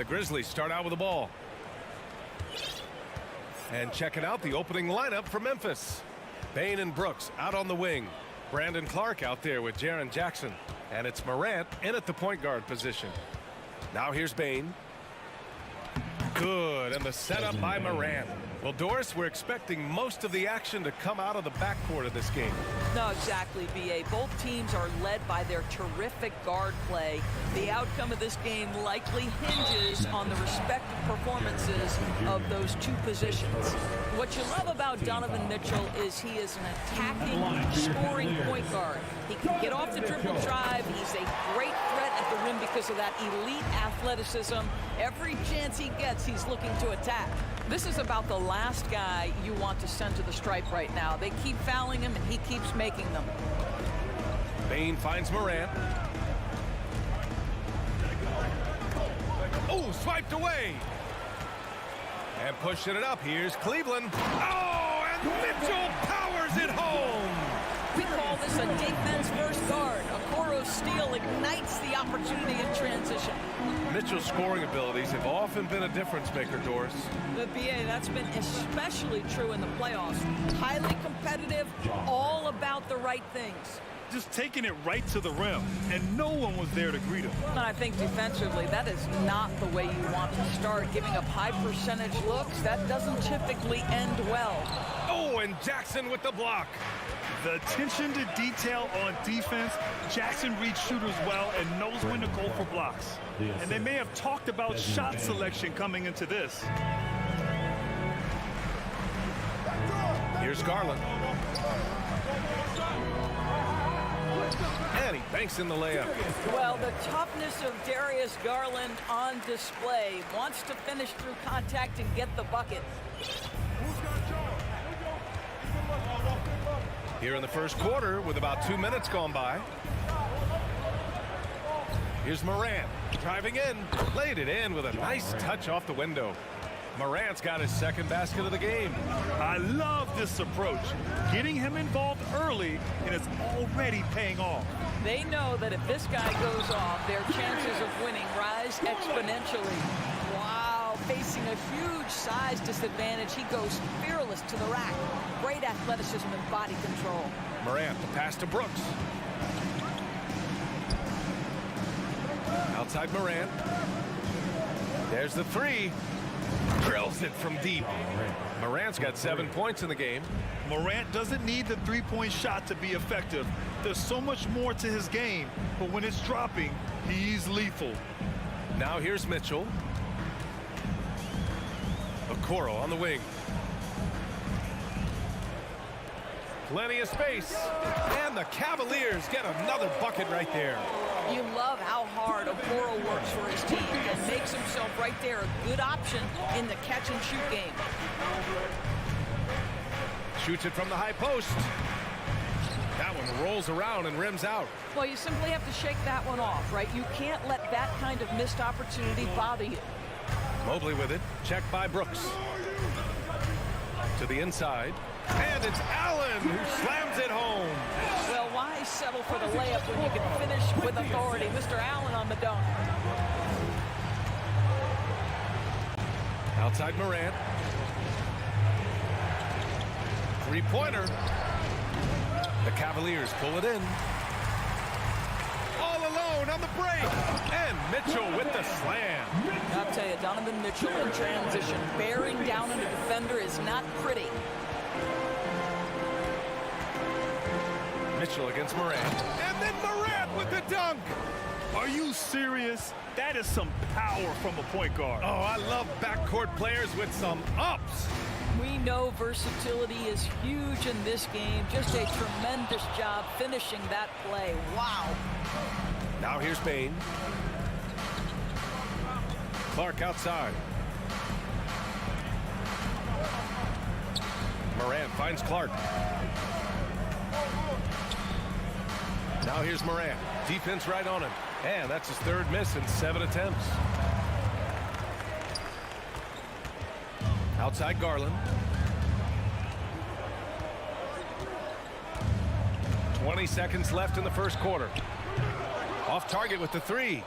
Grizzlies start out with the ball. And checking out the opening lineup for Memphis. Bane and Brooks out on the wing. Brandon Clark out there with Jaren Jackson. And it's Morant in at the point guard position. Now here's Bane. Good, and the setup by Morant. Well, Doris, we're expecting most of the action to come out of the backcourt of this game. No, exactly, B.A. Both teams are led by their terrific guard play. The outcome of this game likely hinges on the respective performances of those two positions. What you love about Donovan Mitchell is he is an attacking, scoring point guard. He can get off the dribble drive. He's a great threat at the rim because of that elite athleticism. Every chance he gets, he's looking to attack. This is about the last guy you want to send to the stripe right now. They keep fouling him, and he keeps making them. Bane finds Morant. Oh, swiped away. And pushing it up. Here's Cleveland. Oh, and Mitchell powers it home. We call this a defense-first guard. Okoro's steal ignites the opportunity in transition. Mitchell's scoring abilities have often been a difference maker, Doris. The BA, that's been especially true in the playoffs. Highly competitive, all about the right things. Just taking it right to the rim, and no one was there to greet him. And I think defensively, that is not the way you want to start. Giving up high percentage looks, that doesn't typically end well. Oh, and Jackson with the block. The attention to detail on defense, Jackson reads shooters well and knows when to go for blocks. And they may have talked about shot selection coming into this. Here's Garland. And he banks in the layup. Well, the toughness of Darius Garland on display. Wants to finish through contact and get the bucket. Here in the first quarter with about 2 minutes gone by. Here's Morant driving in, laid it in with a nice touch off the window. Morant's got his second basket of the game. I love this approach. Getting him involved early, and it's already paying off. They know that if this guy goes off, their chances of winning rise exponentially. Wow, facing a huge size disadvantage, he goes fearless to the rack. Great athleticism and body control. Morant, the pass to Brooks. Outside Morant. There's the three. Drills it from deep. Morant's got 7 points in the game. Morant doesn't need the three-point shot to be effective. There's so much more to his game, but when it's dropping, he's lethal. Now here's Mitchell. Okoro on the wing. Plenty of space. And the Cavaliers get another bucket right there. You love how hard Okoro works for his team and makes himself right there a good option in the catch-and-shoot game. Shoots it from the high post. That one rolls around and rims out. Well, you simply have to shake that one off, right? You can't let that kind of missed opportunity bother you. Mobley with it. Checked by Brooks. To the inside. And it's Allen who slams it home. Well, why settle for the layup when you can finish with authority? Mr. Allen on the dunk. Outside Morant. Three-pointer. The Cavaliers pull it in. All alone on the break. And Mitchell with the slam. I'll tell you, Donovan Mitchell in transition, bearing down on a defender is not pretty. Mitchell against Morant. And then Morant with the dunk. Are you serious? That is some power from a point guard. Oh, I love backcourt players with some ups. We know versatility is huge in this game. Just a tremendous job finishing that play. Wow. Now here's Bane. Clark outside. Morant finds Clark. Now here's Morant. Defense right on him. And that's his third miss in 7 attempts. Outside Garland. 20 seconds left in the first quarter. Off target with the three.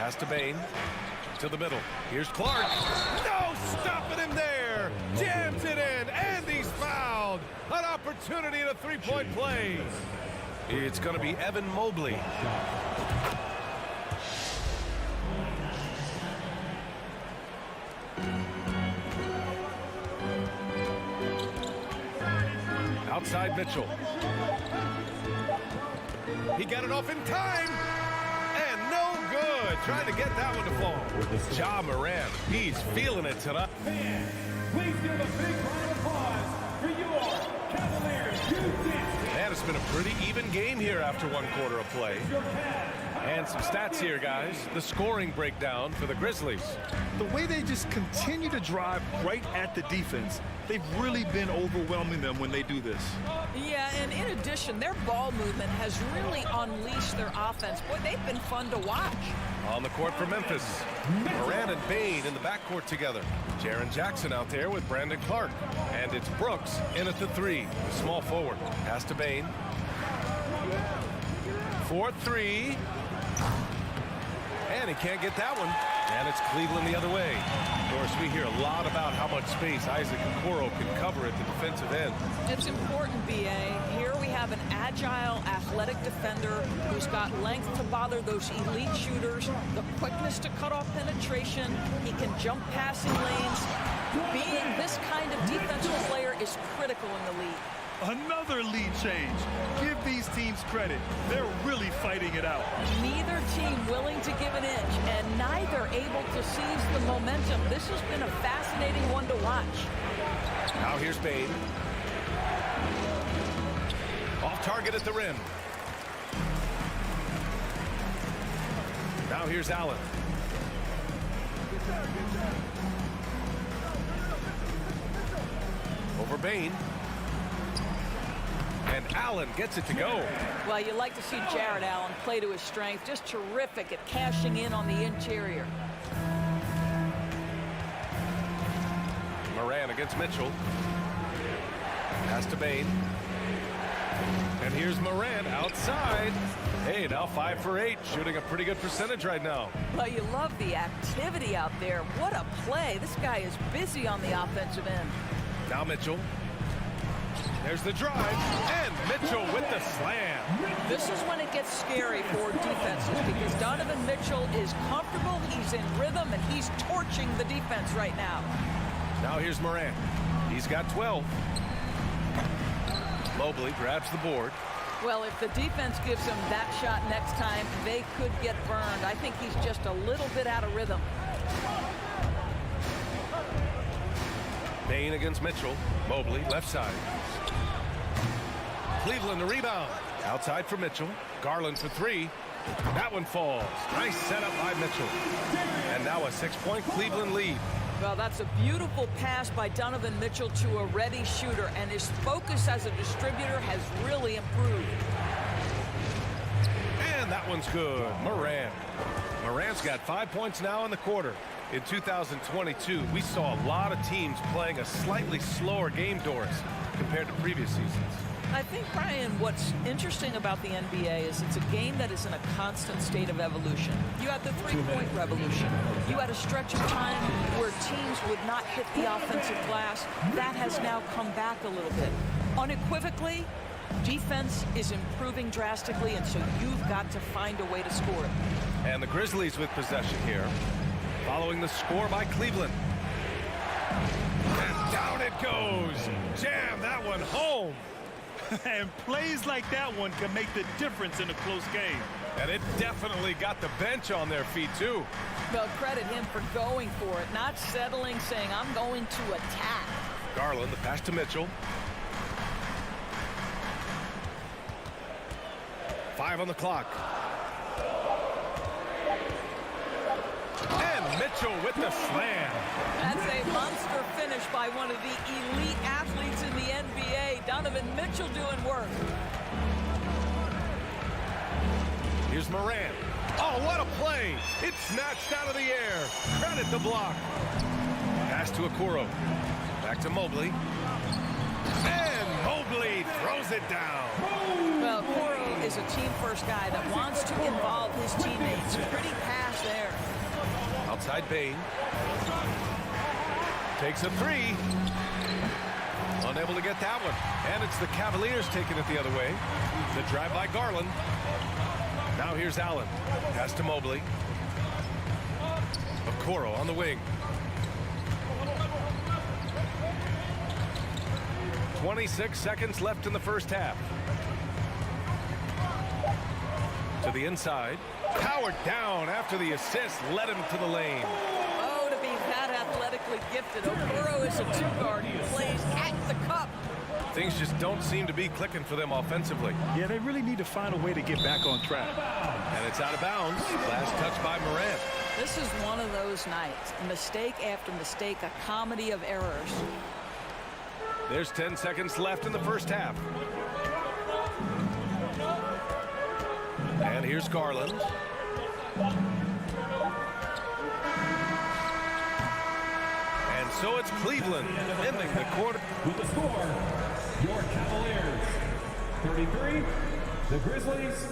Pass to Bain. To the middle. Here's Clark. No stopping him there. Jams it in, and he's fouled. An opportunity in a three-point play. It's going to be Evan Mobley. Outside Mitchell. He got it off in time. And no good. Trying to get that one to fall. Ja Morant. He's feeling it tonight. Fans, please give a big round of applause for your Cavaliers. Man, it's been a pretty even game here after one quarter of play. And some stats here, guys. The scoring breakdown for the Grizzlies. The way they just continue to drive right at the defense, they've really been overwhelming them when they do this. Yeah, and in addition, their ball movement has really unleashed their offense. Boy, they've been fun to watch. On the court for Memphis. Morant and Bain in the backcourt together. Jaren Jackson out there with Brandon Clark. And it's Brooks in at the three. The small forward. Pass to Bain. 4-3. And he can't get that one. And it's Cleveland the other way. Of course, we hear a lot about how much space Isaac Okoro can cover at the defensive end. It's important, B.A. Here we have an agile, athletic defender who's got length to bother those elite shooters, the quickness to cut off penetration. He can jump passing lanes. Being this kind of defensive player is critical in the league. Another lead change. Give these teams credit. They're really fighting it out. Neither team willing to give an inch, and neither able to seize the momentum. This has been a fascinating one to watch. Now here's Bain. Off target at the rim. Now here's Allen. Over Bain. And Allen gets it to go. Well, you like to see Jared Allen play to his strength. Just terrific at cashing in on the interior. Morant against Mitchell. Pass to Bain. And here's Morant outside. Hey, now 5 for 8, shooting a pretty good percentage right now. Well, you love the activity out there. What a play. This guy is busy on the offensive end. Now Mitchell. There's the drive, and Mitchell with the slam. This is when it gets scary for defenses because Donovan Mitchell is comfortable, he's in rhythm, and he's torching the defense right now. Now here's Morant. He's got 12. Mobley grabs the board. Well, if the defense gives him that shot next time, they could get burned. I think he's just a little bit out of rhythm. Bain against Mitchell. Mobley, left side. Cleveland the rebound. Outside for Mitchell. Garland for 3. That one falls. Nice setup by Mitchell. And now a 6-point Cleveland lead. Well, that's a beautiful pass by Donovan Mitchell to a ready shooter, and his focus as a distributor has really improved. And that one's good. Morant. Morant's got 5 points now in the quarter. In 2022, we saw a lot of teams playing a slightly slower game, Doris, compared to previous seasons. I think, Brian, what's interesting about the NBA is it's a game that is in a constant state of evolution. You had the three-point revolution. You had a stretch of time where teams would not hit the offensive glass. That has now come back a little bit. Unequivocally, defense is improving drastically, and so you've got to find a way to score it. And the Grizzlies with possession here, following the score by Cleveland. And down it goes. Jam that one home. And plays like that one can make the difference in a close game. And it definitely got the bench on their feet, too. Well, credit him for going for it, not settling, saying, I'm going to attack. Garland, the pass to Mitchell. 5 on the clock. And Mitchell with the slam. That's a monster finish by one of the elite athletes in the NBA. Donovan Mitchell doing work. Here's Morant. Oh, what a play. It's snatched out of the air. Credit the block. Pass to Okoro. Back to Mobley. And Mobley Mobley throws it down. Well, Pharos is a team-first guy that wants to involve his teammates. Pretty pass there. Outside Bain. Takes a three. Unable to get that one. And it's the Cavaliers taking it the other way. The drive by Garland. Now here's Allen. Pass to Mobley. Okoro on the wing. 26 seconds left in the first half. To the inside. Powered down after the assist led him to the lane. Oh, to be that athletically gifted. Okoro is a two-guard who plays at the cup. Things just don't seem to be clicking for them offensively. Yeah, they really need to find a way to get back on track. And it's out of bounds. Last touch by Morant. This is one of those nights. Mistake after mistake, a comedy of errors. There's 10 seconds left in the first half. And here's Garland. And so it's Cleveland ending the quarter. With the score, your Cavaliers 33, the Grizzlies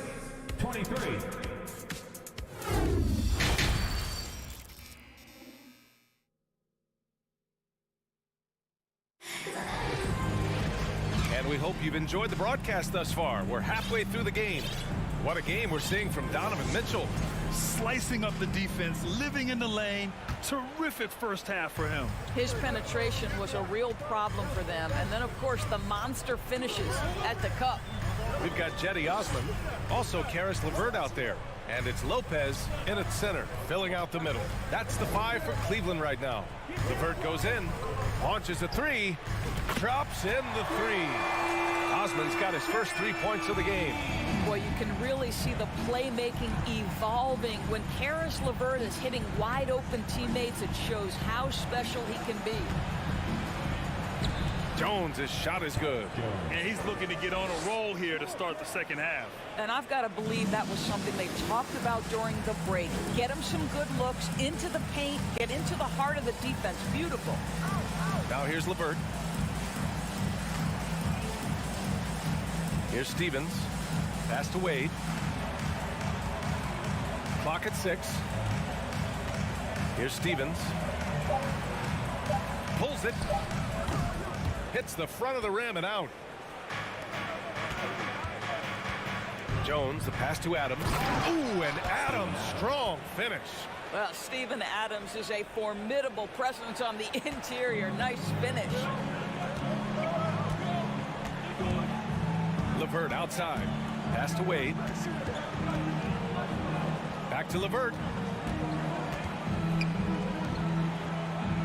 23. And we hope you've enjoyed the broadcast thus far. We're halfway through the game. What a game we're seeing from Donovan Mitchell. Slicing up the defense, living in the lane. Terrific first half for him. His penetration was a real problem for them. And then, of course, the monster finishes at the cup. We've got Jetty Osman, also Caris LeVert out there. And it's Lopez in its center, filling out the middle. That's the five for Cleveland right now. LeVert goes in, launches a three, drops in the three. Osman's got his first 3 points of the game. Boy, you can really see the playmaking evolving. When Caris LeVert is hitting wide open teammates, it shows how special he can be. Jones' shot is good. And he's looking to get on a roll here to start the second half. And I've got to believe that was something they talked about during the break. Get him some good looks into the paint, get into the heart of the defense. Beautiful. Now here's LeVert. Here's Stevens. Pass to Wade. Clock at 6. Here's Stevens. Pulls it. Hits the front of the rim and out. Jones, the pass to Adams. Ooh, and Adams, strong finish. Well, Steven Adams is a formidable presence on the interior. Nice finish. LeVert outside. Pass to Wade. Back to LeVert.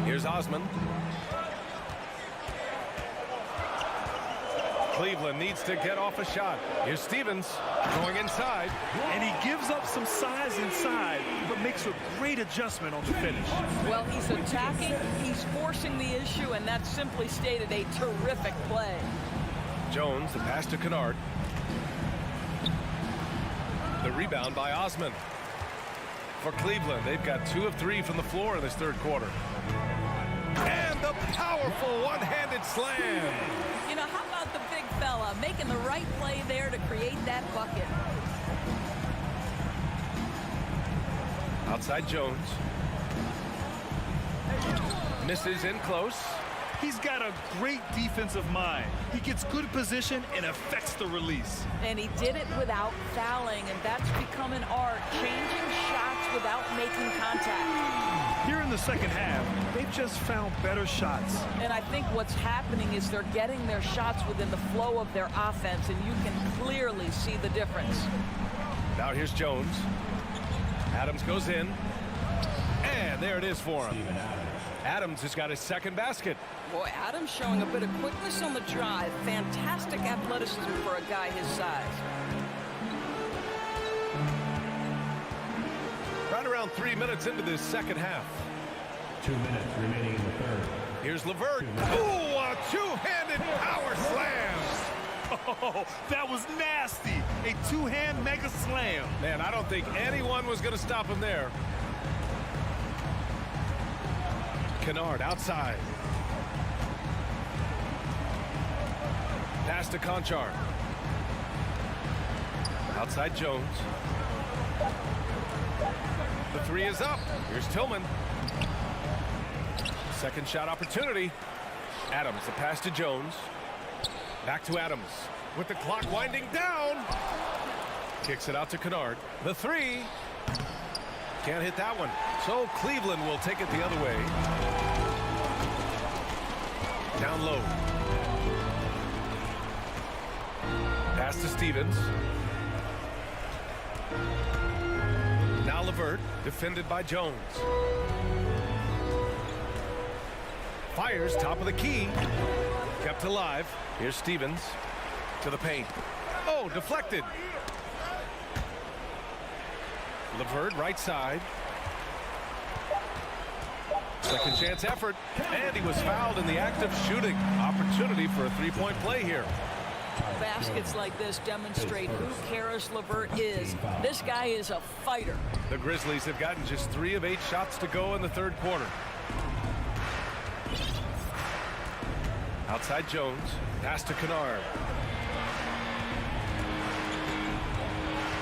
Here's Osman. Cleveland needs to get off a shot. Here's Stevens going inside. And he gives up some size inside, but makes a great adjustment on the finish. Well, he's attacking, he's forcing the issue, and that's simply stated a terrific play. Jones, the pass to Kennard. The rebound by Osman. For Cleveland, they've got 2 of 3 from the floor in this third quarter. And the powerful one-handed slam. You know, how about the big fella making the right play there to create that bucket? Outside Jones. Misses in close. He's got a great defensive mind. He gets good position and affects the release. And he did it without fouling, and that's become an art, changing shots without making contact. Here in the second half, they've just found better shots. And I think what's happening is they're getting their shots within the flow of their offense, and you can clearly see the difference. Now here's Jones. Adams goes in. And there it is for him. Adams has got his second basket. Boy, Adams showing a bit of quickness on the drive. Fantastic athleticism for a guy his size. Right around 3 minutes into this second half. 2 minutes remaining in the third. Here's LeVert. Ooh, a two-handed power slam. Oh, that was nasty. A two-hand mega slam. Man, I don't think anyone was going to stop him there. Kennard outside. Pass to Conchar. Outside Jones. The three is up. Here's Tillman. Second shot opportunity. Adams, the pass to Jones. Back to Adams. With the clock winding down. Kicks it out to Kennard. The three. Can't hit that one. So Cleveland will take it the other way. Down low. Pass to Stevens. Now LeVert, defended by Jones. Fires top of the key. Kept alive. Here's Stevens to the paint. Oh, deflected. LeVert right side. Second chance effort. And he was fouled in the act of shooting. Opportunity for a three-point play here. Baskets like this demonstrate who Caris LeVert is. This guy is a fighter. The Grizzlies have gotten just 3 of 8 shots to go in the third quarter. Outside Jones. Pass to Kennard.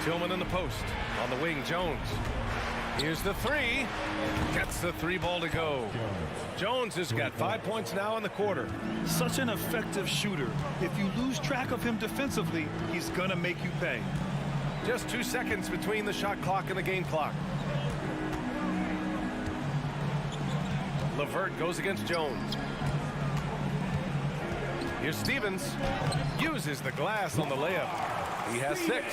Tillman in the post. On the wing, Jones. Here's the three. Gets the three ball to go. Jones has got 5 points now in the quarter. Such an effective shooter. If you lose track of him defensively, he's gonna make you pay. Just 2 seconds between the shot clock and the game clock. LeVert goes against Jones. Here's Stevens. Uses the glass on the layup. He has 6.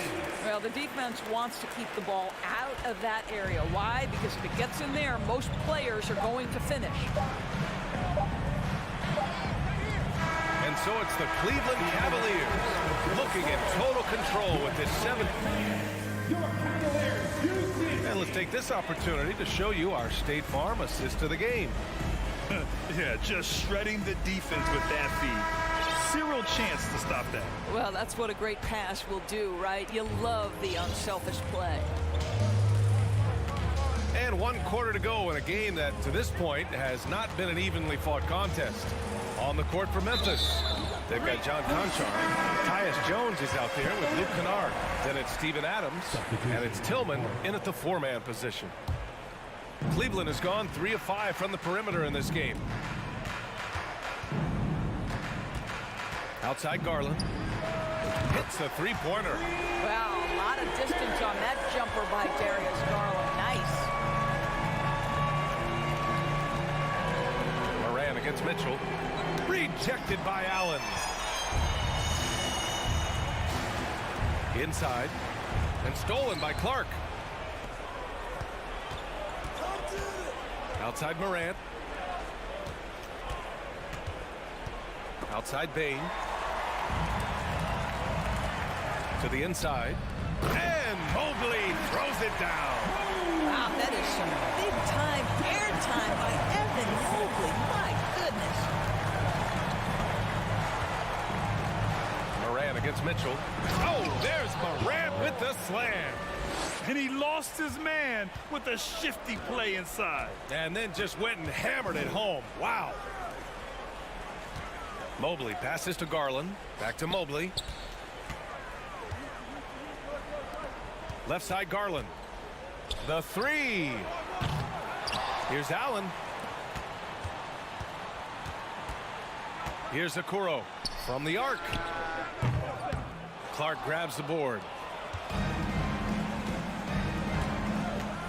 Well, the defense wants to keep the ball out of that area. Why? Because if it gets in there, most players are going to finish. And so it's the Cleveland Cavaliers looking in total control with this 7th. And let's take this opportunity to show you our State Farm assist of the game. Yeah, just shredding the defense with that feed. Zero chance to stop that. Well, that's what a great pass will do, right? You love the unselfish play. And 1 quarter to go in a game that, to this point, has not been an evenly fought contest. On the court for Memphis, they've got John Conchar. Tyus Jones is out there with Luke Kennard. Then it's Steven Adams, and it's Tillman in at the 4-man position. Cleveland has gone 3 of 5 from the perimeter in this game. Outside Garland. Hits a three-pointer. Well, a lot of distance on that jumper by Darius Garland. Nice. Moran against Mitchell. Rejected by Allen. Inside. And stolen by Clark. Outside Morant. Outside Bain. To the inside. And Mobley throws it down. Wow, that is some big-time airtime by Evan Mobley. My goodness. Moran against Mitchell. Oh, there's Moran with the slam. And he lost his man with a shifty play inside. And then just went and hammered it home. Wow. Mobley passes to Garland. Back to Mobley. Left side Garland. The three. Here's Allen. Here's Okoro from the arc. Clark grabs the board.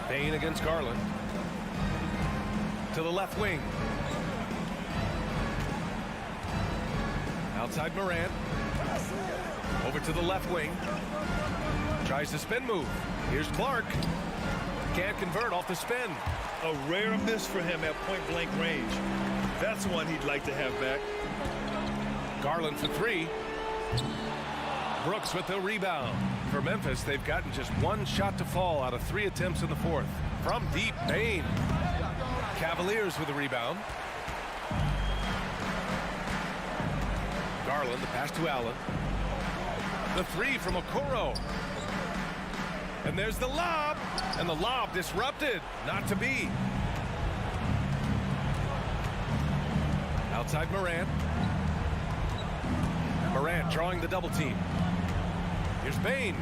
Bain against Garland. To the left wing. Outside Morant. Over to the left wing. Tries the spin move. Here's Clark. Can't convert off the spin. A rare miss for him at point-blank range. That's one he'd like to have back. Garland for three. Brooks with the rebound. For Memphis, they've gotten just 1 shot to fall out of 3 attempts in the fourth. From deep, Bain. Cavaliers with the rebound. Garland, the pass to Allen. The three from Okoro. And there's the lob. And the lob disrupted. Not to be. Outside Morant. Morant drawing the double team. Here's Bane.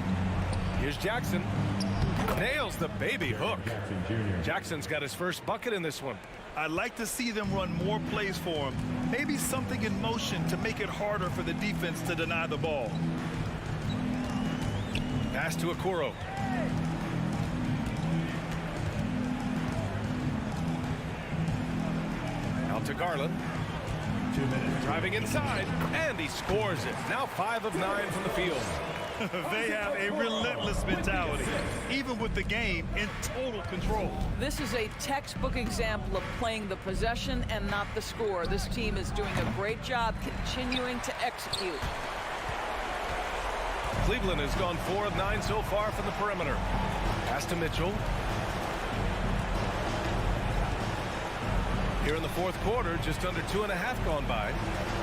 Here's Jackson. Nails the baby hook. Jackson's got his first bucket in this one. I'd like to see them run more plays for him. Maybe something in motion to make it harder for the defense to deny the ball. Pass to Okoro. Out to Garland. 2 minutes. Driving inside, and he scores it. Now 5 of 9 from the field. They have a relentless mentality, even with the game in total control. This is a textbook example of playing the possession and not the score. This team is doing a great job continuing to execute. Cleveland has gone 4 of 9 so far from the perimeter. Pass to Mitchell. Here in the fourth quarter, just under 2.5 gone by.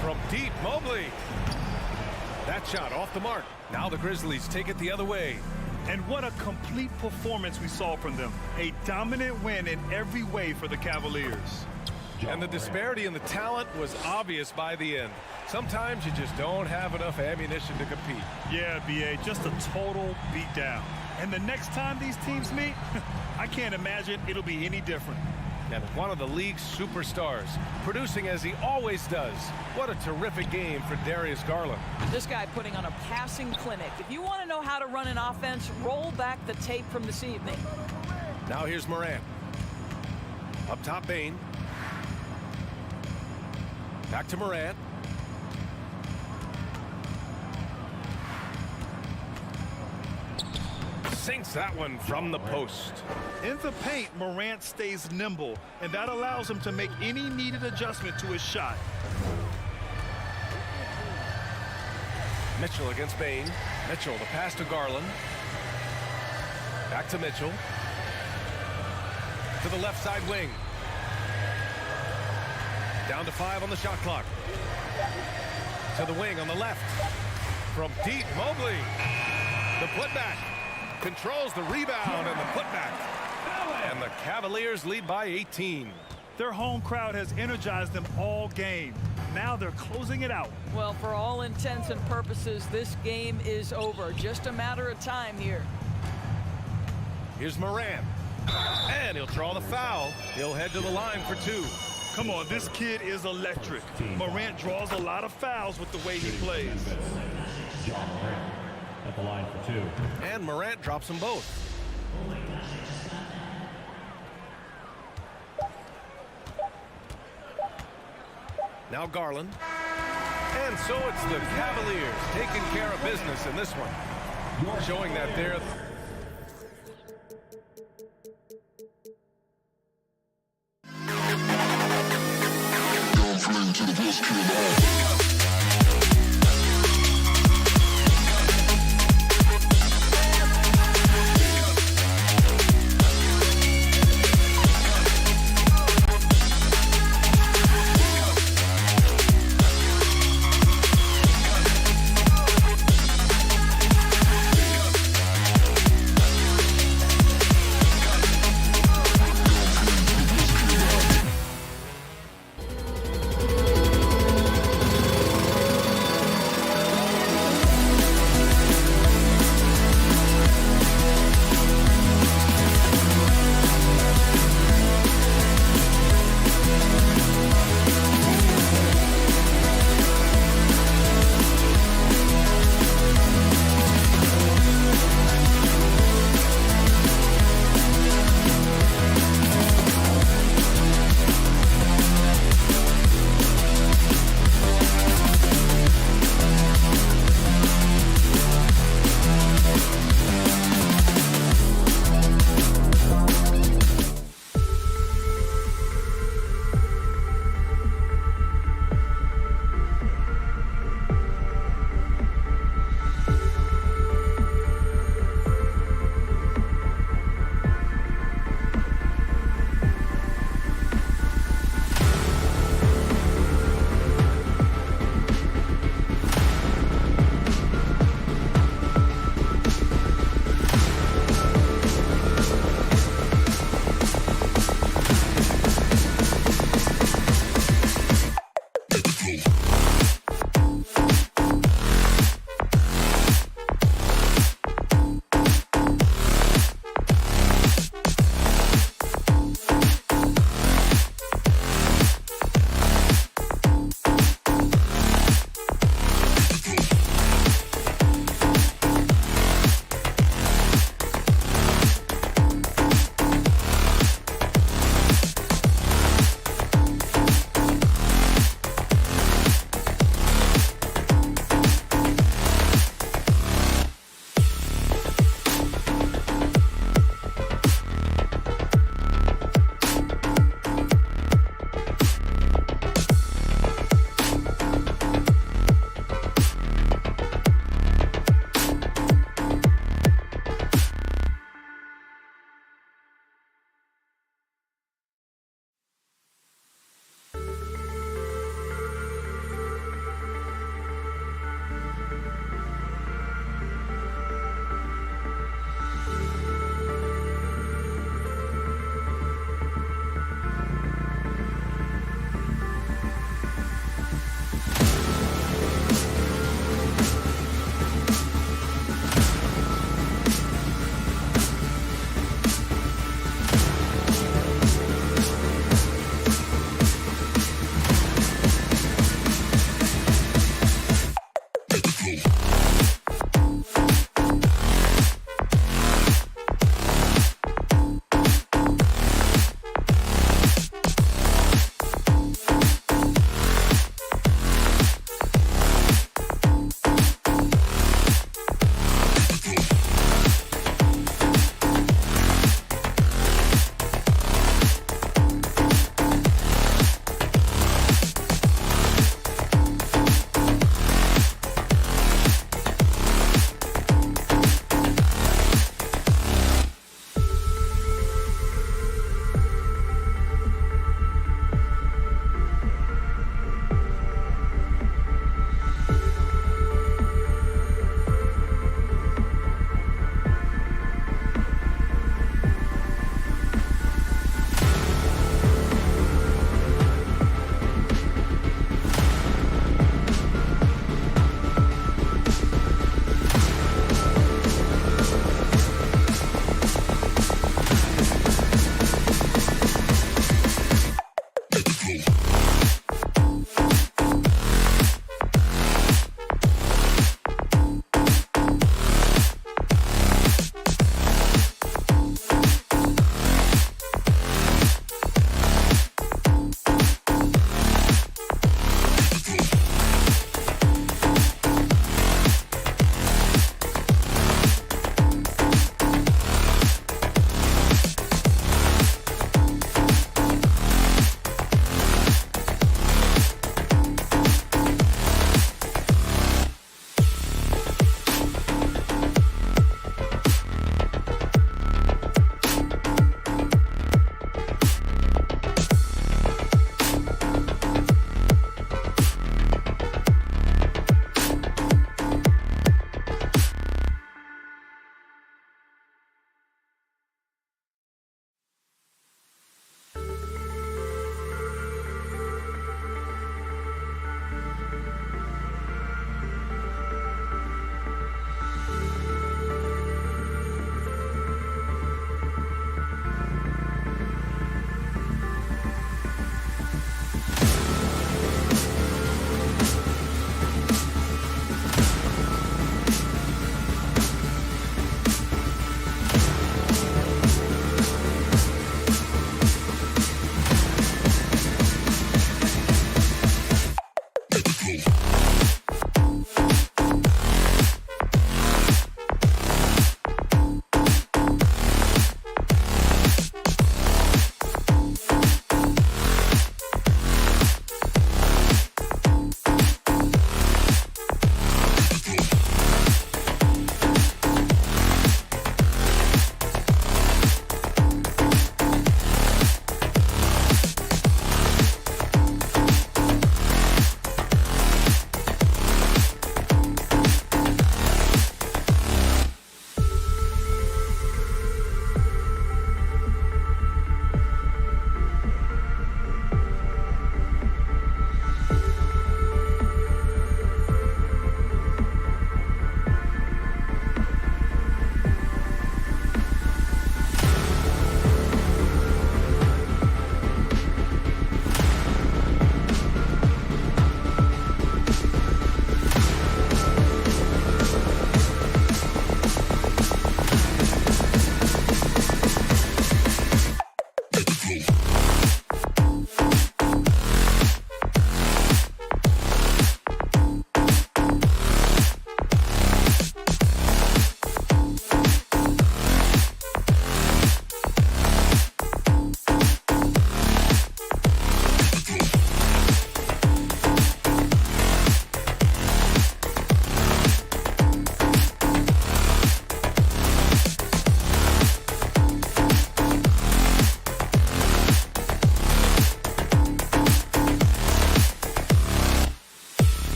From deep, Mobley. That shot off the mark. Now the Grizzlies take it the other way. And what a complete performance we saw from them. A dominant win in every way for the Cavaliers. And the disparity in the talent was obvious by the end. Sometimes you just don't have enough ammunition to compete. Yeah, B.A., just a total beatdown. And the next time these teams meet, I can't imagine it'll be any different. And one of the league's superstars, producing as he always does. What a terrific game for Darius Garland. This guy putting on a passing clinic. If you want to know how to run an offense, roll back the tape from this evening. Now here's Morant. Up top, Bane. Back to Morant. Sinks that one from the post. In the paint, Morant stays nimble, and that allows him to make any needed adjustment to his shot. Mitchell against Bane. Mitchell, the pass to Garland. Back to Mitchell. To the left side wing. Down to 5 on the shot clock. To the wing on the left. From deep, Mobley. The putback. Controls the rebound and the putback. And the Cavaliers lead by 18. Their home crowd has energized them all game. Now they're closing it out. Well, for all intents and purposes, this game is over. Just a matter of time here. Here's Morant. And he'll draw the foul. He'll head to the line for 2. Come on, this kid is electric. Morant draws a lot of fouls with the way he plays. At the line for 2. And Morant drops them both. Now Garland. And so it's the Cavaliers taking care of business in this one. Showing that they're...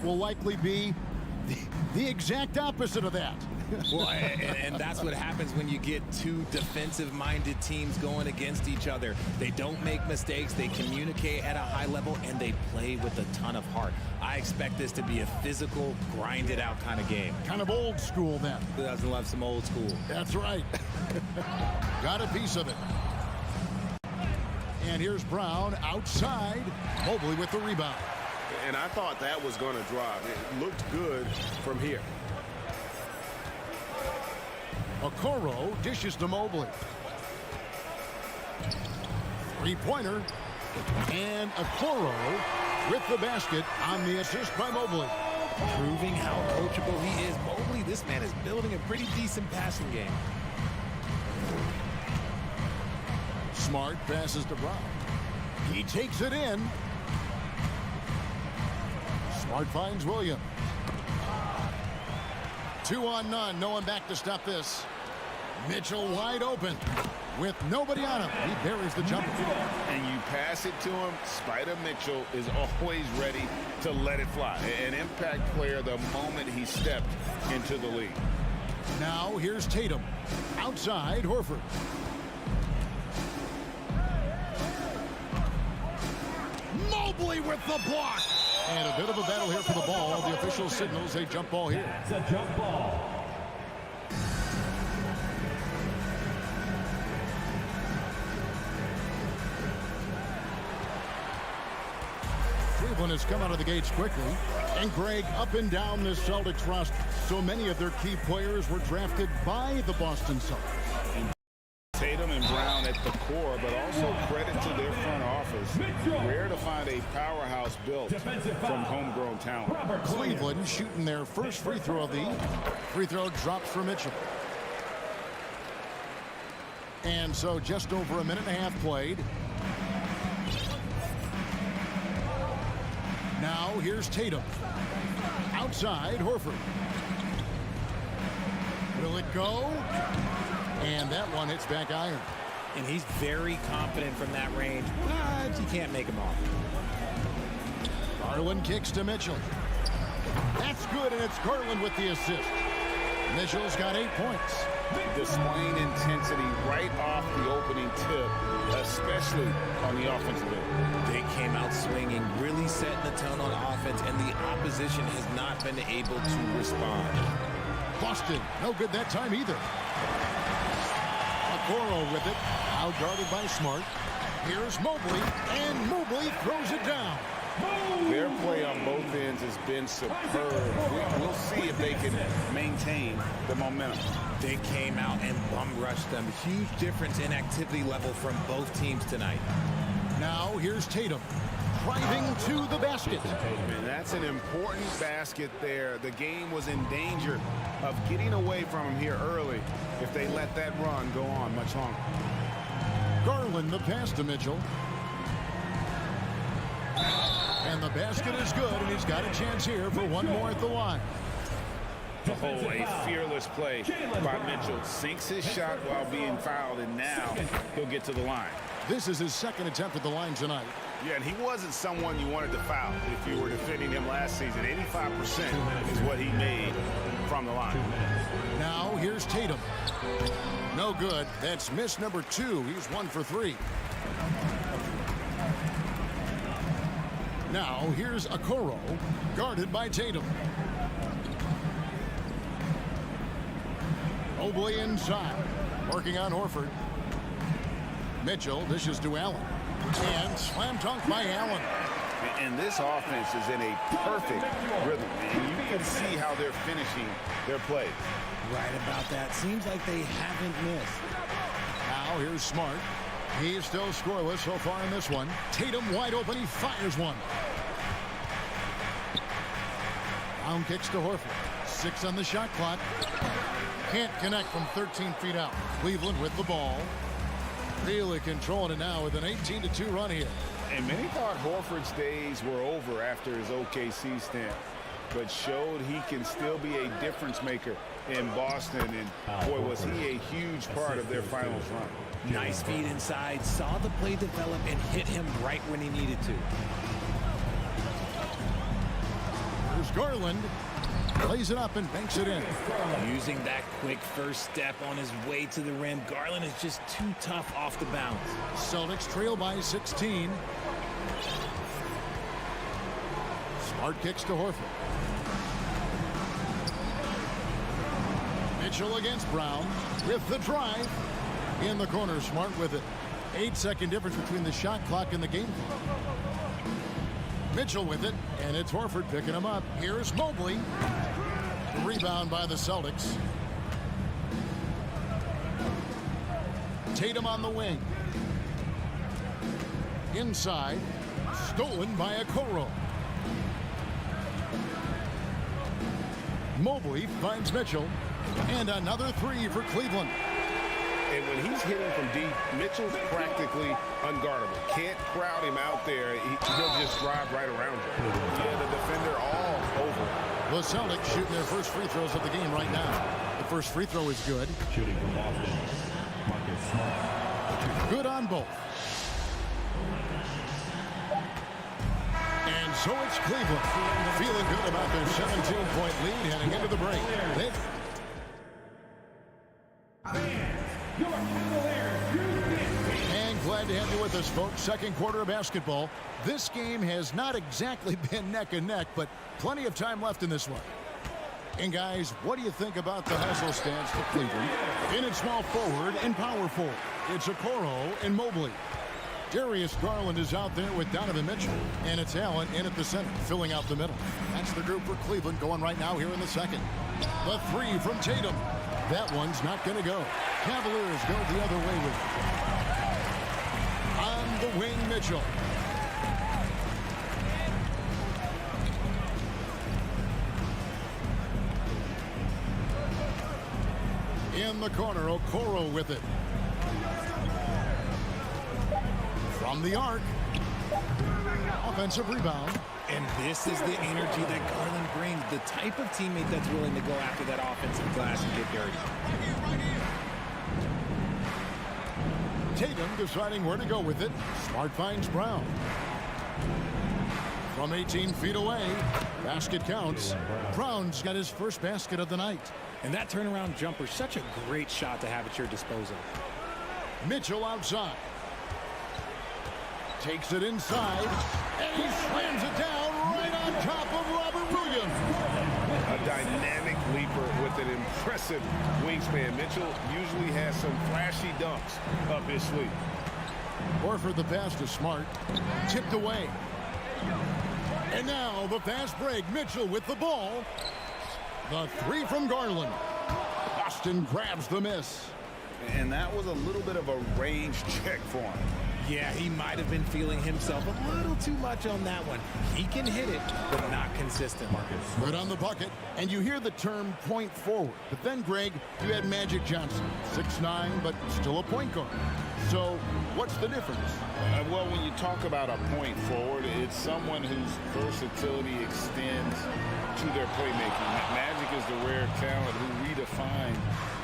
will likely be the exact opposite of that. Well, and that's what happens when you get two defensive-minded teams going against each other. They don't make mistakes, they communicate at a high level, and they play with a ton of heart. I expect this to be a physical, grinded-out kind of game. Kind of old school then. Who doesn't love some old school? That's right. Got a piece of it. And here's Brown outside. Mobley with the rebound. And I thought that was going to drop. It looked good from here. Okoro dishes to Mobley. Three-pointer. And Okoro with the basket on the assist by Mobley. Proving how coachable he is. Mobley, this man is building a pretty decent passing game. Smart passes to Brown. He takes it in. Smart finds Williams. 2 on none. No one back to stop this. Mitchell wide open with nobody on him. He buries the jumper. And you pass it to him. Spider Mitchell is always ready to let it fly. An impact player the moment he stepped into the league. Now here's Tatum. Outside, Horford. Mobley with the block. And a bit of a battle here for the ball. The official signals a jump ball here. It's a jump ball. Cleveland has come out of the gates quickly. And Greg, up and down this Celtics roster, so many of their key players were drafted by the Boston Celtics. And Tatum and Brown at the core, but also credit to their front office. Rare to find a powerhouse built from homegrown talent. Cleveland shooting their first free throw of the evening. Free throw drops for Mitchell. And so just over a minute and a half played. Now here's Tatum. Outside, Horford. Will it go? And that one hits back iron. And he's very confident from that range, but you can't make him off. Garland kicks to Mitchell. That's good, and it's Garland with the assist. Mitchell's got 8 points. Displaying intensity right off the opening tip, especially on the offensive end. They came out swinging, really setting the tone on offense, and the opposition has not been able to respond. Boston, no good that time either. Okoro with it, out guarded by Smart. Here's Mobley, and Mobley throws it down. Their play on both ends has been superb. We'll see if they can maintain the momentum. They came out and bum rushed them. Huge difference in activity level from both teams tonight. Now here's Tatum, driving to the basket. And that's an important basket there. The game was in danger of getting away from him here early if they let that run go on much longer. Garland the pass to Mitchell. And the basket is good, and he's got a chance here for one more at the line. Oh, a fearless play by Mitchell. Sinks his shot while being fouled, and now he'll get to the line. This is his second attempt at the line tonight. Yeah, and he wasn't someone you wanted to foul if you were defending him last season. 85% is what he made from the line. Now here's Tatum. No good. That's miss number 2. He's 1 for 3. Now here's Okoro, guarded by Tatum. Mobley inside, working on Horford. Mitchell dishes to Allen. And slam dunk by Allen. And this offense is in a perfect rhythm. And you can see how they're finishing their plays. Right about that. Seems like they haven't missed. Now here's Smart. He's still scoreless so far in this one. Tatum wide open. He fires one. Brown kicks to Horford. 6 on the shot clock. Can't connect from 13 feet out. Cleveland with the ball. Really controlling it now with an 18-2 run here. And many thought Horford's days were over after his OKC stint, but showed he can still be a difference maker in Boston. And boy, was he a huge part of their finals run. Nice feed inside, saw the play develop and hit him right when he needed to. Here's Garland. Plays it up and banks it in. Using that quick first step on his way to the rim. Garland is just too tough off the bounce. Celtics trail by 16. Smart kicks to Horford. Mitchell against Brown with the drive. In the corner, Smart with it. 8-second difference between the shot clock and the game clock. Mitchell with it, and it's Horford picking him up. Here's Mobley. Rebound by the Celtics. Tatum on the wing. Inside. Stolen by Okoro. Mobley finds Mitchell. And another three for Cleveland. And when he's hitting from deep, Mitchell's practically unguardable. Can't crowd him out there. He'll just drive right around him. Yeah, the defender all over. The Celtics shooting their first free throws of the game right now. The first free throw is good. Shooting from Boston, Marcus Smart. Good on both. And so it's Cleveland feeling good about their 17-point lead heading into the break. Your Cavaliers, Houston. And glad to have you with us, folks. Second quarter of basketball. This game has not exactly been neck and neck, but plenty of time left in this one. And guys, what do you think about the hustle stance for Cleveland? In at small forward and power forward, it's Okoro and Mobley. Darius Garland is out there with Donovan Mitchell, and it's Allen in at the center, filling out the middle. That's the group for Cleveland going right now here in the second. The three from Tatum. That one's not going to go. Cavaliers go the other way with it. On the wing, Mitchell. In the corner, Okoro with it. From the arc. Offensive rebound. And this is the energy that Garland brings. The type of teammate that's willing to go after that offensive glass and get dirty. Tatum deciding where to go with it. Smart finds Brown. From 18 feet away. Basket counts. Brown's got his first basket of the night. And that turnaround jumper, such a great shot to have at your disposal. Mitchell outside. Takes it inside. And he slams it down right on top of Robert Williams. A dynamic leaper with an impressive wingspan. Mitchell usually has some flashy dunks up his sleeve. Horford the pass to Smart. Tipped away. And now the fast break. Mitchell with the ball. The three from Garland. Boston grabs the miss. And that was a little bit of a range check for him. Yeah, he might have been feeling himself a little too much on that one. He can hit it, but not consistent. Good on the bucket. And you hear the term point forward. But then, Greg, you had Magic Johnson. 6'9", but still a point guard. So what's the difference? Well, when you talk about a point forward, it's someone whose versatility extends to their playmaking. Magic is the rare talent who redefined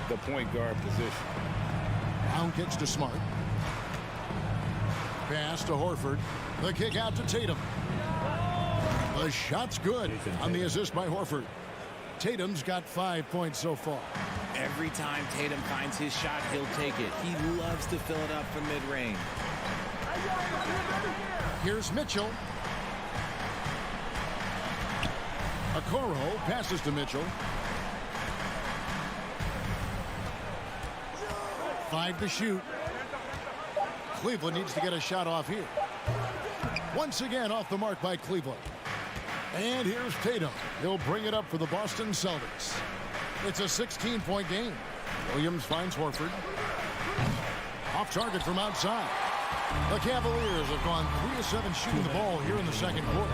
the point guard position. Brown kicks to Smart. Pass to Horford. The kick out to Tatum. The shot's good on the assist by Horford. Tatum's got 5 points so far. Every time Tatum finds his shot, he'll take it. He loves to fill it up from mid-range. Here's Mitchell. Okoro passes to Mitchell. 5 to shoot. Cleveland needs to get a shot off here. Once again off the mark by Cleveland. And here's Tatum. He'll bring it up for the Boston Celtics. It's a 16-point game. Williams finds Horford. Off target from outside. The Cavaliers have gone 3 of 7 shooting the ball here in the second quarter.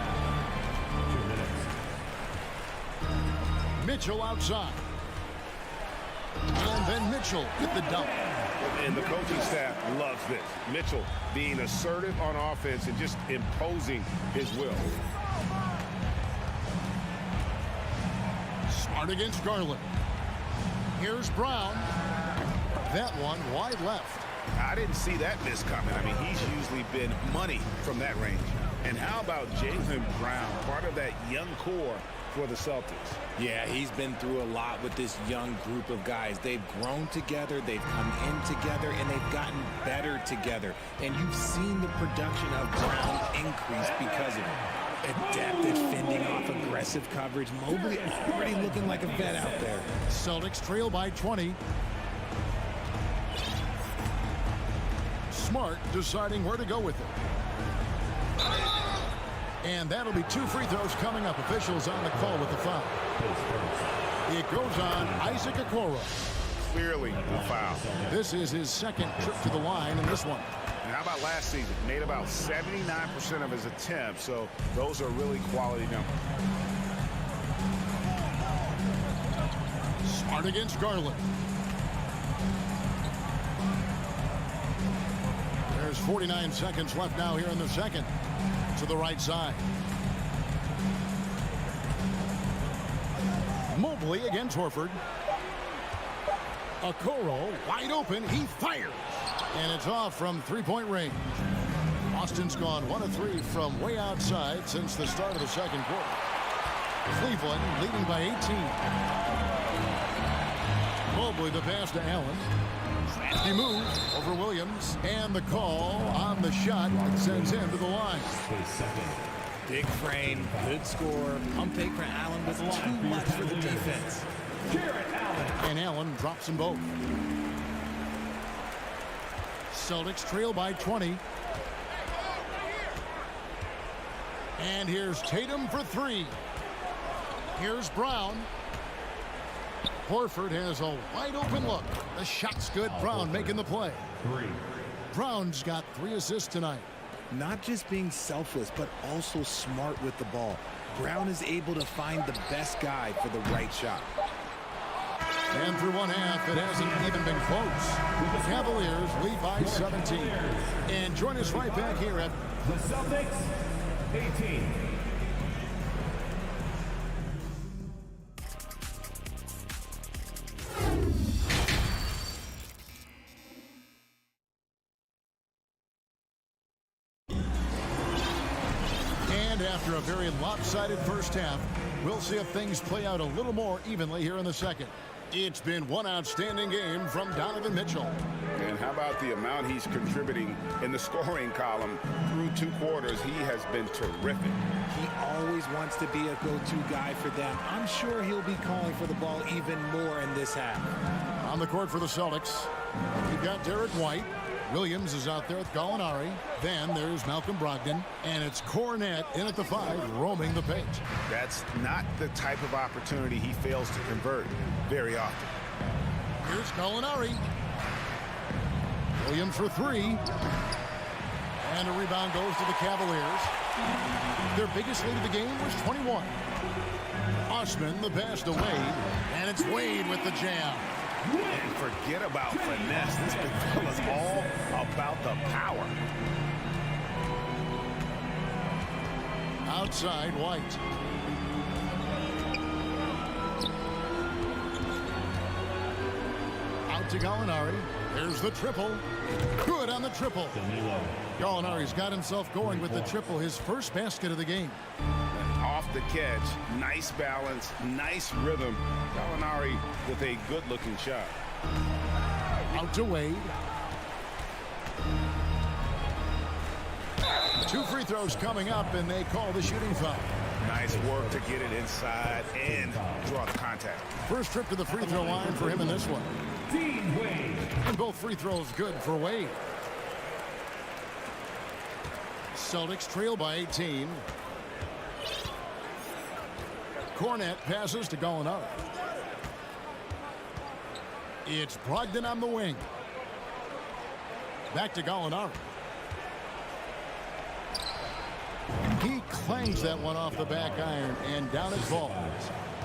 Mitchell outside. And then Mitchell with the dunk. And the coaching staff loves this. Mitchell being assertive on offense and just imposing his will. Smart against Garland. Here's Brown. That one wide left. I didn't see that miss coming. I mean, he's usually been money from that range. And how about Jaylen Brown, part of that young core for the Celtics. Yeah, he's been through a lot with this young group of guys. They've grown together, they've come in together, and they've gotten better together. And you've seen the production of Brown increase because of it. Adept at fending off aggressive coverage. Mobley already looking like a vet out there. Celtics trail by 20. Smart deciding where to go with it. And that'll be 2 free throws coming up. Officials on the call with the foul. It goes on Isaac Okoro. Clearly a foul. This is his second trip to the line in this one. And how about last season? Made about 79% of his attempts, so those are really quality numbers. Smart against Garland. There's 49 seconds left now here in the second. To the right side. Mobley against Horford. Okoro wide open. He fires. And it's off from three-point range. Boston's gone 1 of 3 from way outside since the start of the second quarter. Cleveland leading by 18. Mobley the pass to Allen. He moves over Williams, and the call on the shot sends him to the line. Big frame, good score. Pump fake for Allen was too much for the defense. And Allen drops them both. Celtics trail by 20. And here's Tatum for 3. Here's Brown. Horford has a wide open look. The shot's good. Brown making the play. Brown's got 3 assists tonight. Not just being selfless, but also smart with the ball. Brown is able to find the best guy for the right shot. And through one half, it hasn't even been close. The Cavaliers lead by 17. And join us right back here at The Celtics, 18. After a very lopsided first half, we'll see if things play out a little more evenly here in the second. It's been one outstanding game from Donovan Mitchell. And how about the amount he's contributing in the scoring column through 2 quarters? He has been terrific. He always wants to be a go-to guy for them. I'm sure he'll be calling for the ball even more in this half. On the court for the Celtics, we've got Derek White. Williams is out there with Gallinari. Then there's Malcolm Brogdon. And it's Cornette in at the 5, roaming the paint. That's not the type of opportunity he fails to convert very often. Here's Gallinari. Williams for 3. And a rebound goes to the Cavaliers. Their biggest lead of the game was 21. Osman the pass to Wade. And it's Wade with the jam. And forget about finesse. This big fella's all about the power. Outside White. Out to Gallinari. There's the triple. Good on the triple. Gallinari's got himself going with the triple, his first basket of the game. Off the catch, nice balance, nice rhythm. Gallinari with a good-looking shot. Out to Wade. 2 free throws coming up, and they call the shooting foul. Nice work to get it inside and draw the contact. First trip to the free throw line for him in this one. And both free throws good for Wade. Celtics trail by 18. Cornette passes to Gallinari. It's Brogdon on the wing. Back to Gallinari. He clangs that one off the back iron, and down it falls.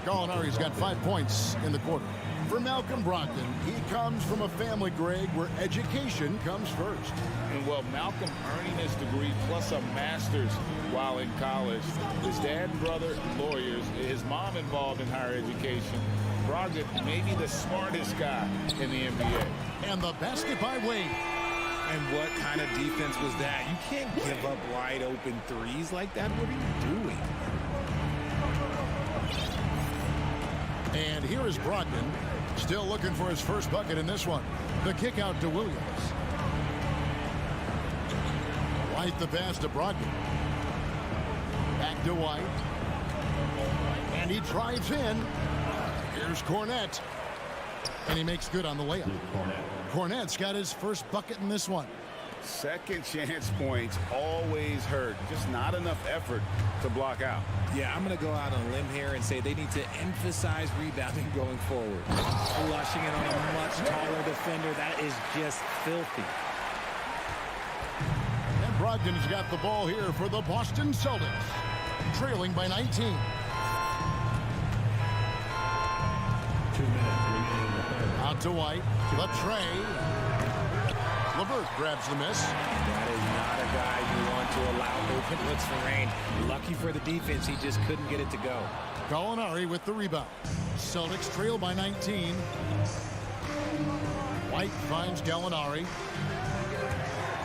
Gallinari's got 5 points in the quarter. For Malcolm Brogdon, he comes from a family, Greg, where education comes first. And well, Malcolm earning his degree plus a master's while in college. His dad and brother, lawyers. His mom involved in higher education. Brogdon, maybe the smartest guy in the NBA. And the basket by Wade. And what kind of defense was that? You can't give up wide open threes like that. What are you doing? Here is Brogdon. Still looking for his first bucket in this one. The kick out to Williams. White the pass to Brogdon. Back to White. And he drives in. Here's Cornette. And he makes good on the layup. Cornette's got his first bucket in this one. Second chance points always hurt. Just not enough effort to block out. Yeah, I'm going to go out on a limb here and say they need to emphasize rebounding going forward. Flushing it on a much taller defender, that is just filthy. And Brogdon's got the ball here for the Boston Celtics. Trailing by 19. 2 minutes remaining in the third. Out to White. The tray. LeVert grabs the miss. That is not a guy you want to allow open looks for rain. Lucky for the defense, he just couldn't get it to go. Gallinari with the rebound. Celtics trail by 19. White finds Gallinari.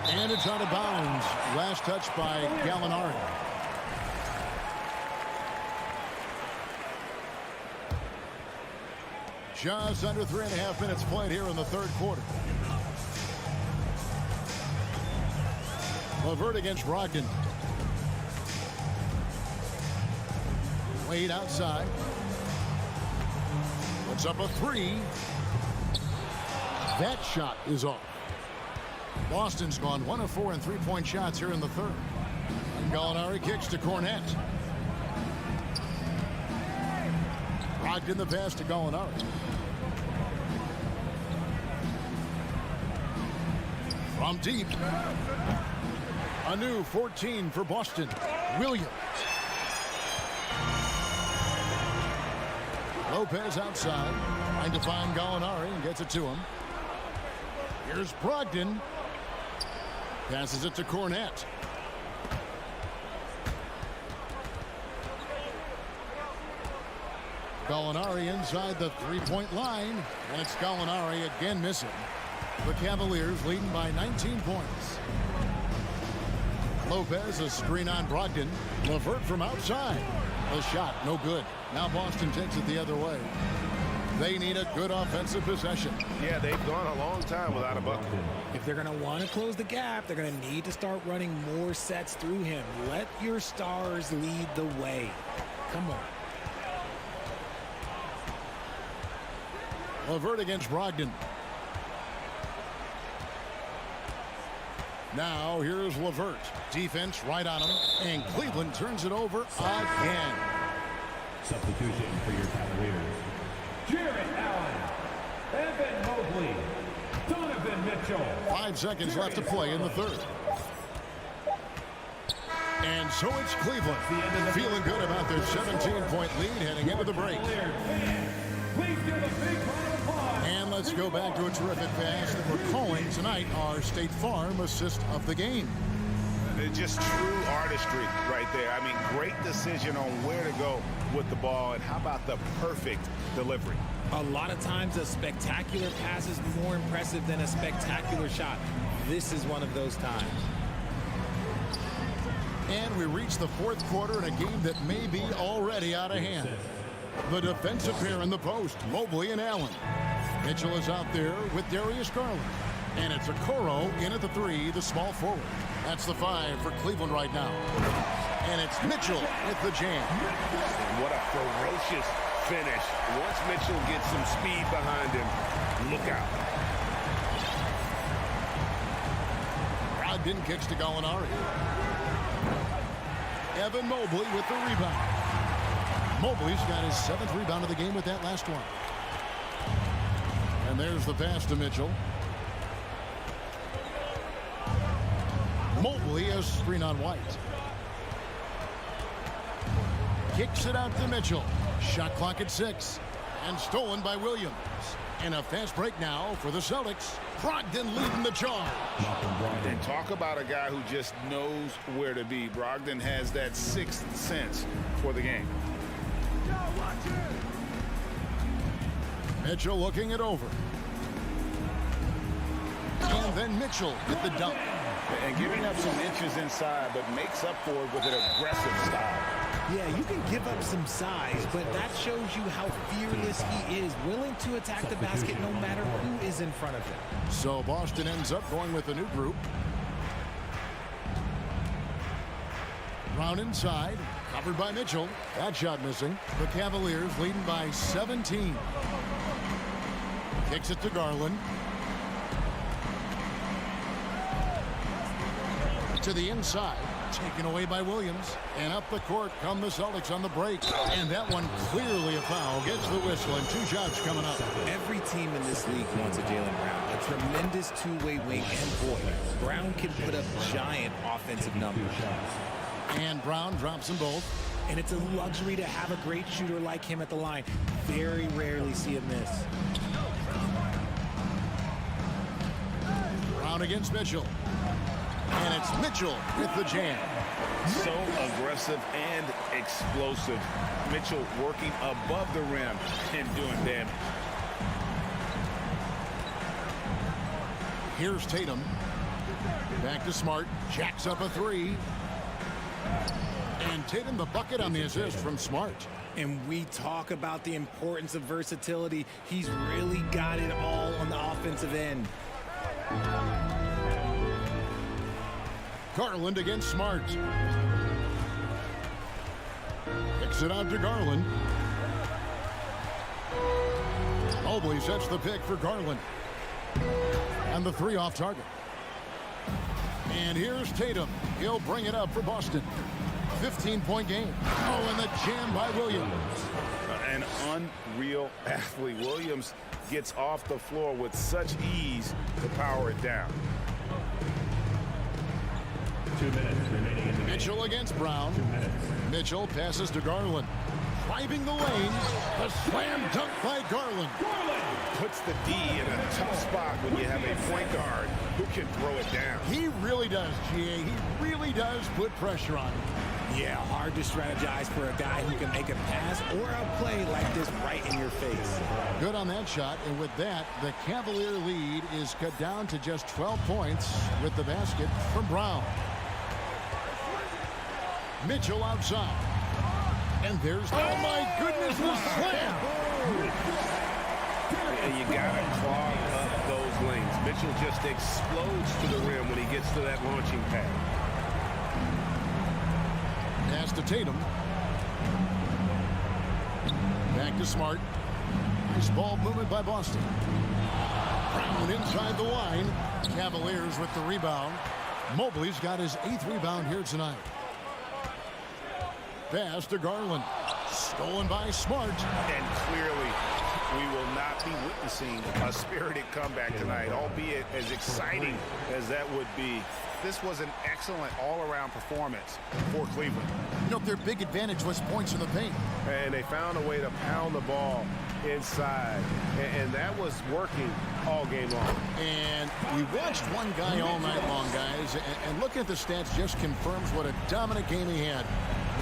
And it's out of bounds. Last touch by Gallinari. Just under 3.5 minutes played here in the third quarter. LeVert against Brogdon. Wade outside. Puts up a three. That shot is off. Boston's gone 1 of 4 in three-point shots here in the third. And Gallinari kicks to Cornette. Brogdon the pass to Gallinari. From deep. A new 14 for Boston. Williams. Lopez outside. Trying to find Gallinari and gets it to him. Here's Brogdon. Passes it to Cornette. Gallinari inside the three-point line. And it's Gallinari again missing. The Cavaliers leading by 19 points. Lopez, a screen on Brogdon. LeVert from outside. The shot, no good. Now Boston takes it the other way. They need a good offensive possession. Yeah, they've gone a long time without a bucket. If they're going to want to close the gap, they're going to need to start running more sets through him. Let your stars lead the way. Come on. LeVert against Brogdon. Now here's LeVert. Defense right on him. And Cleveland turns it over again. Substitution for your Cavaliers. Jarrett Allen, Evan Mobley, Donovan Mitchell. 5 seconds left to play in the third. And so it's Cleveland feeling good about their 17-point lead heading into the break. Please give a big round of applause. And let's go back to a terrific pass that we're calling tonight our State Farm assist of the game. It's just true artistry right there. I mean, great decision on where to go with the ball, and how about the perfect delivery? A lot of times a spectacular pass is more impressive than a spectacular shot. This is one of those times. And we reach the fourth quarter in a game that may be already out of hand. The defensive pair in the post, Mobley and Allen. Mitchell is out there with Darius Garland. And it's Okoro in at the three, the small forward. That's the 5 for Cleveland right now. And it's Mitchell with the jam. What a ferocious finish. Once Mitchell gets some speed behind him, look out. Brogdon kicks to Gallinari. Evan Mobley with the rebound. Mobley's got his 7th rebound of the game with that last one. And there's the pass to Mitchell. Mobley a screen on White. Kicks it out to Mitchell. Shot clock at 6. And stolen by Williams. And a fast break now for the Celtics. Brogdon leading the charge. And talk about a guy who just knows where to be. Brogdon has that 6th sense for the game. Mitchell looking it over. And then Mitchell with the dunk. And giving up some inches inside, but makes up for it with an aggressive style. Yeah, you can give up some size, but that shows you how fearless he is, willing to attack the basket no matter who is in front of him. So Boston ends up going with a new group. Brown inside, covered by Mitchell. That shot missing. The Cavaliers leading by 17. Kicks it to Garland. To the inside, taken away by Williams. And up the court come the Celtics on the break. And that one clearly a foul. Gets the whistle and 2 shots coming up. Every team in this league wants a Jaylen Brown. A tremendous two-way wing, and boy, Brown can put up giant offensive numbers. And Brown drops them both. And it's a luxury to have a great shooter like him at the line. Very rarely see him miss. Brown against Mitchell. And it's Mitchell with the jam. So aggressive and explosive. Mitchell working above the rim and doing damage. Here's Tatum. Back to Smart. Jacks up a 3. And Tatum the bucket on the assist from Smart. And we talk about the importance of versatility. He's really got it all on the offensive end. Garland against Smart. Kicks it out to Garland. Mobley sets the pick for Garland. And the 3 off target. And here's Tatum. He'll bring it up for Boston. 15-point game. Oh, and the jam by Williams. An unreal athlete. Williams gets off the floor with such ease to power it down. 2 minutes remaining in the game. Mitchell against Brown. 2 minutes. Mitchell passes to Garland. Driving the lane. A slam dunk by Garland. Puts the D in a tough spot when you have a point guard who can throw it down. He really does, GA. He really does put pressure on him. Yeah, hard to strategize for a guy who can make a pass or a play like this right in your face. Good on that shot, and with that, the Cavalier lead is cut down to just 12 points with the basket from Brown. Mitchell outside. And there's, oh my goodness, the slam! And you gotta clog up those lanes. Mitchell just explodes to the rim when he gets to that launching pad. Pass to Tatum. Back to Smart. Nice ball movement by Boston. Brown inside the line. Cavaliers with the rebound. Mobley's got his 8th rebound here tonight. Pass to Garland. Stolen by Smart. And clearly, we will not be witnessing a spirited comeback tonight, albeit as exciting as that would be. This was an excellent all-around performance for Cleveland. You know, their big advantage was points in the paint. And they found a way to pound the ball inside. And that was working all game long. And we watched one guy all night long, guys. And looking at the stats just confirms what a dominant game he had.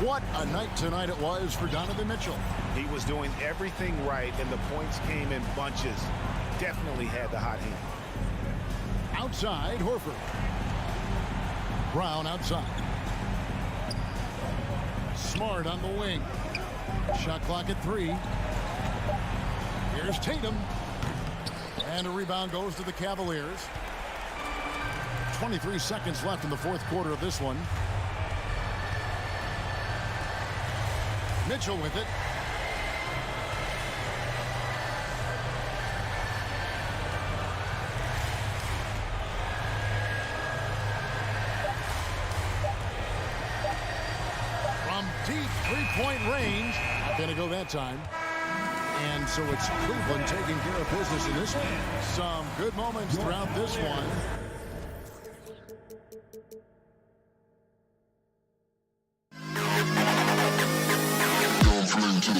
What a night tonight it was for Donovan Mitchell. He was doing everything right, and the points came in bunches. Definitely had the hot hand. Outside, Horford. Brown outside. Smart on the wing. Shot clock at 3. Here's Tatum. And a rebound goes to the Cavaliers. 23 seconds left in the 4th quarter of this one. Mitchell with it. From deep 3-point range. Not going to go that time. And so it's Cleveland taking care of business in this one. Some good moments throughout this one. To the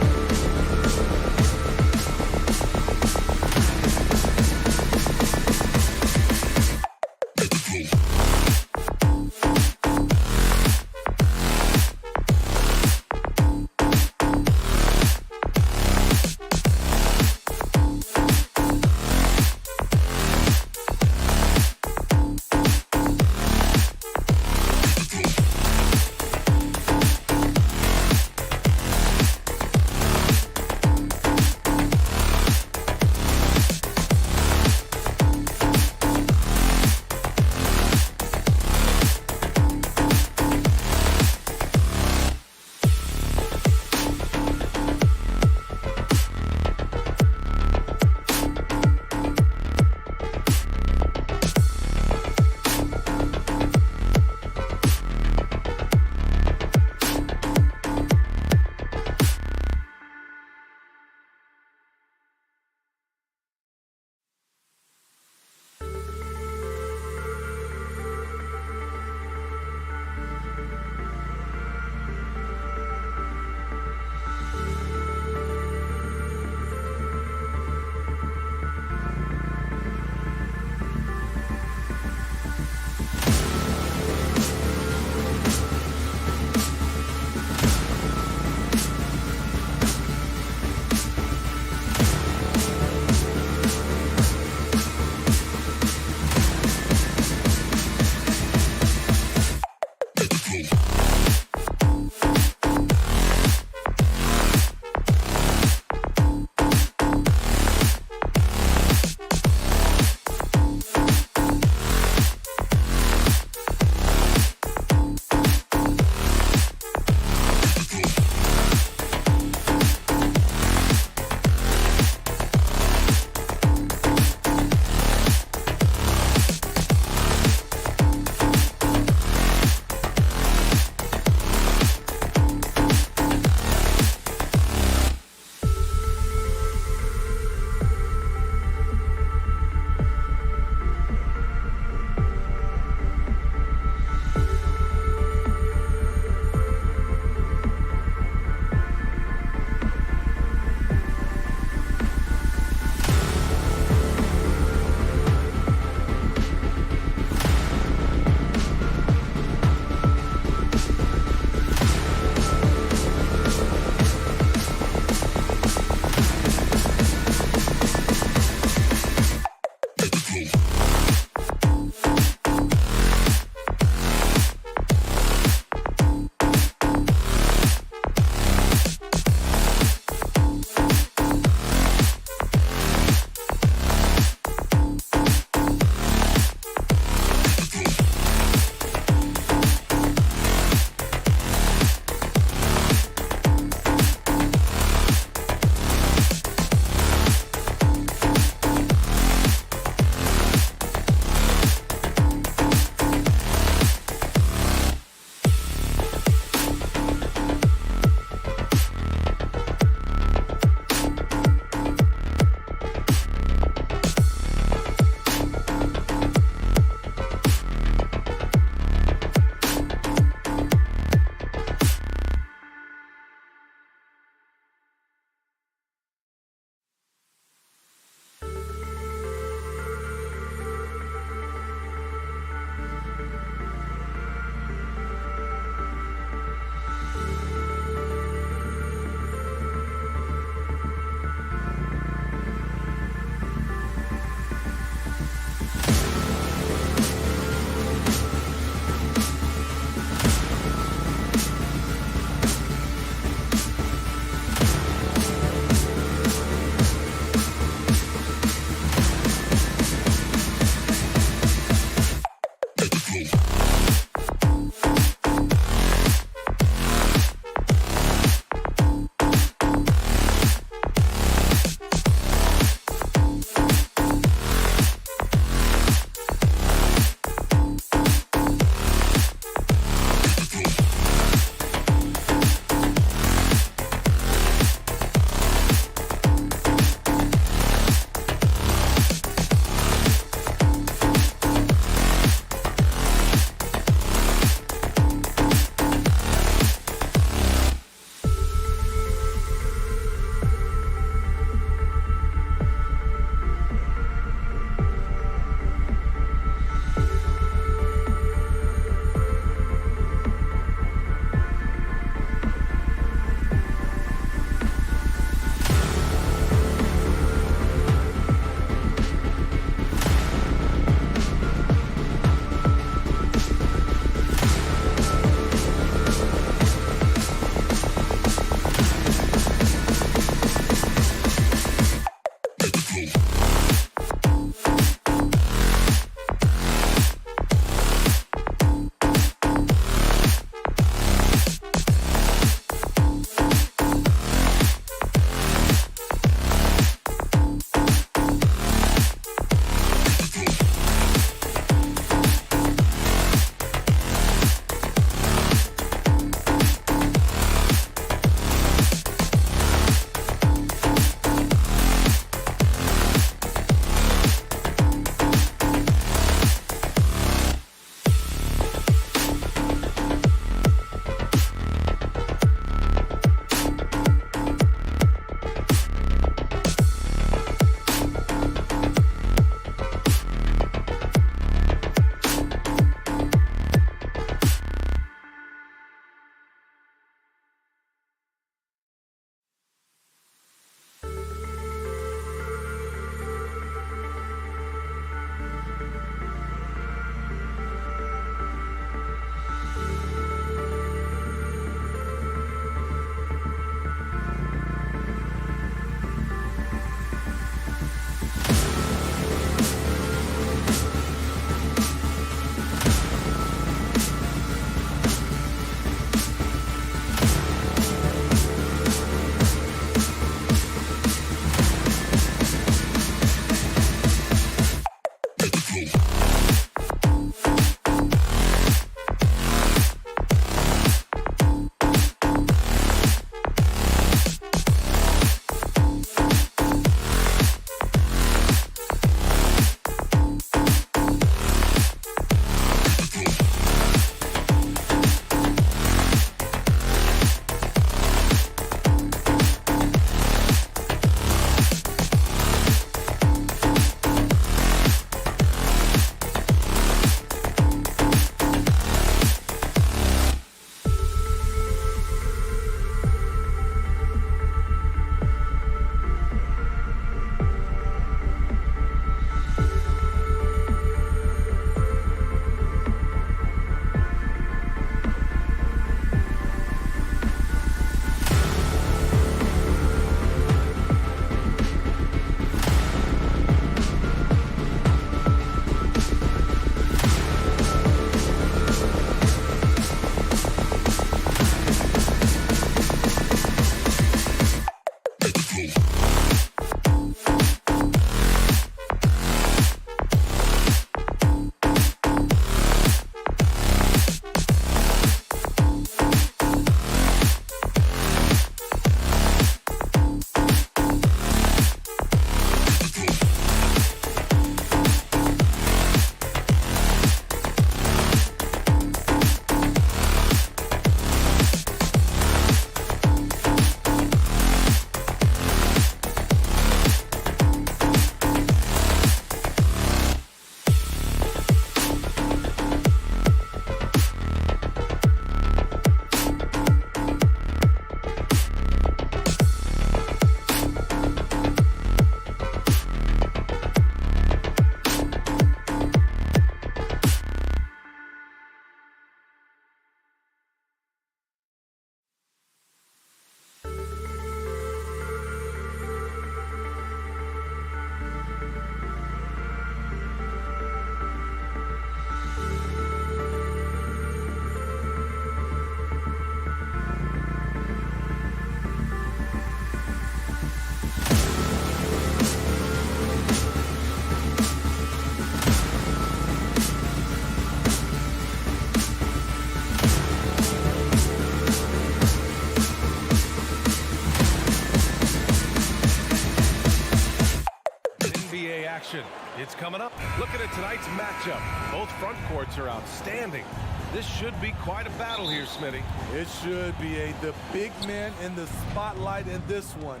action. It's coming up. Looking at tonight's matchup. Both front courts are outstanding. This should be quite a battle here, Smitty. It should be. The big man in the spotlight in this one.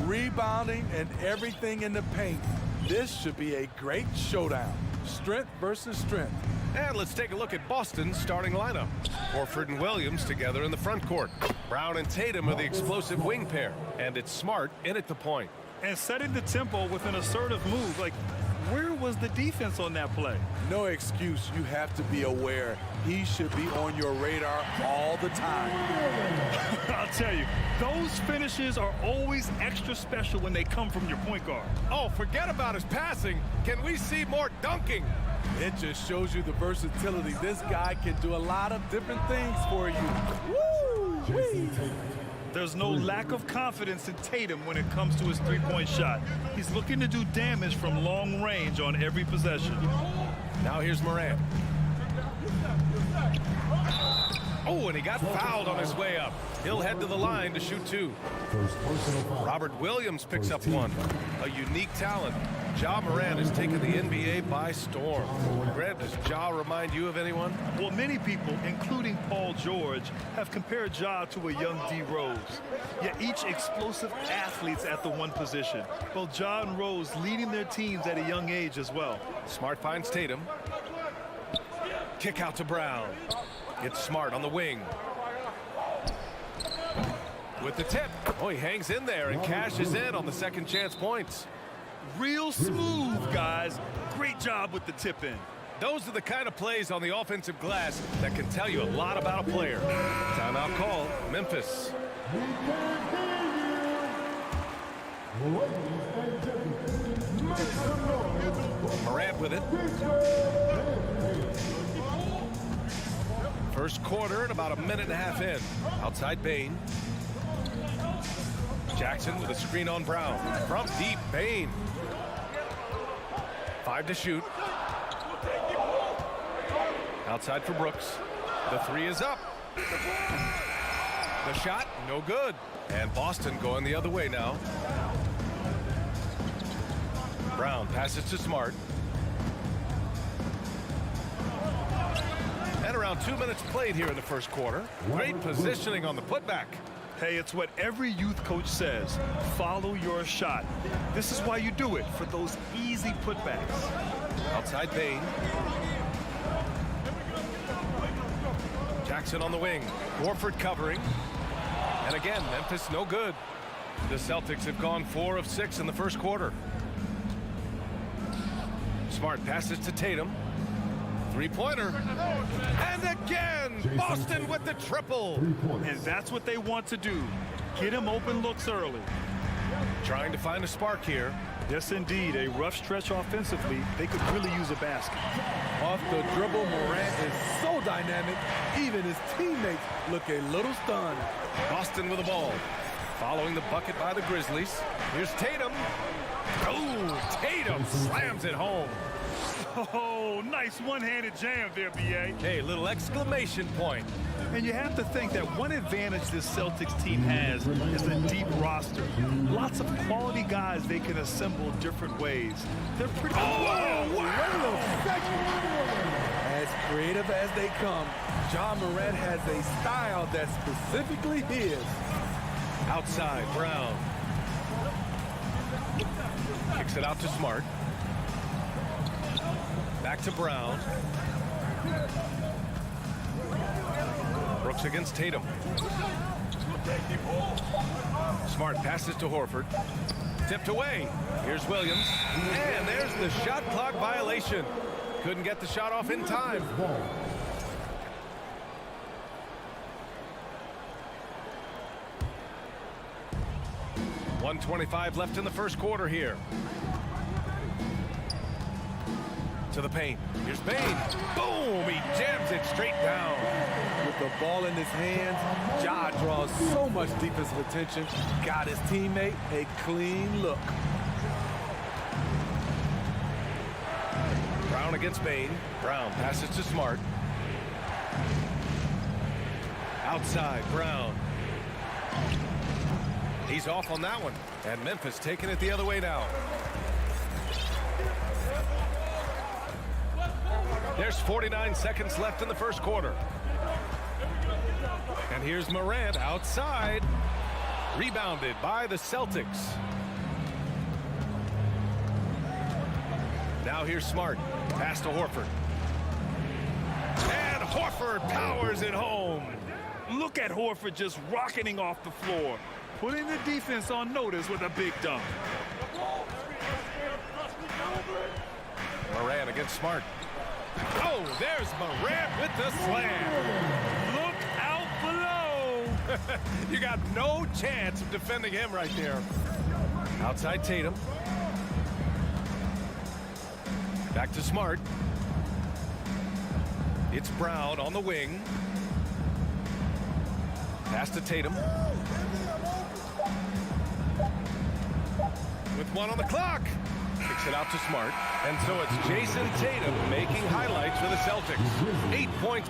Rebounding and everything in the paint. This should be a great showdown. Strength versus strength. And let's take a look at Boston's starting lineup. Horford and Williams together in the front court. Brown and Tatum are the explosive wing pair. And it's Smart in at the point. And setting the tempo with an assertive move. Like, where was the defense on that play? No excuse. You have to be aware. He should be on your radar all the time. I'll tell you, those finishes are always extra special when they come from your point guard. Oh, forget about his passing. Can we see more dunking? It just shows you the versatility. This guy can do a lot of different things for you. Woo! There's no lack of confidence in Tatum when it comes to his three-point shot. He's looking to do damage from long range on every possession. Now here's Morant. Oh, and he got fouled on his way up. He'll head to the line to shoot two. Robert Williams picks up one. A unique talent. Ja Morant has taken the NBA by storm. Grant, does Ja remind you of anyone? Well, many people, including Paul George, have compared Ja to a young D. Rose. Yet each explosive athlete's at the one position. Both Ja and Rose leading their teams at a young age as well. Smart finds Tatum. Kick out to Brown. It's Smart on the wing. With the tip. Oh, he hangs in there and cashes in on the second chance points. Real smooth, guys. Great job with the tip in. Those are the kind of plays on the offensive glass that can tell you a lot about a player. Timeout call, Memphis. Morant with it. First quarter and about a minute and a half in. Outside Bane. Jackson with a screen on Brown. From deep, Bane. 5 to shoot. Outside for Brooks. The three is up. The shot, no good. And Boston going the other way now. Brown passes to Smart. And around 2 minutes played here in the first quarter. Great positioning on the putback. Hey, it's what every youth coach says. Follow your shot. This is why you do it, for those easy putbacks. Outside Bane. Jackson on the wing. Horford covering. And again, Memphis no good. The Celtics have gone 4 of 6 in the first quarter. Smart passes to Tatum. Three-pointer. And again, Boston with the triple. And that's what they want to do. Get him open looks early. Trying to find a spark here. Yes, indeed. A rough stretch offensively. They could really use a basket. Off the dribble, Morant is so dynamic. Even his teammates look a little stunned. Boston with the ball. following the bucket by the Grizzlies. Here's Tatum. Oh, Tatum slams it home. Oh, nice one-handed jam there, B.A. Hey, little exclamation point. And you have to think that one advantage this Celtics team has is the deep roster. Lots of quality guys they can assemble different ways. They're pretty... Oh, wow! As creative as they come, Ja Morant has a style that's specifically his. Outside, Brown. Kicks it out to Smart. Back to Brown. Brooks against Tatum. Smart passes to Horford. Tipped away. Here's Williams. And there's the shot clock violation. Couldn't get the shot off in time. 1:25 left in the first quarter here. To the paint. Here's Bane. Boom! He jams it straight down. With the ball in his hands, Ja draws so much defensive attention. Got his teammate a clean look. Brown against Bane. Brown passes to Smart. Outside, Brown. He's off on that one. And Memphis taking it the other way now. There's 49 seconds left in the first quarter. And here's Morant outside. Rebounded by the Celtics. Now here's Smart. Pass to Horford. And Horford powers it home. Look at Horford just rocketing off the floor, putting the defense on notice with a big dunk. Morant against Smart. Oh, there's Morant with the slam. Look out below. You got no chance of defending him right there. Outside Tatum. Back to Smart. It's Brown on the wing. Pass to Tatum. With one on the clock. Kicks it out to Smart. And so it's Jason Tatum making highlights for the Celtics. 8 points.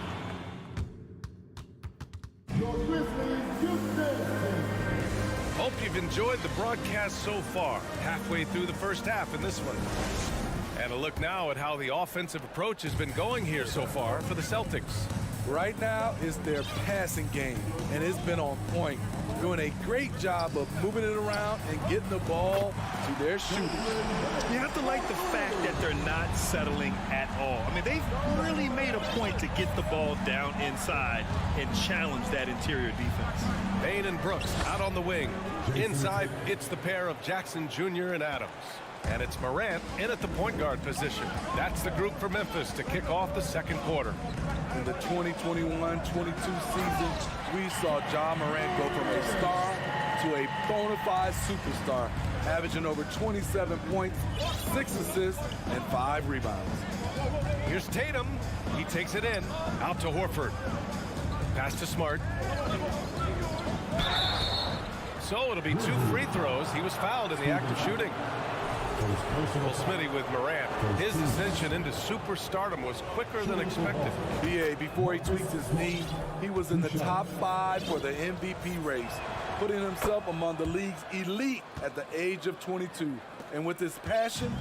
Hope you've enjoyed the broadcast so far. Halfway through the first half in this one. And a look now at how the offensive approach has been going here so far for the Celtics. Right now is their passing game, and it's been on point. Doing a great job of moving it around and getting the ball to their shooters. You have to like the fact that they're not settling at all. I mean, they've really made a point to get the ball down inside and challenge that interior defense. Bane and Brooks out on the wing. Inside, it's the pair of Jackson Jr. and Adams. And it's Morant in at the point guard position. That's the group for Memphis to kick off the second quarter. In the 2021-22 season, we saw Ja Morant go from a star to a bona fide superstar, averaging over 27 points, 6 assists, and 5 rebounds. Here's Tatum. He takes it in. Out to Horford. Pass to Smart. So it'll be 2 free throws. He was fouled in the act of shooting. Well, Smitty with Morant. His ascension into superstardom was quicker than expected. BA, before he tweaked his knee, he was in the top 5 for the MVP race, putting himself among the league's elite at the age of 22. And with his passion,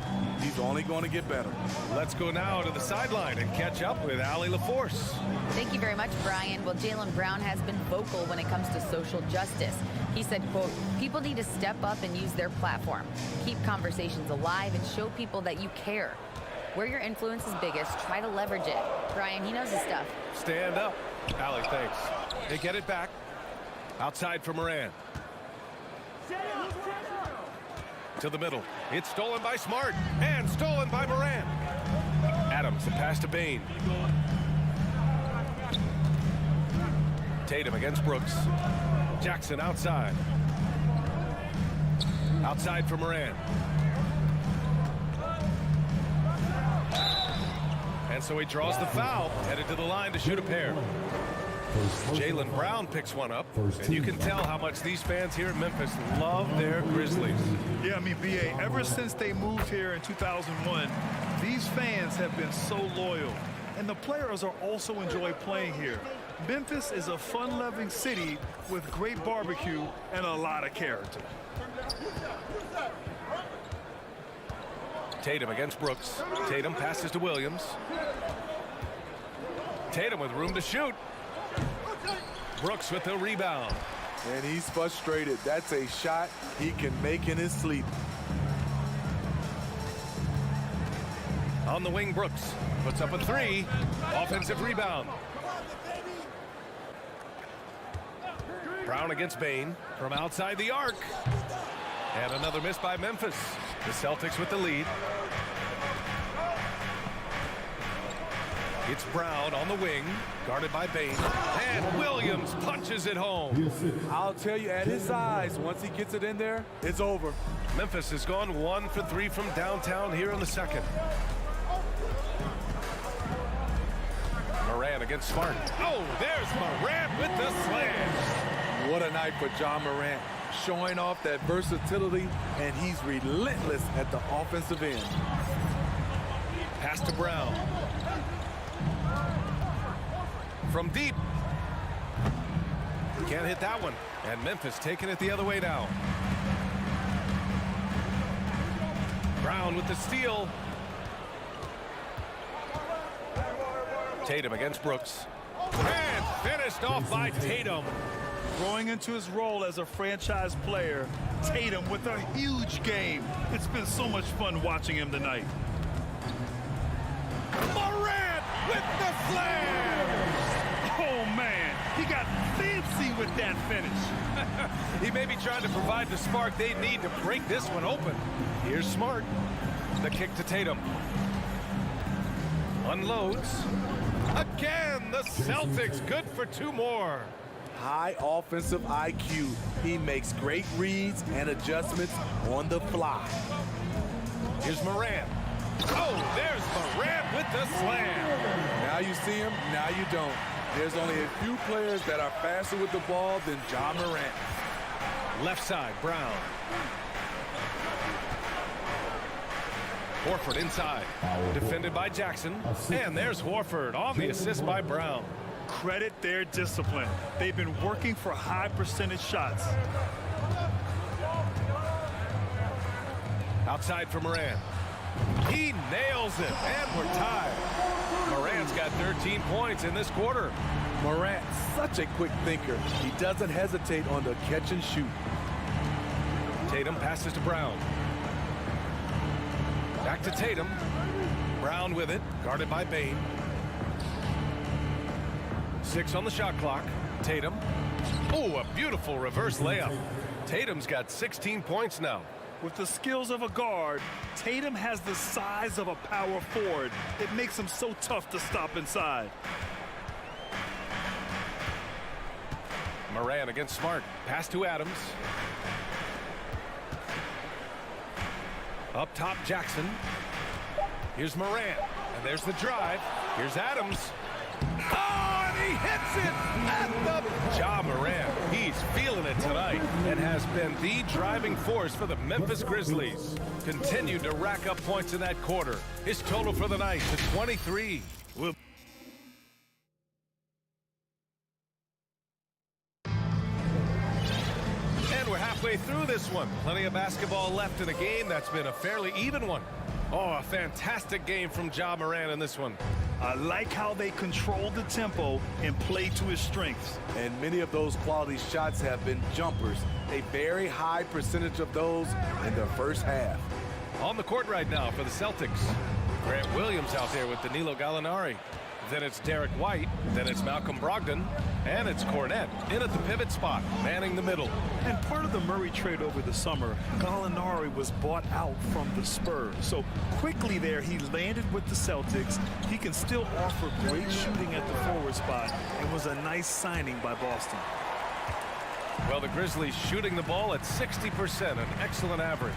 he's only going to get better. Let's go now to the sideline and catch up with Allie LaForce. Thank you very much, Brian. Well, Jaylen Brown has been vocal when it comes to social justice. He said, quote, people need to step up and use their platform. Keep conversations alive and show people that you care. Where your influence is biggest, try to leverage it. Brian, he knows his stuff. Stand up. Allie, thanks. They get it back. Outside for Morant. To the middle. It's stolen by Smart and stolen by Morant. Adams, the pass to Bane. Tatum against Brooks. Jackson outside. Outside for Morant. And so he draws the foul, headed to the line to shoot a pair. Jaylen Brown picks one up, and you can tell how much these fans here in Memphis love their Grizzlies. Yeah, I mean, BA, ever since they moved here in 2001, these fans have been so loyal. And the players are also enjoy playing here. Memphis is a fun-loving city with great barbecue and a lot of character. Tatum against Brooks. Tatum passes to Williams. Tatum with room to shoot. Brooks with the rebound. And he's frustrated. That's a shot he can make in his sleep. On the wing, Brooks puts up a three. Offensive rebound. Brown against Bane from outside the arc. And another miss by Memphis. The Celtics with the lead. It's Brown on the wing, guarded by Bane. And Williams punches it home. I'll tell you, at his size, once he gets it in there, it's over. Memphis has gone 1 for 3 from downtown here in the second. Morant against Smart. Oh, there's Morant with the slam. What a night for Ja Morant, showing off that versatility, and he's relentless at the offensive end. Pass to Brown. From deep. Can't hit that one. And Memphis taking it the other way now. Brown with the steal. Tatum against Brooks. And finished off by Tatum. Growing into his role as a franchise player, Tatum with a huge game. It's been so much fun watching him tonight. Morant with the slam! Oh, man, he got fancy with that finish. He may be trying to provide the spark they need to break this one open. Here's Smart. The kick to Tatum. Unloads. Again, the Celtics good for 2 more. High offensive IQ. He makes great reads and adjustments on the fly. Here's Morant. Oh, there's Morant with the slam. Now you see him, now you don't. There's only a few players that are faster with the ball than Ja Morant. Left side, Brown. Horford inside. Defended by Jackson. And there's Horford on the assist by Brown. Credit their discipline. They've been working for high percentage shots. Outside for Morant. He nails it, and we're tied. Morant's got 13 points in this quarter. Morant, such a quick thinker. He doesn't hesitate on the catch and shoot. Tatum passes to Brown. Back to Tatum. Brown with it, guarded by Bane. 6 on the shot clock. Tatum. Oh, a beautiful reverse layup. Tatum's got 16 points now. With the skills of a guard, Tatum has the size of a power forward. It makes him so tough to stop inside. Morant against Smart. Pass to Adams. Up top, Jackson. Here's Morant. And there's the drive. Here's Adams. Oh, and he hits it at the Ja Morant. He's feeling it tonight and has been the driving force for the Memphis Grizzlies. Continued to rack up points in that quarter. His total for the night to 23. And we're halfway through this one. Plenty of basketball left in a game that's been a fairly even one. Oh, a fantastic game from Ja Morant in this one. I like how they control the tempo and play to his strengths. And many of those quality shots have been jumpers. A very high percentage of those in the first half. On the court right now for the Celtics. Grant Williams out there with Danilo Gallinari. Then it's Derek White. Then it's Malcolm Brogdon. And it's Cornette in at the pivot spot, manning the middle. And part of the Murray trade over the summer, Gallinari was bought out from the Spurs. So quickly there, he landed with the Celtics. He can still offer great shooting at the forward spot and was a nice signing by Boston. Well, the Grizzlies shooting the ball at 60%, an excellent average.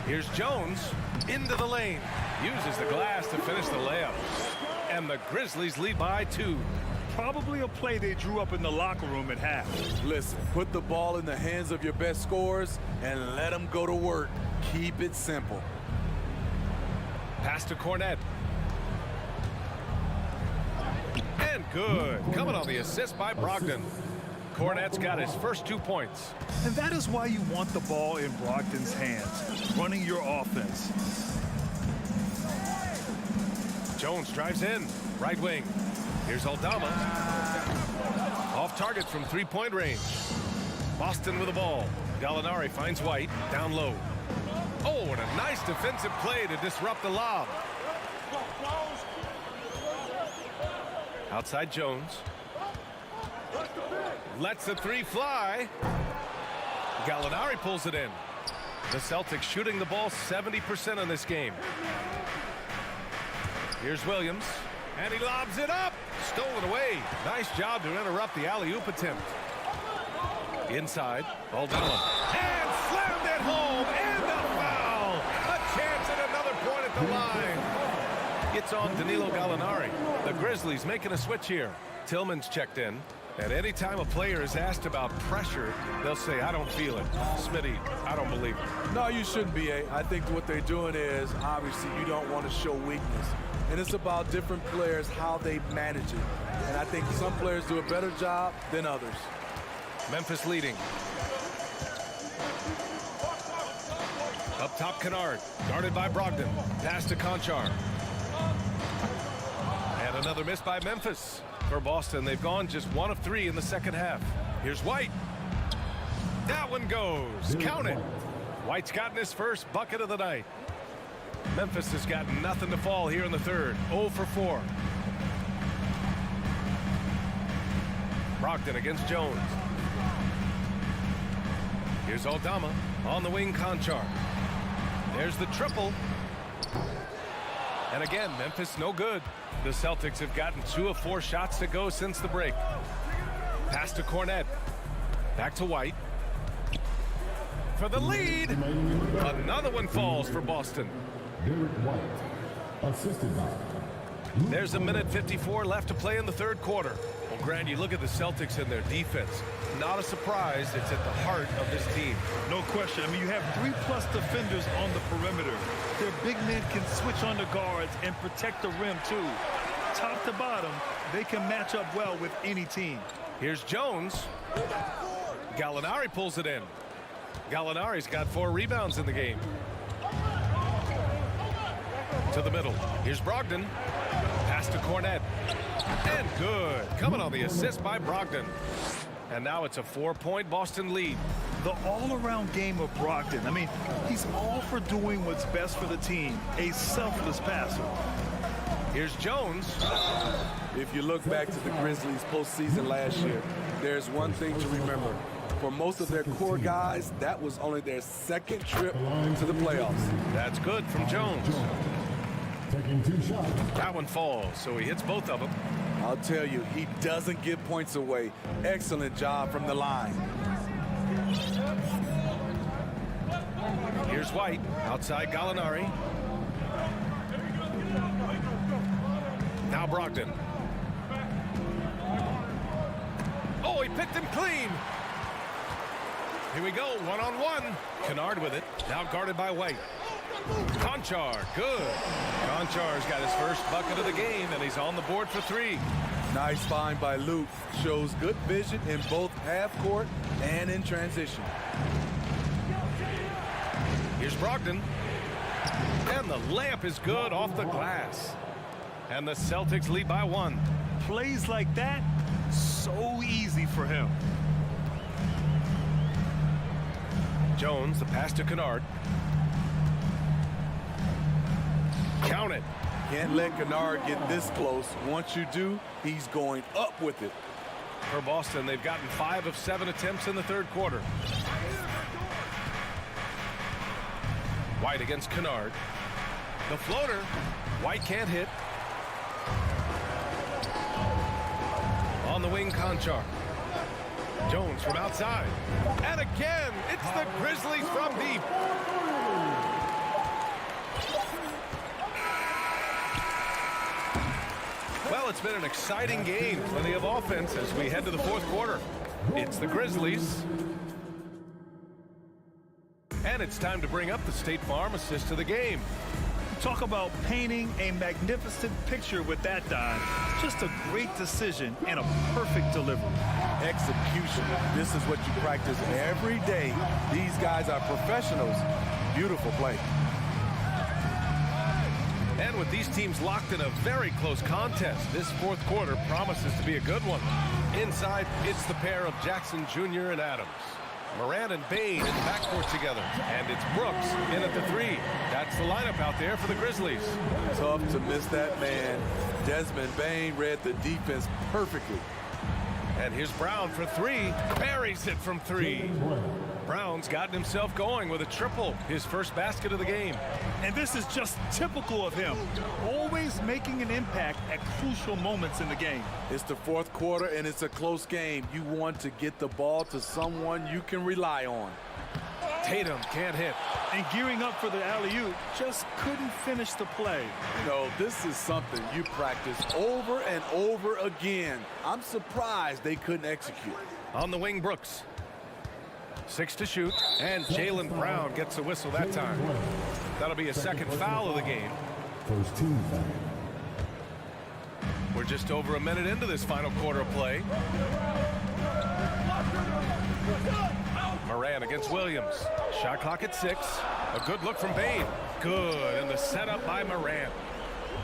Here's Jones into the lane. Uses the glass to finish the layup. And the Grizzlies lead by 2. Probably a play they drew up in the locker room at half. Listen, put the ball in the hands of your best scorers and let them go to work. Keep it simple. Pass to Cornette. And good. Coming on the assist by Brogdon. Cornette's got his first 2 points. And that is why you want the ball in Brogdon's hands, running your offense. Jones drives in. Right wing. Here's Aldama. Off target from three-point range. Boston with the ball. Gallinari finds White. Down low. Oh, and a nice defensive play to disrupt the lob. Outside Jones. Lets the three fly. Gallinari pulls it in. The Celtics shooting the ball 70% in this game. Here's Williams. And he lobs it up. Stolen away. Nice job to interrupt the alley-oop attempt. Inside. Aldama. And slammed it home. And a foul. A chance at another point at the line. It's on Danilo Gallinari. The Grizzlies making a switch here. Tillman's checked in. And anytime a player is asked about pressure, they'll say, I don't feel it. Smitty, I don't believe it. No, you shouldn't be, A. I think what they're doing is, obviously, you don't want to show weakness. And it's about different players, how they manage it. And I think some players do a better job than others. Memphis leading. Up top, Kennard. Guarded by Brogdon. Pass to Conchar. And another miss by Memphis. For Boston, they've gone just 1 of 3 in the second half. Here's White. That one goes. Count it. White's gotten his first bucket of the night. Memphis has got nothing to fall here in the third. 0 for 4. Brogdon against Jones. Here's Aldama. On the wing, Conchar. There's the triple. And again, Memphis no good. The Celtics have gotten 2 of 4 shots to go since the break. Pass to Cornette. Back to White. For the lead. Another one falls for Boston. There's a minute 54 left to play in the third quarter. Well, Grant, you look at the Celtics and their defense. Not a surprise. It's at the heart of this team. No question. I mean, you have 3+ defenders on the perimeter. Their big men can switch on the guards and protect the rim, too. Top to bottom, they can match up well with any team. Here's Jones. Gallinari pulls it in. Gallinari's got 4 rebounds in the game. To the middle. Here's Brogdon. Pass to Cornette. And good. Coming on the assist by Brogdon. And now it's a 4-point Boston lead. The all-around game of Brogdon. I mean, he's all for doing what's best for the team. A selfless passer. Here's Jones. If you look back to the Grizzlies postseason last year, there's one thing to remember. For most of their core guys, that was only their second trip to the playoffs. That's good from Jones. Taking 2 shots. That one falls, so he hits both of them. I'll tell you, he doesn't give points away. Excellent job from the line. Here's White. Outside Gallinari. Now Brogdon. Oh, he picked him clean. Here we go, 1-on-1. Kennard with it. Now guarded by White. Conchar, good. Conchar's got his first bucket of the game, and he's on the board for 3. Nice find by Luke. Shows good vision in both half court and in transition. Here's Brogdon. And the layup is good off the glass. And the Celtics lead by 1. Plays like that, so easy for him. Jones, the pass to Kennard. Count it. Can't let Kennard get this close. Once you do, he's going up with it. For Boston, they've gotten 5 of 7 attempts in the third quarter. White against Kennard. The floater. White can't hit. On the wing, Conchar. Jones from outside. And again, it's the Grizzlies from deep. Well, it's been an exciting game. Plenty of offense as we head to the fourth quarter. It's the Grizzlies. And it's time to bring up the State Farm assist of the game. Talk about painting a magnificent picture with that dive. Just a great decision and a perfect delivery. Execution. This is what you practice every day. These guys are professionals. Beautiful play. And with these teams locked in a very close contest, this fourth quarter promises to be a good one. Inside, it's the pair of Jackson Jr. and Adams. Morant and Bain in the backcourt together. And it's Brooks in at the three. That's the lineup out there for the Grizzlies. Tough to miss that man. Desmond Bain read the defense perfectly. And here's Brown for three. Buries it from three. Brown's gotten himself going with a triple, his first basket of the game. And this is just typical of him. Always making an impact at crucial moments in the game. It's the fourth quarter, and it's a close game. You want to get the ball to someone you can rely on. Tatum can't hit. And gearing up for the alley-oop, just couldn't finish the play. You know, this is something you practice over and over again. I'm surprised they couldn't execute. On the wing, Brooks. 6 to shoot, and Jaylen Brown gets a whistle that time. That'll be a second foul of the game. First team foul. We're just over a minute into this final quarter of play. Morant against Williams. Shot clock at 6. A good look from Bain. Good, and the setup by Morant.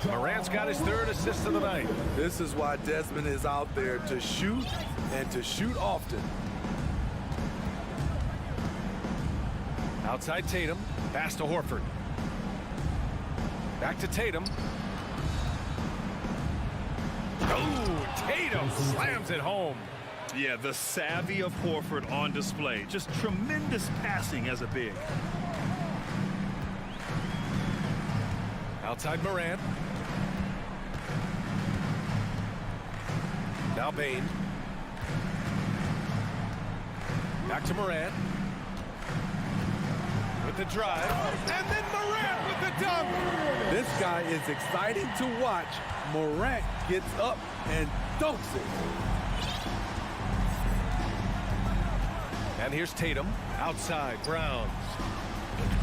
Morant's got his third assist of the night. This is why Desmond is out there, to shoot and to shoot often. Outside Tatum, pass to Horford. Back to Tatum. Oh, Tatum slams it home. Yeah, the savvy of Horford on display. Just tremendous passing as a big. Outside Morant. Now Bain. Back to Morant. With the drive. And then Morant with the dunk. This guy is exciting to watch. Morant gets up and dunks it. And here's Tatum. Outside, Brown.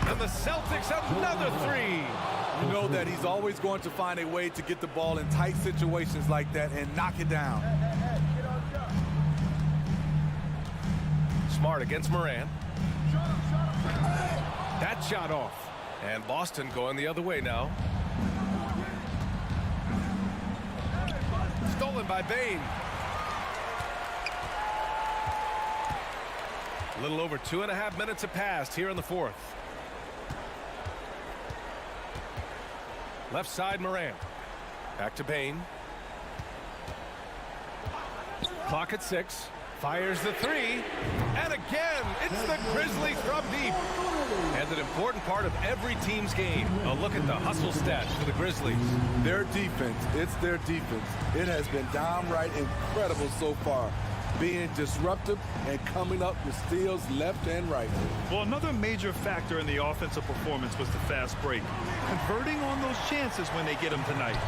And the Celtics another three. You know that he's always going to find a way to get the ball in tight situations like that and knock it down. Smart against Morant. That shot off. And Boston going the other way now. Stolen by Bain. A little over 2.5 minutes have passed here in the fourth. Left side, Morant. Back to Bain. Clock at 6. Fires the three. And again, it's the Grizzlies from deep. And an important part of every team's game. A look at the hustle stats for the Grizzlies. Their defense, it's their defense. It has been downright incredible so far. Being disruptive and coming up with steals left and right. Well, another major factor in the offensive performance was the fast break. Converting on those chances when they get them tonight.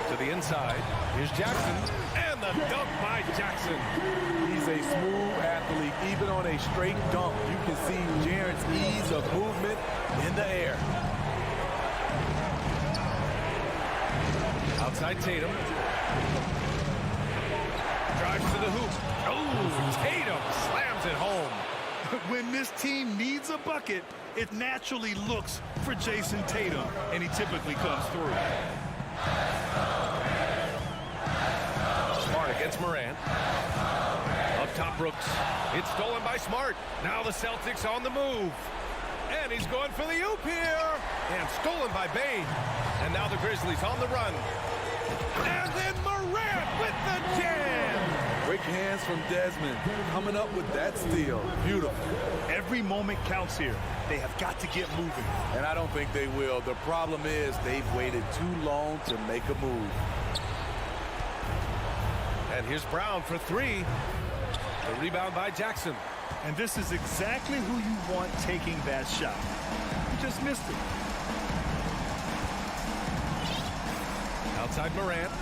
To the inside, here's Jackson. And the dunk by Jackson. He's a smooth athlete, even on a straight dunk. You can see Jaren's ease of movement in the air. Outside Tatum. Drives to the hoop. Oh, Tatum slams it home. When this team needs a bucket, it naturally looks for Jason Tatum, and he typically comes through. Smart against Morant. Up top, Brooks. It's stolen by Smart. Now the Celtics on the move. And he's going for the oop here. And stolen by Bain. And now the Grizzlies on the run. And then Morant with the jam. Quick hands from Desmond. Coming up with that steal. Beautiful. Every moment counts here. They have got to get moving. And I don't think they will. The problem is they've waited too long to make a move. And here's Brown for three. The rebound by Jackson. And this is exactly who you want taking that shot. You just missed it. Outside Morant.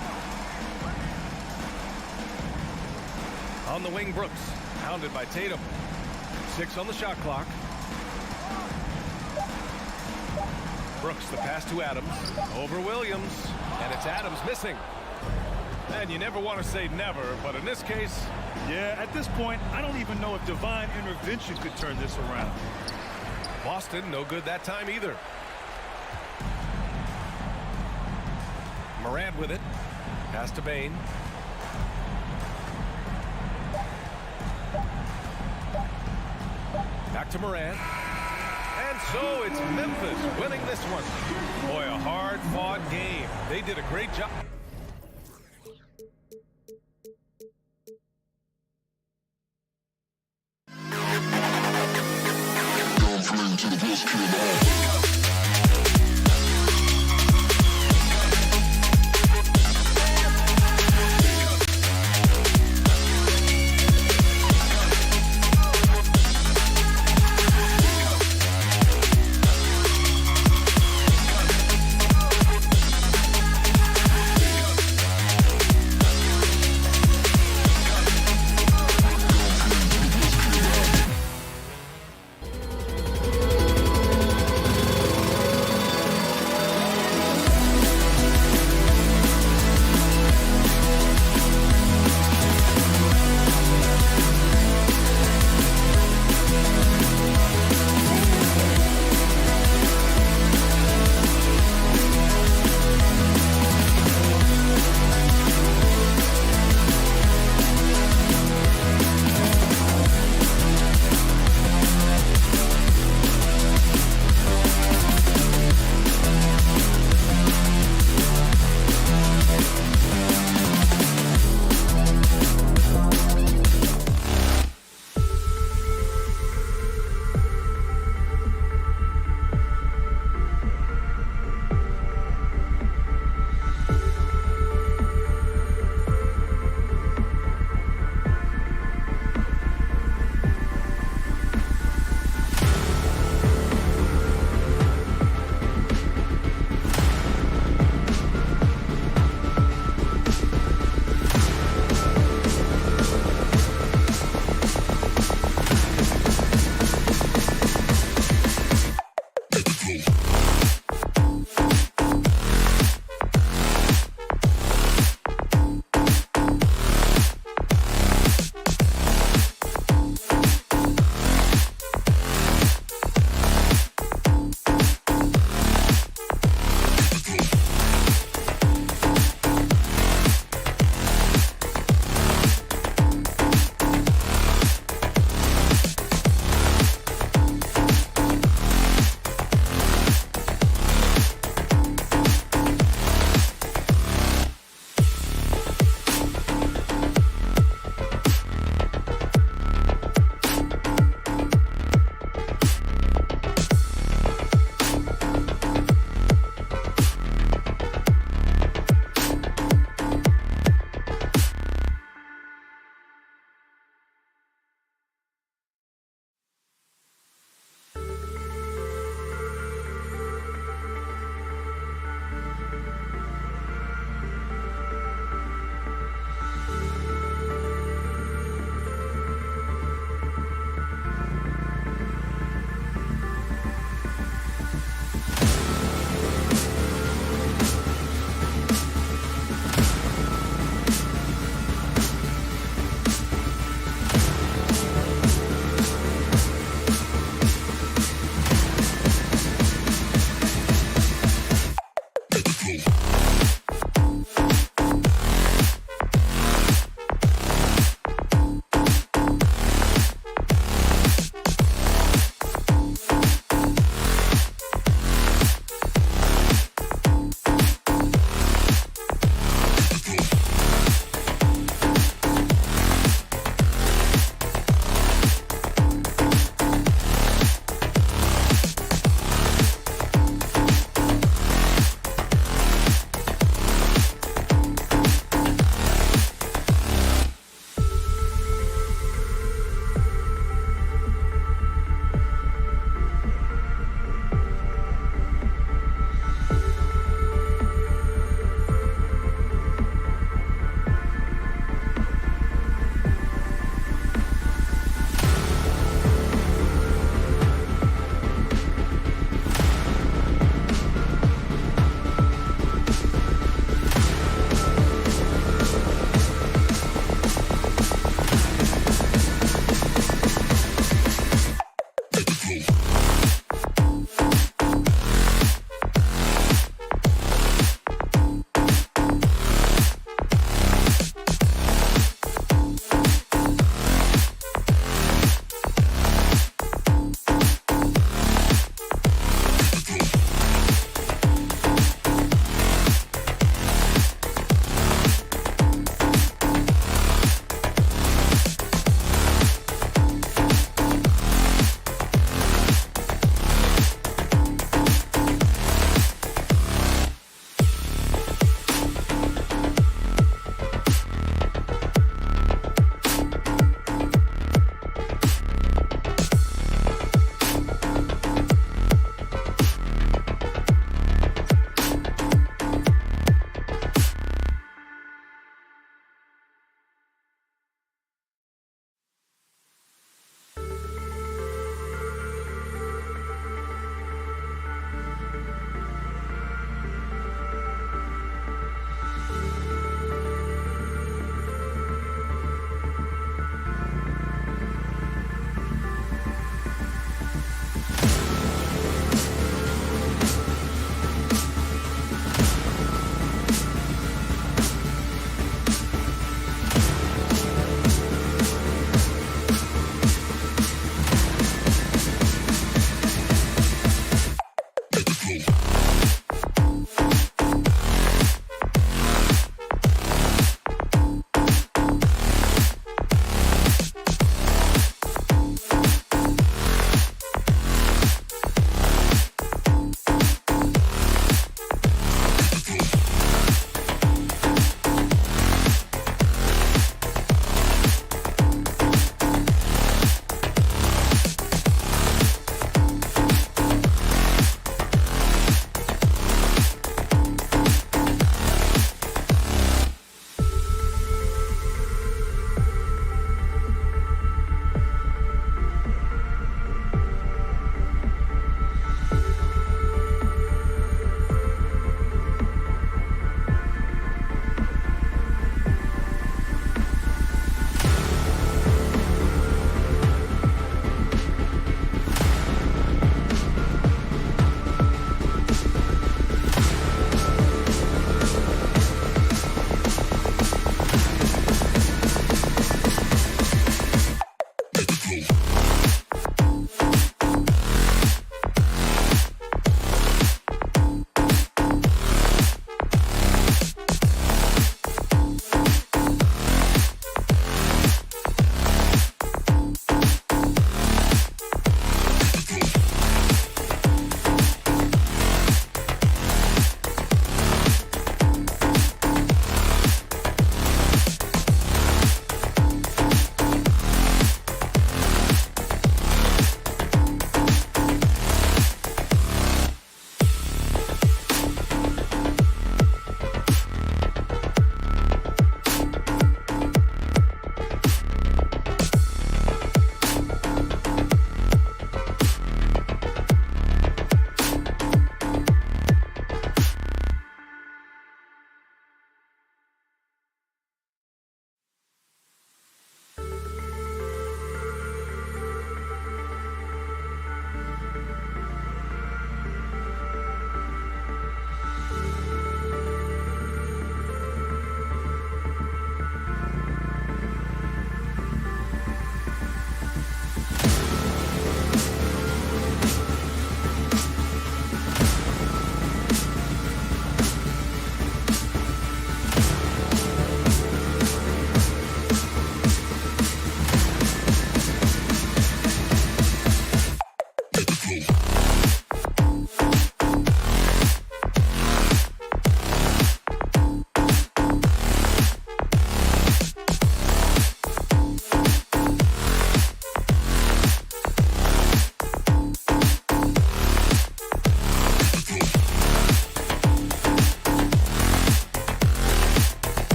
On the wing, Brooks. Pounded by Tatum. 6 on the shot clock. Brooks, the pass to Adams. Over Williams. And it's Adams missing. And you never want to say never, but in this case... Yeah, at this point, I don't even know if divine intervention could turn this around. Boston, no good that time either. Morant with it. Pass to Bane. Back to Morant. And so it's Memphis winning this one. Boy, a hard-fought game. They did a great job.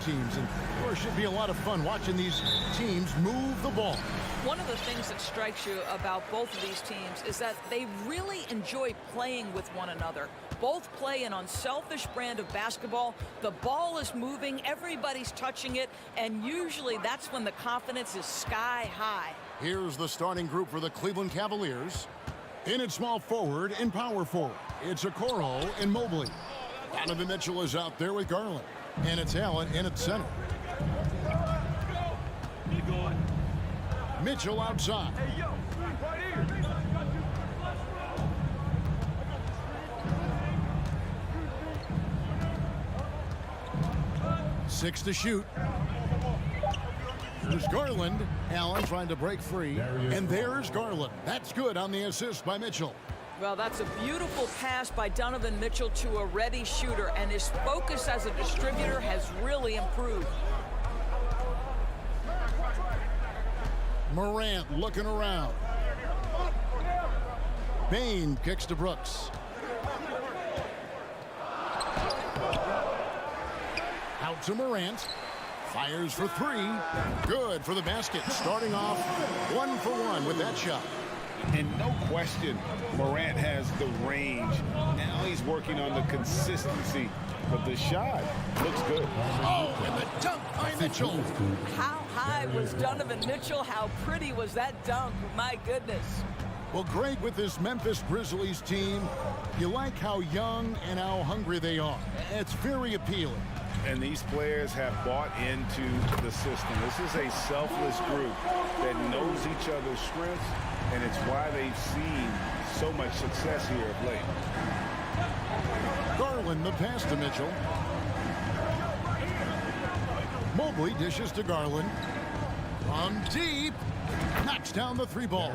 teams, and it should be a lot of fun watching these teams move the ball. One of the things that strikes you about both of these teams is that they really enjoy playing with one another. Both play an unselfish brand of basketball. The ball is moving, everybody's touching it, and usually that's when the confidence is sky high. Here's the starting group for the Cleveland Cavaliers. In at small forward and power forward, it's Okoro and Mobley. Donovan Mitchell is out there with Garland. And it's Allen in at center. Mitchell outside. Six to shoot. Here's Garland. Allen trying to break free. And there's Garland. That's good on the assist by Mitchell. Well, that's a beautiful pass by Donovan Mitchell to a ready shooter, and his focus as a distributor has really improved. Morant looking around. Bain kicks to Brooks. Out to Morant. Fires for three. Good for the basket. Starting off 1 for 1 with that shot. And no question, Morant has the range. Now he's working on the consistency, but the shot looks good. Oh, and the dunk by Mitchell. How high was Donovan Mitchell? How pretty was that dunk? My goodness. Well, Greg, with this Memphis Grizzlies team, you like how young and how hungry they are. It's very appealing. And these players have bought into the system. This is a selfless group that knows each other's strengths, and it's why they've seen so much success here of late. Garland, the pass to Mitchell. Mobley dishes to Garland. From deep. Knocks down the three ball.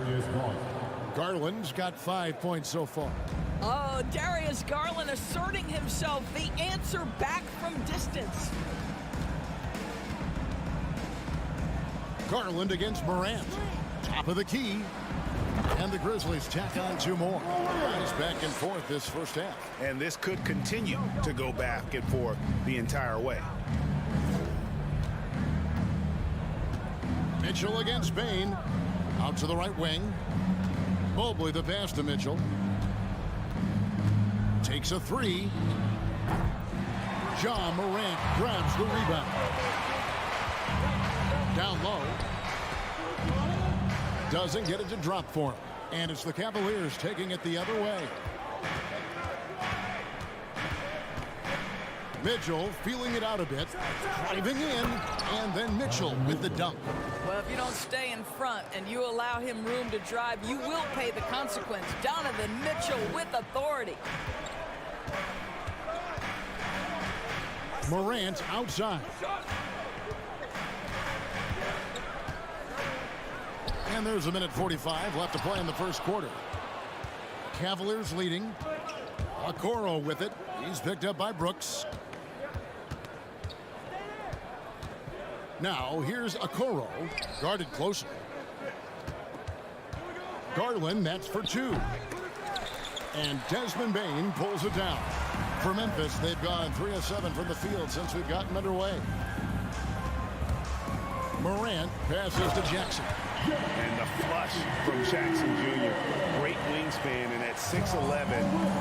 Garland's got 5 points so far. Oh, Darius Garland asserting himself. The answer back from distance. Garland against Morant. Top of the key. And the Grizzlies tack on 2 more. Guys back and forth this first half. And this could continue to go back and forth the entire way. Mitchell against Bain. Out to the right wing. Mobley the pass to Mitchell. Takes a 3. Ja Morant grabs the rebound. Down low. Doesn't get it to drop for him. And it's the Cavaliers taking it the other way. Mitchell feeling it out a bit. Driving in. And then Mitchell with the dunk. Well, if you don't stay in front and you allow him room to drive, you will pay the consequence. Donovan Mitchell with authority. Morant outside. And there's a minute 45 left to play in the first quarter. Cavaliers leading. Okoro with it. He's picked up by Brooks. Now here's Okoro, guarded closer. Garland, that's for 2. And Desmond Bain pulls it down. For Memphis, they've gone 3 of 7 from the field since we've gotten underway. Morant passes to Jackson. And the flush from Jackson Jr. Great wingspan, and at 6'11",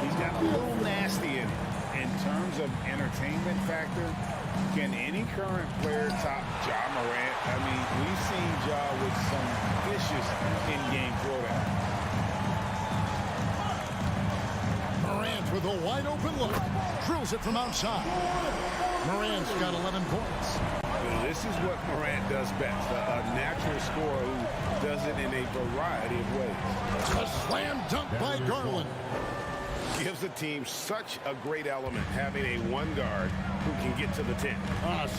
he's got a little nasty in terms of entertainment factor. Can any current player top Ja Morant? I mean, we've seen Ja with some vicious in-game throwdown. Morant with a wide open look. Drills it from outside. Morant's got 11 points. This is what Morant does best. A natural scorer who does it in a variety of ways. A slam dunk by Garland. Gives the team such a great element, having a one guard who can get to the 10.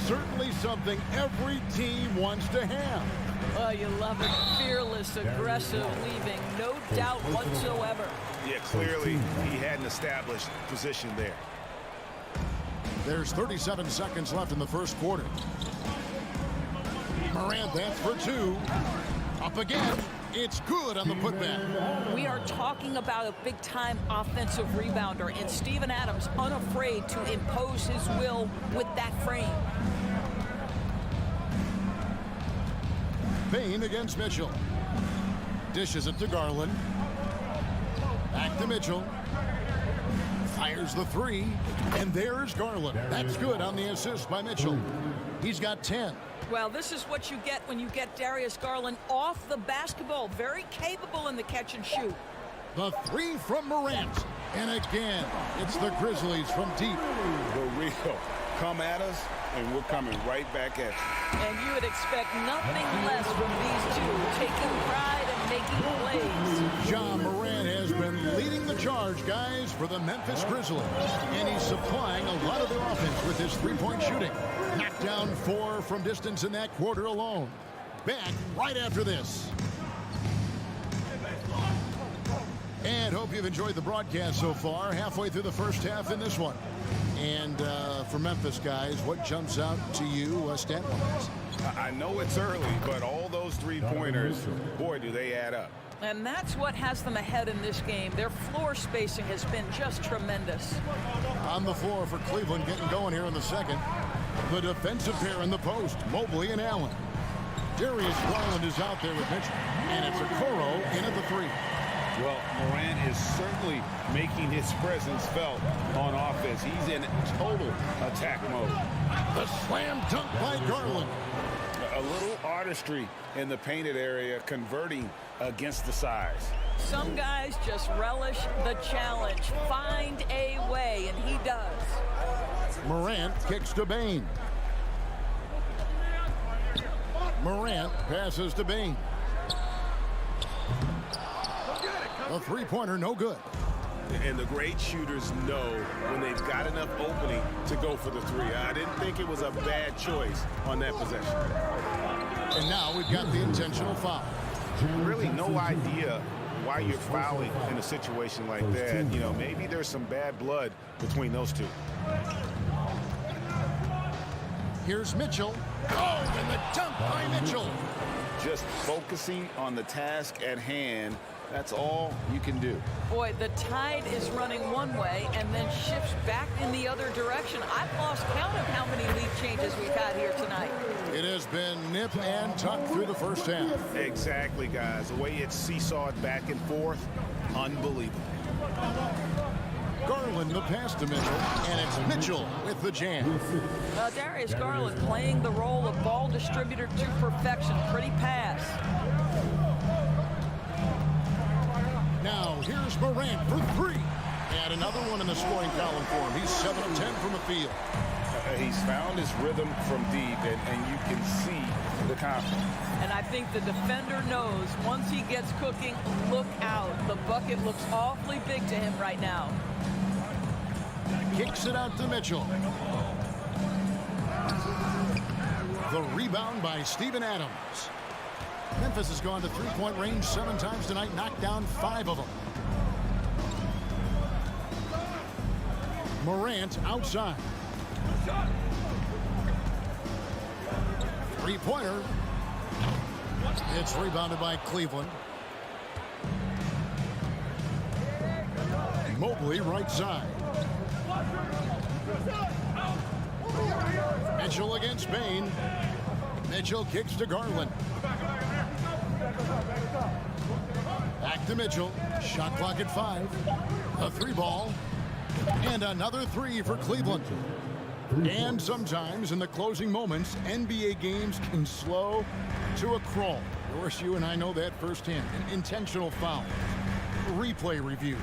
Certainly something every team wants to have. Oh, you love it. Fearless, aggressive, leaving no doubt whatsoever. Yeah, clearly he had an established position there. There's 37 seconds left in the first quarter. Morant, that's for 2. Up again. It's good on the putback. We are talking about a big-time offensive rebounder, and Steven Adams unafraid to impose his will with that frame. Bain against Mitchell. Dishes it to Garland. Back to Mitchell. Fires the 3. And there's Garland. That's good on the assist by Mitchell. He's got 10. Well, this is what you get when you get Darius Garland off the basketball. Very capable in the catch and shoot. The 3 from Morant. And again, it's the Grizzlies from deep. The real. Come at us, and we're coming right back at you. And you would expect nothing less from these two, taking pride and making plays. Ja Morant has been leading the charge, guys, for the Memphis Grizzlies. And he's supplying a lot of their offense with his three-point shooting. Knocked down 4 from distance in that quarter alone. Back right after this. And hope you've enjoyed the broadcast so far. Halfway through the first half in this one. And for Memphis, guys, what jumps out to you stat-wise? I know it's early, but all those three-pointers, boy, do they add up. And that's what has them ahead in this game. Their floor spacing has been just tremendous. On the floor for Cleveland, getting going here in the second. The defensive pair in the post, Mobley and Allen. Darius Garland is out there with Mitchell. And it's Okoro in at the 3. Well, Morant is certainly making his presence felt on offense. He's in total attack mode. The slam dunk by Garland. A little artistry in the painted area, converting against the size. Some guys just relish the challenge. Find a way, and he does. Morant kicks to Bain. Morant passes to Bain. The three-pointer, no good. And the great shooters know when they've got enough opening to go for the three. I didn't think it was a bad choice on that possession. And now we've got the intentional foul. Really no idea why you're fouling in a situation like that. You know, maybe there's some bad blood between those two. Here's Mitchell. Oh, and the dunk by Mitchell. Just focusing on the task at hand. That's all you can do. Boy, the tide is running one way and then shifts back in the other direction. I've lost count of how many lead changes we've had here tonight. It has been nip and tuck through the first half. Exactly, guys. The way it's seesawed back and forth, unbelievable. Garland the pass to Mitchell, and it's Mitchell with the jam. Darius Garland playing the role of ball distributor to perfection. Pretty pass. Now here's Morant for three. And another one in the scoring column for him. He's 7 of 10 from the field. He's found his rhythm from deep, and you can see the confidence. And I think the defender knows once he gets cooking, look out. The bucket looks awfully big to him right now. Kicks it out to Mitchell. The rebound by Steven Adams. Memphis has gone to three-point range 7 times tonight, knocked down 5 of them. Morant outside. Three-pointer. It's rebounded by Cleveland. Mobley right side. Mitchell against Bain. Mitchell kicks to Garland. Back to Mitchell. Shot clock at 5. A 3-ball. And another 3 for Cleveland. And sometimes in the closing moments, NBA games can slow to a crawl. Of course, you and I know that firsthand. Intentional fouls. Replay reviews.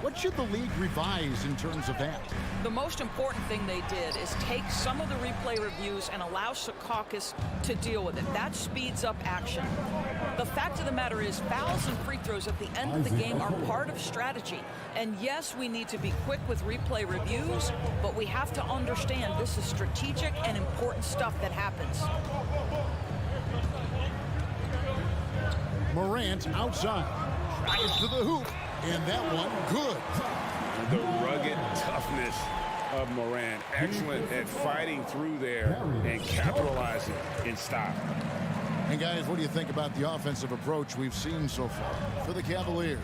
What should the league revise in terms of that? The most important thing they did is take some of the replay reviews and allow Secaucus to deal with it. That speeds up action. The fact of the matter is fouls and free throws at the end of the game are part of strategy. And yes, we need to be quick with replay reviews, but we have to understand this is strategic and important stuff that happens. Morant outside. Drives to the hoop. And that one, good. The rugged toughness of Morant. Excellent at fighting through there and capitalizing in style. And guys, what do you think about the offensive approach we've seen so far for the Cavaliers?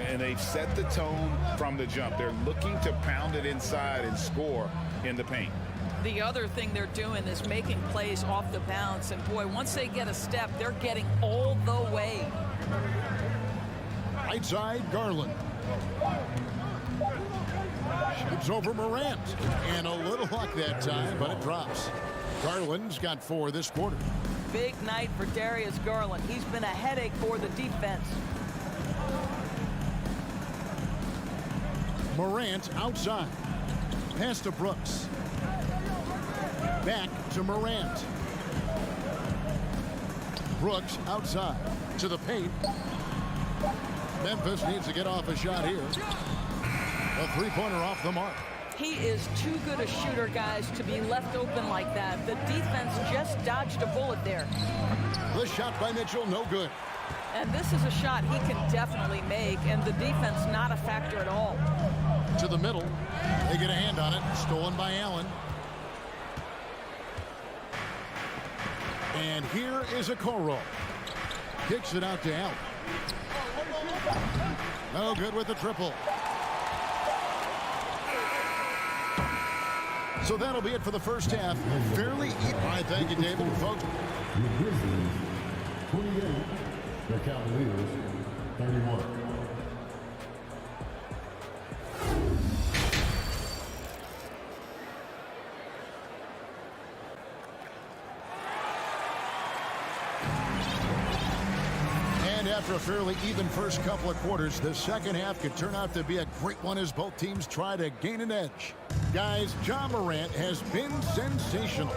And they've set the tone from the jump. They're looking to pound it inside and score in the paint. The other thing they're doing is making plays off the bounce. And boy, once they get a step, they're getting all the way. Right side, Garland. Shoots over Morant. And a little luck that time, but it drops. Garland's got 4 this quarter. Big night for Darius Garland. He's been a headache for the defense. Morant outside. Pass to Brooks. Back to Morant. Brooks outside to the paint. Memphis needs to get off a shot here. A 3-pointer off the mark. He is too good a shooter, guys, to be left open like that. The defense just dodged a bullet there. The shot by Mitchell, no good. And this is a shot he can definitely make, and the defense not a factor at all. To the middle. They get a hand on it. Stolen by Allen. And here is Okoro. Kicks it out to Allen. No good with the triple. So that'll be it for the first half. Fairly even. All right, thank you, David. Folks. The Grizzlies, 28. The Cavaliers, 31. After a fairly even first couple of quarters, the second half could turn out to be a great one as both teams try to gain an edge. Guys, Ja Morant has been sensational.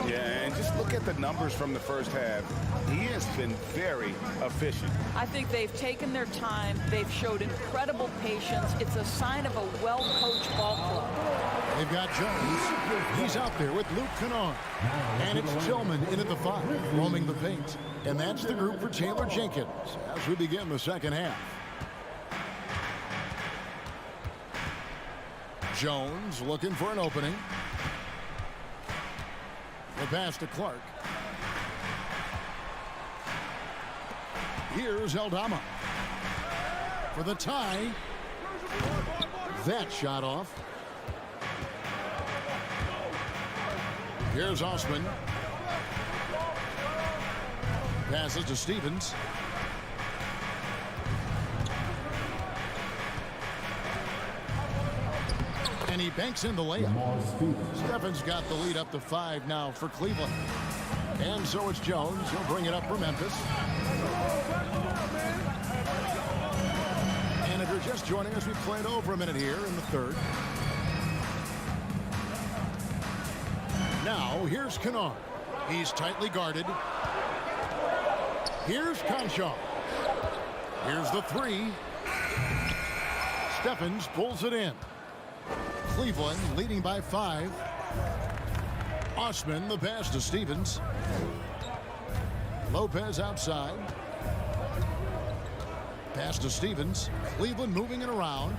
Yeah, and just look at the numbers from the first half. He has been very efficient. I think they've taken their time. They've showed incredible patience. It's a sign of a well-coached ball club. They've got Jones. He's out there with Luke Kennard. And it's Tillman in at the 5, roaming the paint. And that's the group for Taylor Jenkins as we begin the second half. Jones looking for an opening. The pass to Clark. Here's Aldama for the tie. That shot off. Here's Osman. Passes to Stevens. And he banks in the layup. Stephen's got the lead up to 5 now for Cleveland. And so it's Jones. He'll bring it up for Memphis. And if you're just joining us, we've played over a minute here in the third. Now, here's Kennard. He's tightly guarded. Here's Conchaw. Here's the 3. Stephens pulls it in. Cleveland leading by 5. Osman, the pass to Stevens. Lopez outside. Pass to Stevens. Cleveland moving it around.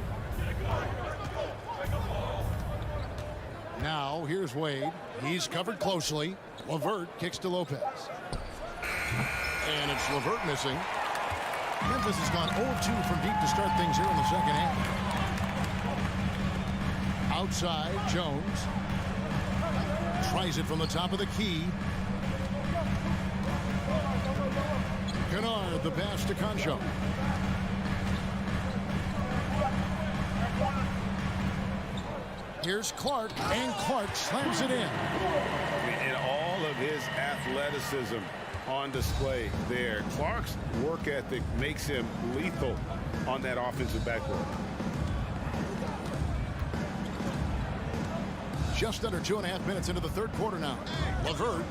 Now, here's Wade. He's covered closely. LeVert kicks to Lopez. And it's LeVert missing. Memphis has gone 0-2 from deep to start things here in the second half. Outside, Jones. Tries it from the top of the key. Kennard, the pass to Conchaw. Here's Clark, and Clark slams it in. And all of his athleticism on display there. Clark's work ethic makes him lethal on that offensive backboard. Just under 2.5 minutes into the third quarter now. LeVert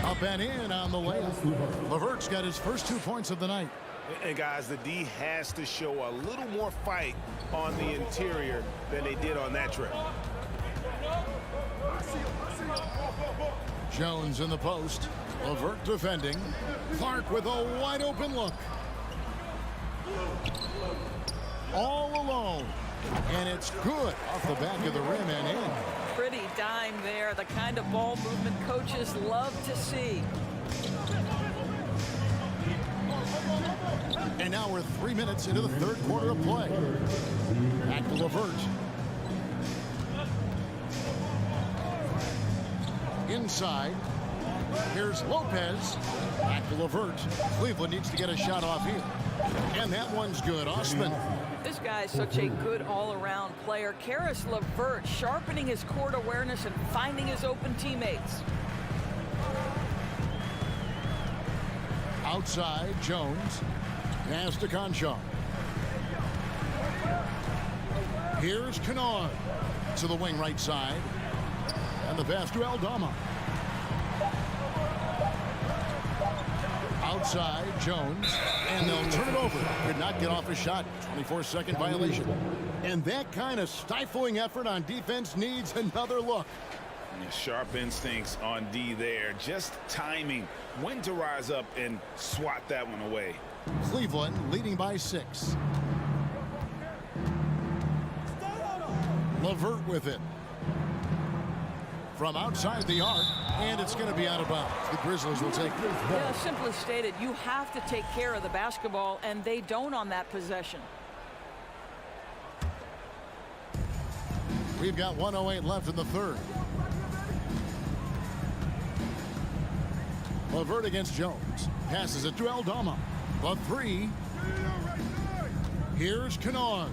up and in on the layup. LeVert's got his first 2 points of the night. And guys, the D has to show a little more fight on the interior than they did on that trip. Jones in the post. LeVert defending. Clark with a wide open look. All alone. And it's good off the back of the rim and in. Pretty dime there. The kind of ball movement coaches love to see. And now we're 3 minutes into the third quarter of play. Back to LeVert. Inside. Here's Lopez. Back to LeVert. Cleveland needs to get a shot off here. And that one's good. Osman. This guy is such a good all-around player. Karis LeVert sharpening his court awareness and finding his open teammates. Outside, Jones. Pass to Conchaw. Here's Kennard to the wing right side. And the pass to Aldama. Outside, Jones. And they'll turn it over. Could not get off a shot. 24-second violation. And that kind of stifling effort on defense needs another look. Sharp instincts on D there. Just timing when to rise up and swat that one away. Cleveland leading by 6. LeVert with it. From outside the arc, and it's going to be out of bounds. The Grizzlies will take it. Yeah, simply stated, you have to take care of the basketball, and they don't on that possession. We've got 1:08 left in the third. LeVert against Jones. Passes it to Aldama. The 3. Here's Kennard.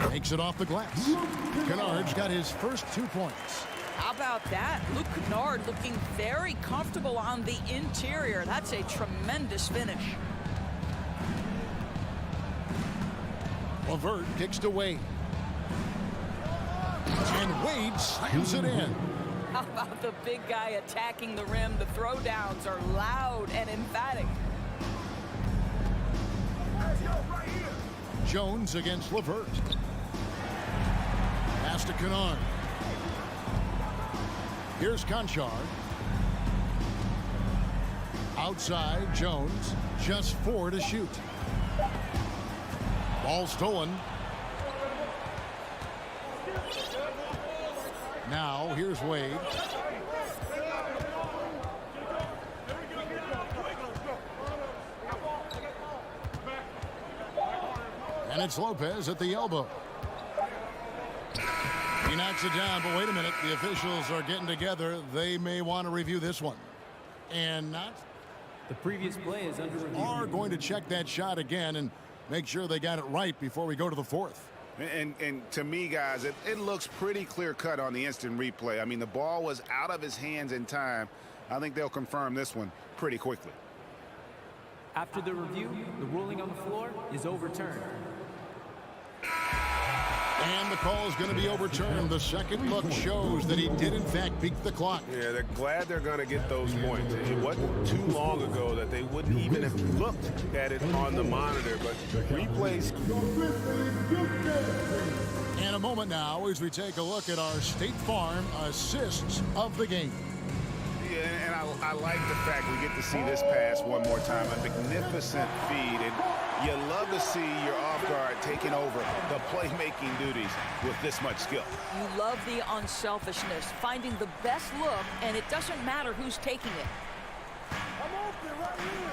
Takes it off the glass. Kennard's got his first 2 points. How about that? Luke Kennard looking very comfortable on the interior. That's a tremendous finish. LeVert kicks to Wade. 10 And Wade slams it in. How about the big guy attacking the rim? The throwdowns are loud and emphatic. Jones against LeVert. Pass to Kennard. Here's Conchard. Outside, Jones. Just 4 to shoot. Ball stolen. Now, here's Wade. And it's Lopez at the elbow. He knocks it down, but wait a minute. The officials are getting together. They may want to review this one. And not. The previous play is under review. Are going to check that shot again and make sure they got it right before we go to the fourth. And to me, guys, it looks pretty clear-cut on the instant replay. I mean, the ball was out of his hands in time. I think they'll confirm this one pretty quickly. After the review, the ruling on the floor is overturned. And the call is going to be overturned. The second look shows that he did, in fact, beat the clock. Yeah, they're glad they're going to get those points. It wasn't too long ago that they wouldn't even have looked at it on the monitor, but replays. And a moment now as we take a look at our State Farm assists of the game. Yeah, and I like the fact we get to see this pass one more time. A magnificent feed, and you love to see your off guard taking over the playmaking duties with this much skill. You love the unselfishness, finding the best look, and it doesn't matter who's taking it.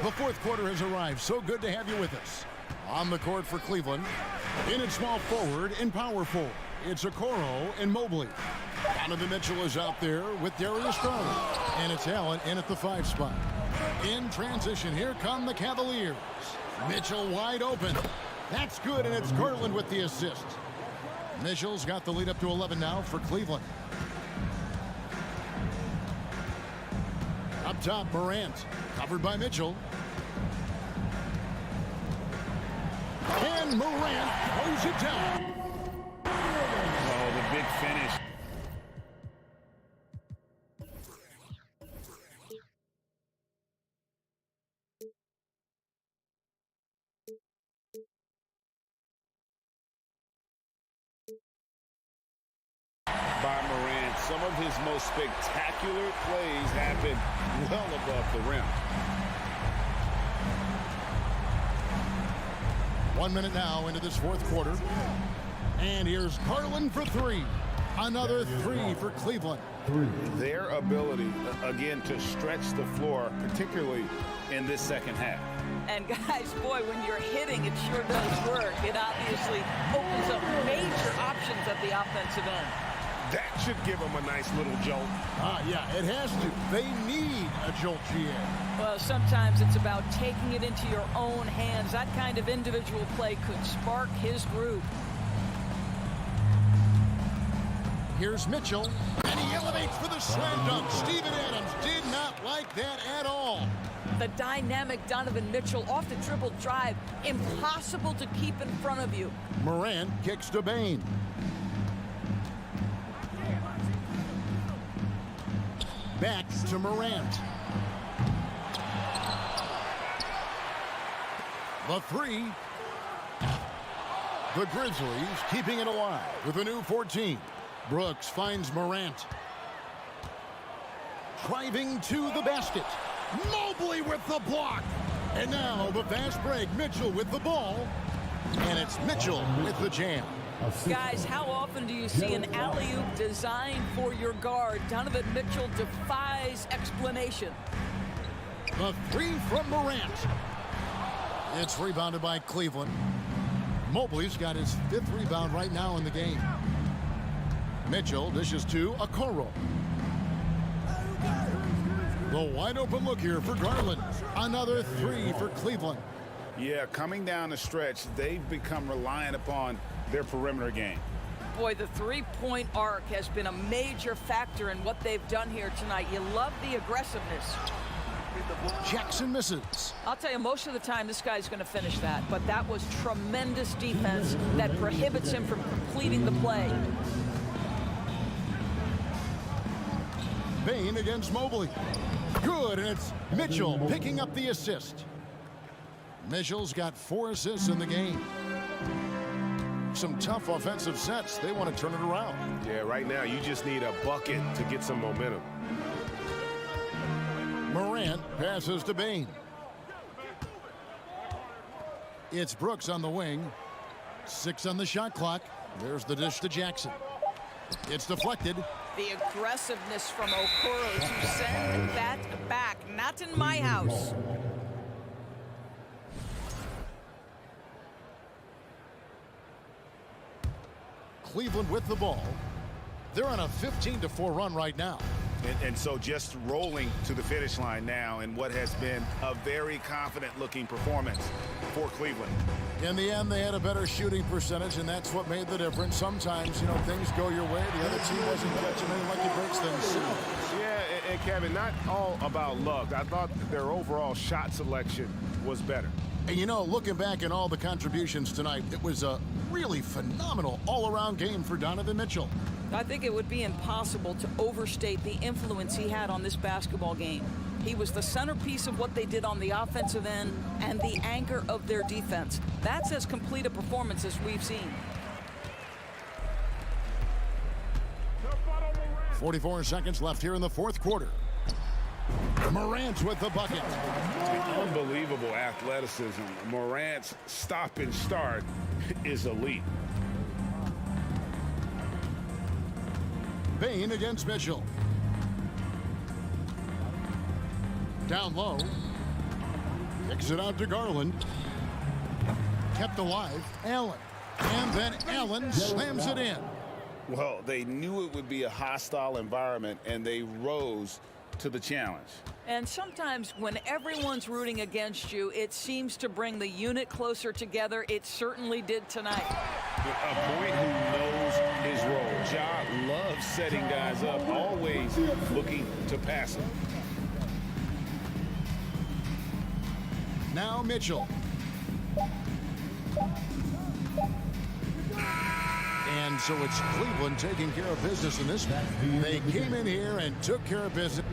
The fourth quarter has arrived. So good to have you with us. On the court for Cleveland, in at small forward and power forward, it's Okoro and Mobley. Donovan Mitchell is out there with Darius Garland, and it's Allen in at the 5 spot. In transition, here come the Cavaliers. Mitchell wide open. That's good, and it's Garland with the assist. Mitchell's got the lead up to 11 now for Cleveland. Up top, Morant, covered by Mitchell. And Morant throws it down. Oh, the big finish. By Morant, some of his most spectacular plays happen well above the rim. 1 minute now into this fourth quarter. And here's Garland for 3. Another 3 for Cleveland. Their ability, again, to stretch the floor, particularly in this second half. And guys, boy, when you're hitting, it sure does work. It obviously opens up major options at the offensive end. That should give them a nice little jolt. Yeah, it has to. They need a jolt, GA. Well, sometimes it's about taking it into your own hands. That kind of individual play could spark his group. Here's Mitchell, and he elevates for the slam dunk. Steven Adams did not like that at all. The dynamic Donovan Mitchell off the dribble drive. Impossible to keep in front of you. Morant kicks to Bain. Back to Morant. The 3. The Grizzlies keeping it alive with a new 14. Brooks finds Morant. Driving to the basket. Mobley with the block. And now the fast break. Mitchell with the ball. And it's Mitchell with the jam. Guys, how often do you see an alley-oop designed for your guard? Donovan Mitchell defies explanation. The 3 from Morant. It's rebounded by Cleveland. Mobley's got his 5th rebound right now in the game. Mitchell dishes to Okoro. The wide open look here for Garland. Another 3 for Cleveland. Yeah, coming down the stretch, they've become reliant upon their perimeter game. Boy, the three-point arc has been a major factor in what they've done here tonight. You love the aggressiveness. Jackson misses. I'll tell you, most of the time this guy's going to finish that, but that was tremendous defense that prohibits him from completing the play. Bain against Mobley. Good, and it's Mitchell picking up the assist. Mitchell's got 4 assists in the game. Some tough offensive sets. They want to turn it around. Yeah, right now you just need a bucket to get some momentum. Morant passes to Bain. It's Brooks on the wing. 6 on the shot clock. There's the dish to Jackson. It's deflected. The aggressiveness from Okoro to send that back. Not in my house. Cleveland with the ball. They're on a 15-4 run right now. And so just rolling to the finish line now in what has been a very confident-looking performance for Cleveland. In the end, they had a better shooting percentage, and that's what made the difference. Sometimes, you know, things go your way. The other team wasn't catching any lucky breaks themselves. Yeah, and Kevin, not all about luck. I thought their overall shot selection was better. And, you know, looking back at all the contributions tonight, it was a really phenomenal all-around game for Donovan Mitchell. I think it would be impossible to overstate the influence he had on this basketball game. He was the centerpiece of what they did on the offensive end and the anchor of their defense. That's as complete a performance as we've seen. 44 seconds left here in the fourth quarter. Morant with the bucket. Unbelievable athleticism. Morant's stop and start is elite. Bain against Mitchell. Down low. Kicks it out to Garland. Kept alive. Allen. And then Allen slams it in. Well, they knew it would be a hostile environment, and they rose to the challenge. And sometimes when everyone's rooting against you, it seems to bring the unit closer together. It certainly did tonight. A point who knows his role. Ja loves setting guys up, always looking to pass them. Now Mitchell. And so it's Cleveland taking care of business in this one. They came in here and took care of business.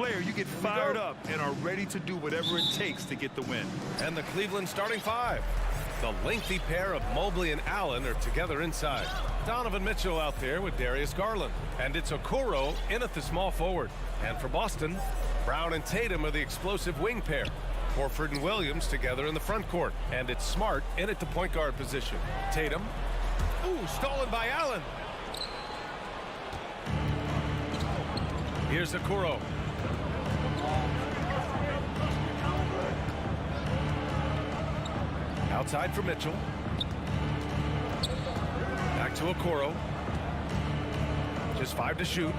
player, you get fired up and are ready to do whatever it takes to get the win. And the Cleveland starting five. The lengthy pair of Mobley and Allen are together inside. Donovan Mitchell out there with Darius Garland. And it's Okoro in at the small forward. And for Boston, Brown and Tatum are the explosive wing pair. Horford and Williams together in the front court. And it's Smart in at the point guard position. Tatum. Ooh, stolen by Allen. Here's Okoro. Outside for Mitchell. Back to Okoro. Just 5 to shoot.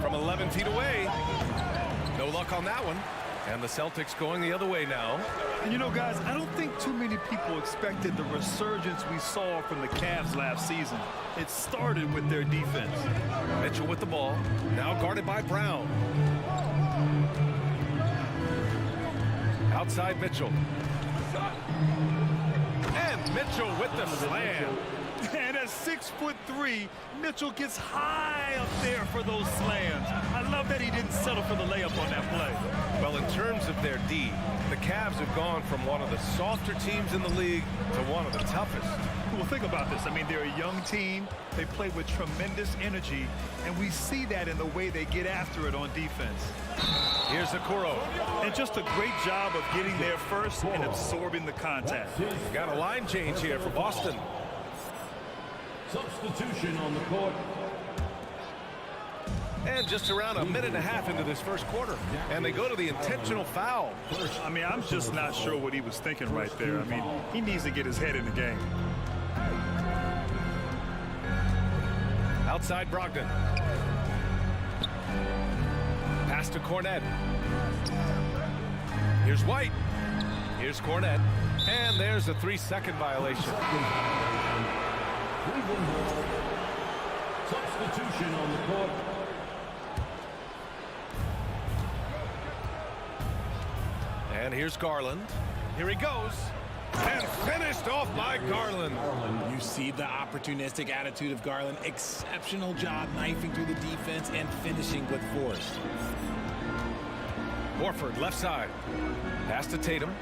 From 11 feet away. No luck on that one. And the Celtics going the other way now. And you know, guys, I don't think too many people expected the resurgence we saw from the Cavs last season. It started with their defense. Mitchell with the ball. Now guarded by Brown. Outside Mitchell. And Mitchell with the slam. And at 6'3", Mitchell gets high up there for those slams. I love that he didn't settle for the layup on that play. Well, in terms of their D, the Cavs have gone from one of the softer teams in the league to one of the toughest. Well, think about this. I mean, they're a young team. They play with tremendous energy, and we see that in the way they get after it on defense. Here's Okoro. And just a great job of getting there first and absorbing the contact. Got a line change here for Boston. Substitution on the court. And just around a minute and a half into this first quarter. And they go to the intentional foul. I mean, I'm just not sure what he was thinking right there. I mean, he needs to get his head in the game. Outside Brogdon. Pass to Cornette. Here's White. Here's Cornette. And there's a 3-second violation. Substitution on the court. And here's Garland. Here he goes. And finished off by Garland. You see the opportunistic attitude of Garland. Exceptional job knifing through the defense and finishing with force. Horford left side. Pass to Tatum.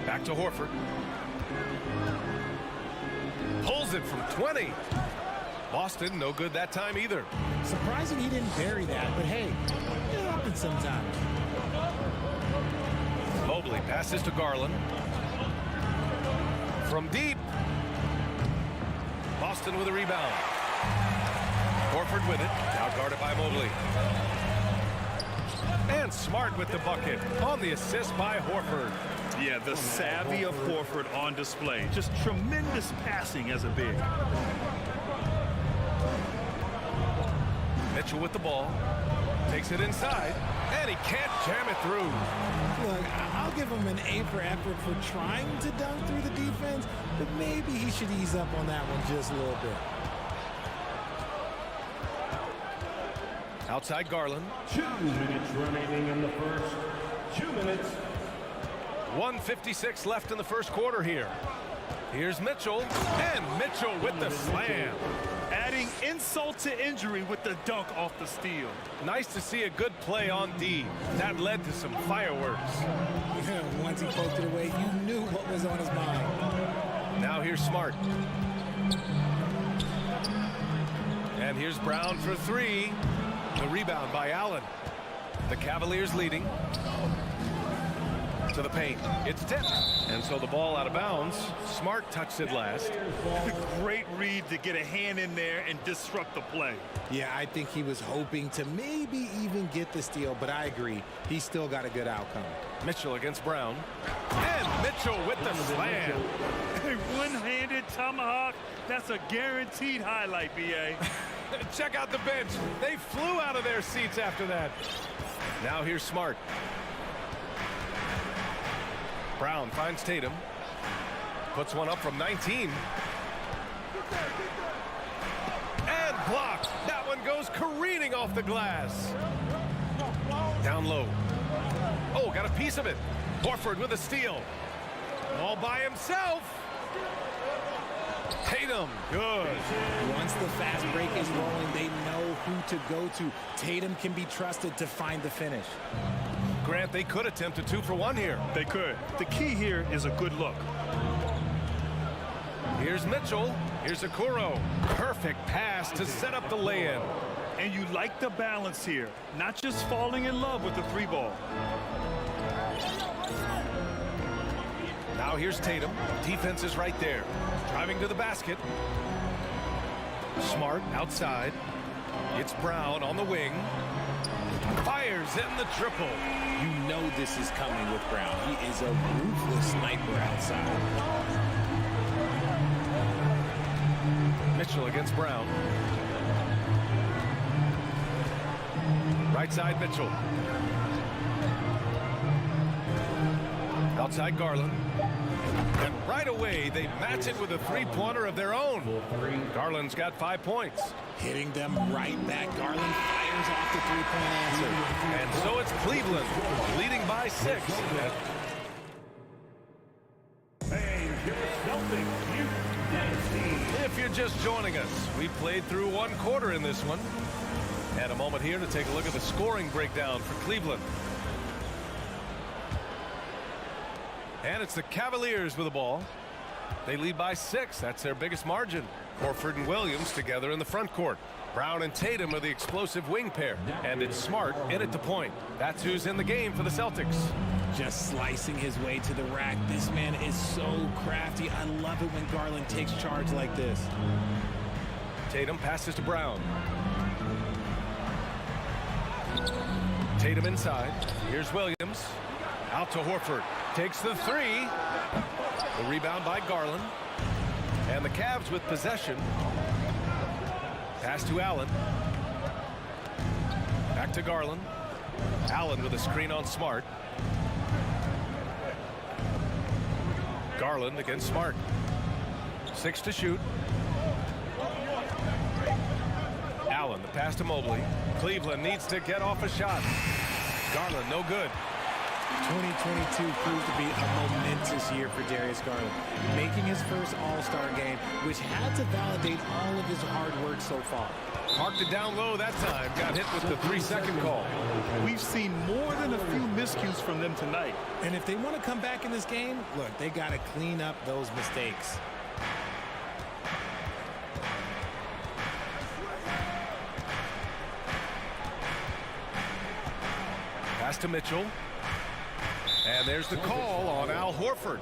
Back to Horford. Pulls it from 20. Boston, no good that time either. Surprising he didn't bury that, but hey, it happens sometimes. Mobley passes to Garland. From deep. Boston with a rebound. Horford with it. Now guarded by Mobley. And Smart with the bucket on the assist by Horford. Yeah, the savvy of Horford on display. Just tremendous passing as a big. Mitchell with the ball. Takes it inside. And he can't jam it through. Look, I'll give him an A for effort for trying to dunk through the defense, but maybe he should ease up on that one just a little bit. Outside Garland. 2 minutes remaining in the first. 2 minutes. 1:56 left in the first quarter here. Here's Mitchell. And Mitchell with the slam. Adding insult to injury with the dunk off the steal. Nice to see a good play on D. That led to some fireworks. Once he poked it away, you knew what was on his mind. Now here's Smart. And here's Brown for 3. The rebound by Allen. The Cavaliers leading. To the paint. It's tipped. And so the ball out of bounds. Smart touched it last. Great read to get a hand in there and disrupt the play. Yeah, I think he was hoping to maybe even get the steal, but I agree. He still got a good outcome. Mitchell against Brown. And Mitchell with the slam. A one-handed tomahawk. That's a guaranteed highlight, B.A. Check out the bench. They flew out of their seats after that. Now here's Smart. Brown finds Tatum. Puts one up from 19. And blocked. That one goes careening off the glass. Down low. Oh, got a piece of it. Horford with a steal. All by himself. Tatum, good. Once the fast break is rolling, they know who to go to. Tatum can be trusted to find the finish. Grant, they could attempt a 2 for 1 here. They could. The key here is a good look. Here's Mitchell. Here's Okoro. Perfect pass to set up the lay-in. And you like the balance here, not just falling in love with the 3 ball. Now here's Tatum. Defense is right there. Driving to the basket. Smart outside. It's Brown on the wing. Fires in the triple. You know this is coming with Brown. He is a ruthless sniper outside. Mitchell against Brown. Right side Mitchell. Outside Garland. And right away, they match it with a 3-pointer of their own. Garland's got 5 points. Hitting them right back. Garland fires off the 3-point answer. And so it's Cleveland leading by 6. If you're just joining us, we played through 1 quarter in this one. And a moment here to take a look at the scoring breakdown for Cleveland. And it's the Cavaliers with the ball. They lead by 6. That's their biggest margin. Horford and Williams together in the front court. Brown and Tatum are the explosive wing pair. And it's Smart in at the point. That's who's in the game for the Celtics. Just slicing his way to the rack. This man is so crafty. I love it when Garland takes charge like this. Tatum passes to Brown. Tatum inside. Here's Williams. Out to Horford. Takes the 3. The rebound by Garland. And the Cavs with possession. Pass to Allen. Back to Garland. Allen with a screen on Smart. Garland against Smart. 6 to shoot. Allen, the pass to Mobley. Cleveland needs to get off a shot. Garland, no good. 2022 proved to be a momentous year for Darius Garland, making his first All-Star game, which had to validate all of his hard work so far. Parked it down low that time. Got hit with the 3-second call. We've seen more than a few miscues from them tonight. And if they want to come back in this game, look, they got to clean up those mistakes. Pass to Mitchell. And there's the call on Al Horford.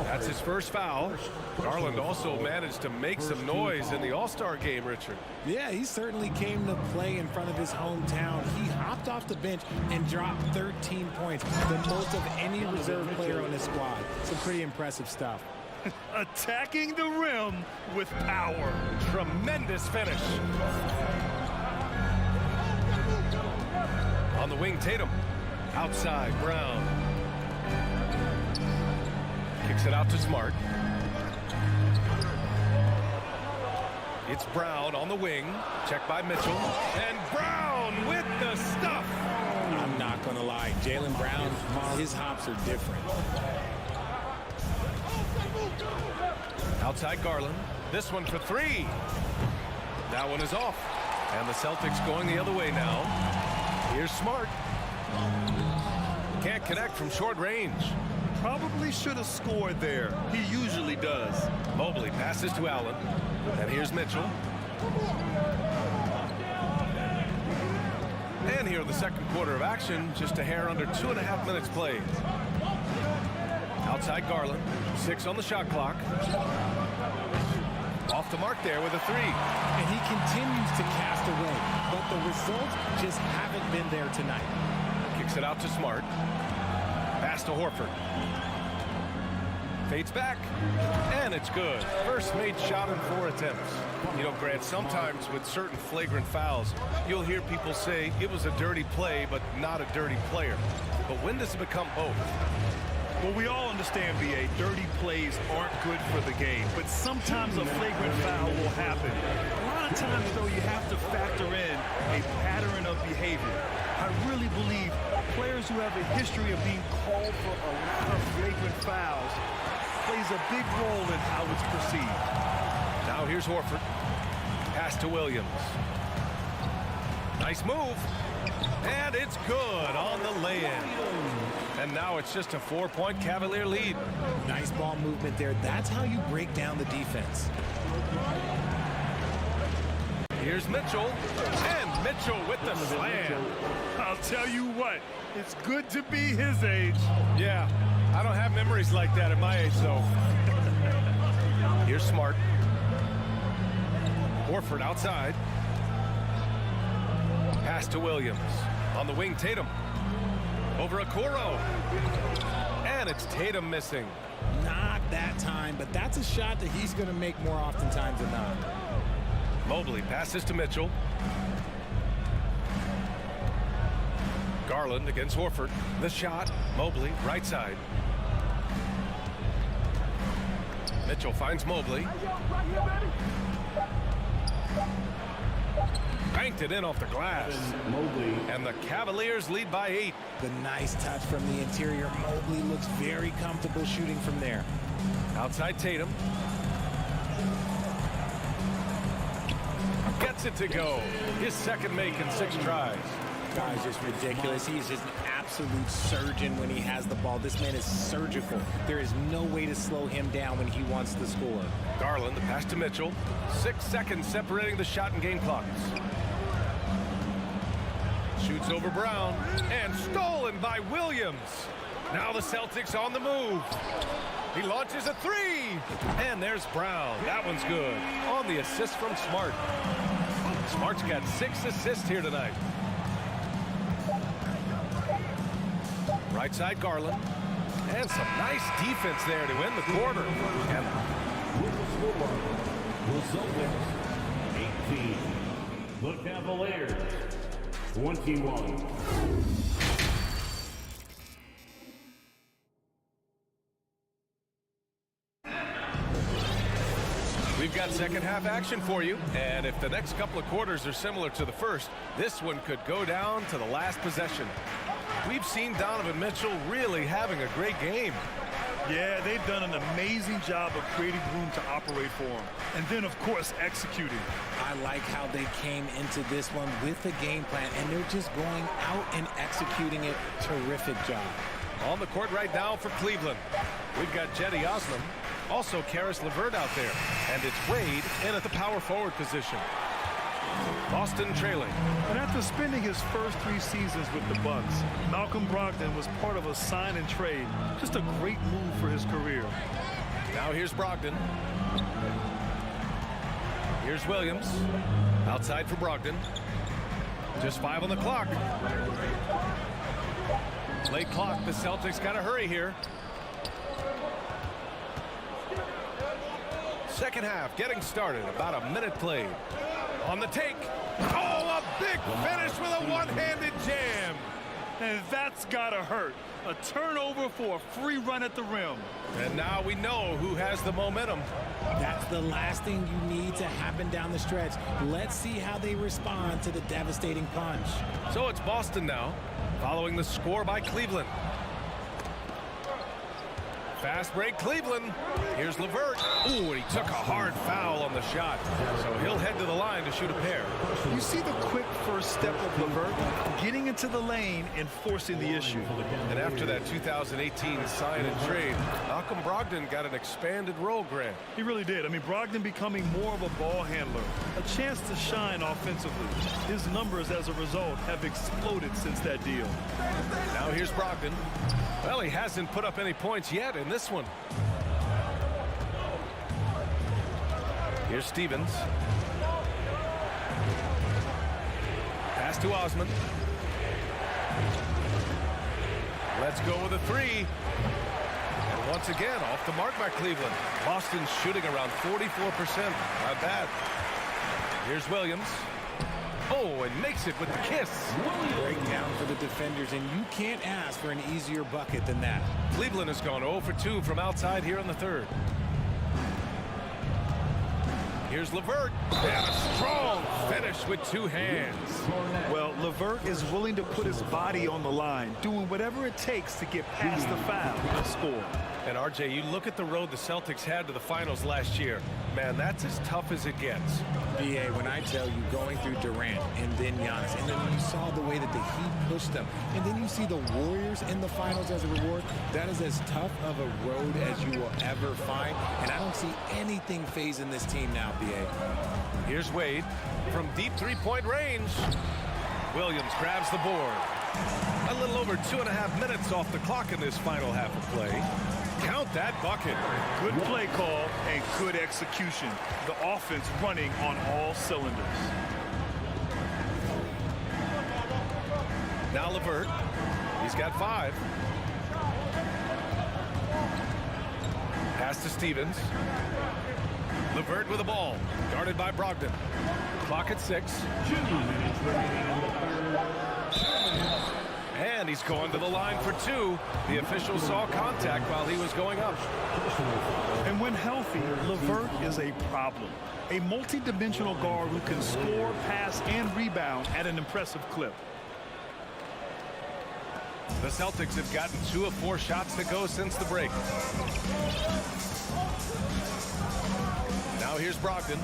That's his first foul. Garland also managed to make some noise in the All-Star game, Richard. Yeah, he certainly came to play in front of his hometown. He hopped off the bench and dropped 13 points, the most of any reserve player on his squad. Some pretty impressive stuff. Attacking the rim with power. Tremendous finish. On the wing, Tatum. Outside, Brown. Kicks it out to Smart. It's Brown on the wing. Checked by Mitchell. And Brown with the stuff. I'm not going to lie. Jaylen Brown, his hops are different. Outside Garland. This one for 3. That one is off. And the Celtics going the other way now. Here's Smart. Can't connect from short range. Probably should have scored there. He usually does. Mobley passes to Allen. And here's Mitchell. And here in the second quarter of action, just a hair under 2.5 minutes played. Outside Garland. 6 on the shot clock. Off the mark there with a 3. And he continues to cast away, but the results just haven't been there tonight. Kicks it out to Smart. Pass to Horford. Fades back. And it's good. First made shot in 4 attempts. You know, Grant, sometimes with certain flagrant fouls, you'll hear people say it was a dirty play, but not a dirty player. But when does it become both? Well, we all understand, B.A., dirty plays aren't good for the game, but sometimes a flagrant foul will happen. A lot of times, though, you have to factor in a pattern of behavior. I really believe players who have a history of being called for a lot of flagrant fouls, plays a big role in how it's perceived. Now here's Horford. Pass to Williams. Nice move. And it's good on the lay-in. And now it's just a 4-point Cavalier lead. Nice ball movement there. That's how you break down the defense. Here's Mitchell. And Mitchell with the slam. I'll tell you what, it's good to be his age. Yeah, I don't have memories like that at my age, though. Here's Smart. Horford outside. Pass to Williams. On the wing, Tatum. Over Okoro. And it's Tatum missing. Not that time, but that's a shot that he's going to make more oftentimes than not. Mobley passes to Mitchell. Garland against Horford. The shot. Mobley, right side. Mitchell finds Mobley. Banked it in off the glass. And the Cavaliers lead by 8. The nice touch from the interior. Mobley looks very comfortable shooting from there. Outside Tatum. Gets it to go. His second make in 6 tries. Guy's just ridiculous. He's just an absolute surgeon when he has the ball. This man is surgical. There is no way to slow him down when he wants to score. Garland, the pass to Mitchell. 6 seconds separating the shot and game clocks. Shoots over Brown. And stolen by Williams. Now the Celtics on the move. He launches a 3. And there's Brown. That one's good. On the assist from Smart. Smart's got 6 assists here tonight. Right side Garland. And some nice defense there to end the quarter. And with the score, the Celtics 18, the Cavaliers 21. We've got second half action for you, and if the next couple of quarters are similar to the first, this one could go down to the last possession. We've seen Donovan Mitchell really having a great game. Yeah, they've done an amazing job of creating room to operate for him. And then, of course, executing. I like how they came into this one with a game plan, and they're just going out and executing it. Terrific job. On the court right now for Cleveland, we've got Cedi Osman. Also, Caris LeVert out there. And it's Wade in at the power forward position. Boston trailing. And after spending his first 3 seasons with the Bucks, Malcolm Brogdon was part of a sign and trade. Just a great move for his career. Now here's Brogdon. Here's Williams. Outside for Brogdon. Just 5 on the clock. Late clock. The Celtics got to hurry here. Second half getting started. About a minute played. On the take. Oh, a big finish with a one-handed jam. And that's gotta hurt. A turnover for a free run at the rim. And now we know who has the momentum. That's the last thing you need to happen down the stretch. Let's see how they respond to the devastating punch. So it's Boston now, following the score by Cleveland. Fast break, Cleveland. Here's LeVert. Ooh, and he took a hard foul on the shot. So he'll head to the line to shoot a pair. You see the quick first step of LeVert, getting into the lane and forcing the issue. And after that 2018 sign and trade, Malcolm Brogdon got an expanded role, Grant. He really did. I mean, Brogdon becoming more of a ball handler, a chance to shine offensively. His numbers as a result have exploded since that deal. Now here's Brogdon. Well, he hasn't put up any points yet in this one. Here's Stevens. Pass to Osman. Let's go with a 3. And once again, off the mark by Cleveland. Boston's shooting around 44%. Not bad. Here's Williams. Oh, and makes it with the kiss. Breakdown for the defenders, and you can't ask for an easier bucket than that. Cleveland has gone 0 for 2 from outside here in the third. Here's LeVert. And a strong finish with 2 hands. Well, LeVert is willing to put his body on the line, doing whatever it takes to get past the foul and score. And RJ, you look at the road the Celtics had to the finals last year. Man, that's as tough as it gets. BA, when I tell you going through Durant and then Giannis, and then you saw the way that the Heat pushed them, and then you see the Warriors in the finals as a reward, that is as tough of a road as you will ever find. And I don't see anything phasing this team now, BA. Here's Wade from deep three-point range. Williams grabs the board. A little over 2.5 minutes off the clock in this final half of play. Count that bucket. Good play call and good execution. The offense running on all cylinders. Now LeVert. He's got 5. Pass to Stevens. LeVert with the ball. Guarded by Brogdon. Clock at 6. 2 minutes remaining in the third. And he's going to the line for 2. The official saw contact while he was going up. And when healthy, LeVert is a problem. A multi-dimensional guard who can score, pass, and rebound at an impressive clip. The Celtics have gotten 2 of 4 shots to go since the break. Now here's Brogdon.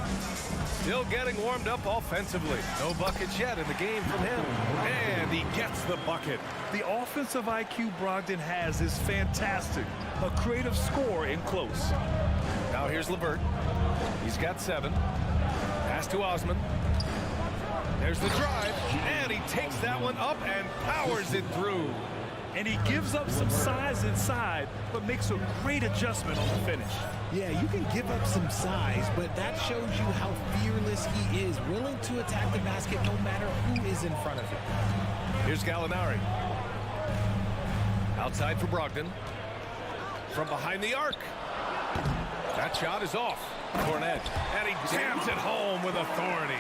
Still getting warmed up offensively. No buckets yet in the game from him. And he gets the bucket. The offensive IQ Brogdon has is fantastic. A creative scorer in close. Now here's LeVert. He's got 7. Pass to Osman. There's the drive. And he takes that one up and powers it through. And he gives up some size inside, but makes a great adjustment on the finish. Yeah, you can give up some size, but that shows you how fearless he is, willing to attack the basket no matter who is in front of him. Here's Gallinari. Outside for Brogdon. From behind the arc. That shot is off. Cornet. And he jams it home with authority.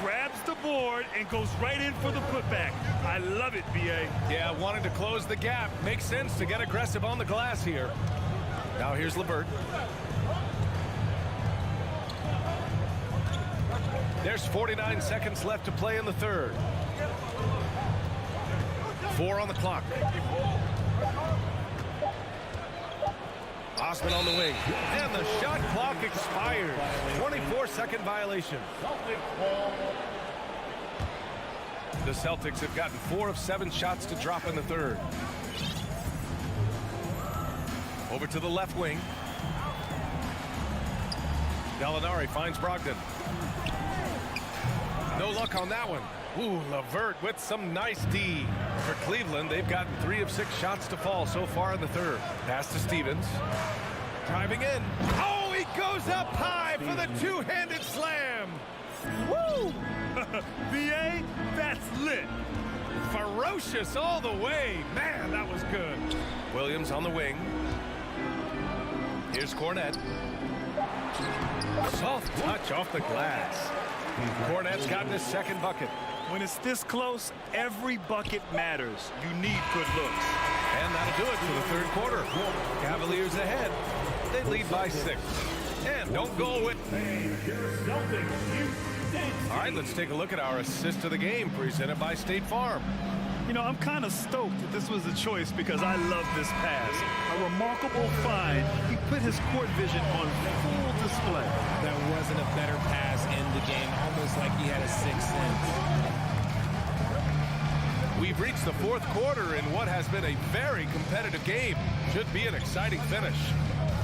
Grabs the board and goes right in for the putback. I love it, BA. Yeah, wanted to close the gap. Makes sense to get aggressive on the glass here. Now here's LeVert. There's 49 seconds left to play in the third. 4 on the clock. Osman on the wing. And the shot clock expires. 24-second violation. The Celtics have gotten 4 of 7 shots to drop in the third. Over to the left wing. Gallinari finds Brogdon. No luck on that one. Ooh, LeVert with some nice D. For Cleveland, they've gotten 3 of 6 shots to fall so far in the third. Pass to Stevens. Driving in. Oh, he goes up high for the two-handed slam. Woo! BA, that's lit. Ferocious all the way. Man, that was good. Williams on the wing. Here's Cornet. Soft touch off the glass. Cornet's gotten his second bucket. When it's this close, every bucket matters. You need good looks. And that'll do it for the third quarter. Cavaliers ahead. They lead by 6. And don't go with... All right, let's take a look at our assist of the game presented by State Farm. You know, I'm kind of stoked that this was a choice because I love this pass. A remarkable find. He put his court vision on full display. There wasn't a better pass in the game, almost like he had a 6th sense. We've reached the fourth quarter in what has been a very competitive game. Should be an exciting finish.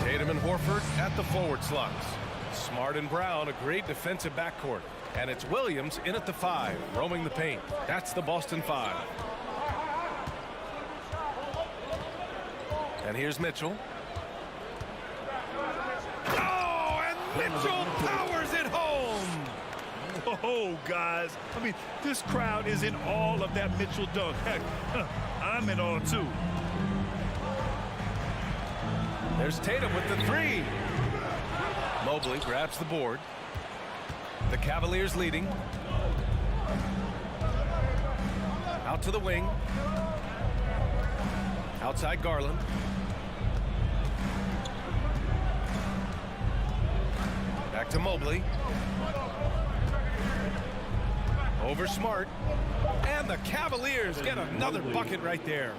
Tatum and Horford at the forward slots. Smart and Brown, a great defensive backcourt. And it's Williams in at the 5, roaming the paint. That's the Boston 5. And here's Mitchell. Oh, and Mitchell powers it home. Oh, guys. I mean, this crowd is in awe of that Mitchell dunk. Heck, I'm in awe, too. There's Tatum with the 3. Mobley grabs the board. The Cavaliers leading. Out to the wing. Outside Garland. Back to Mobley. Over Smart. And the Cavaliers get another bucket right there.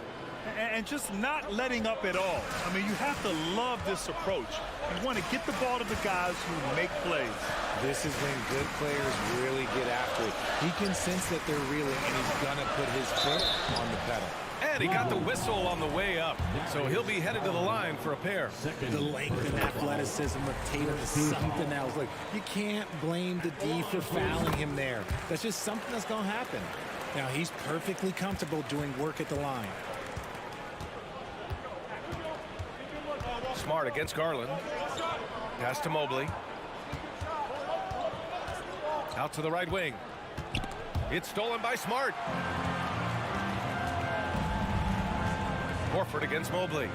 and just not letting up at all. I mean, you have to love this approach. You want to get the ball to the guys who make plays. This is when good players really get after it. He can sense that they're reeling, and he's going to put his foot on the pedal. And he got the whistle on the way up, so he'll be headed to the line for a pair. The length and athleticism of Tatum is something else. Like, you can't blame the D for fouling him there. That's just something that's going to happen. Now, he's perfectly comfortable doing work at the line. Smart against Garland. Pass to Mobley. Out to the right wing. It's stolen by Smart. Horford against Mobley.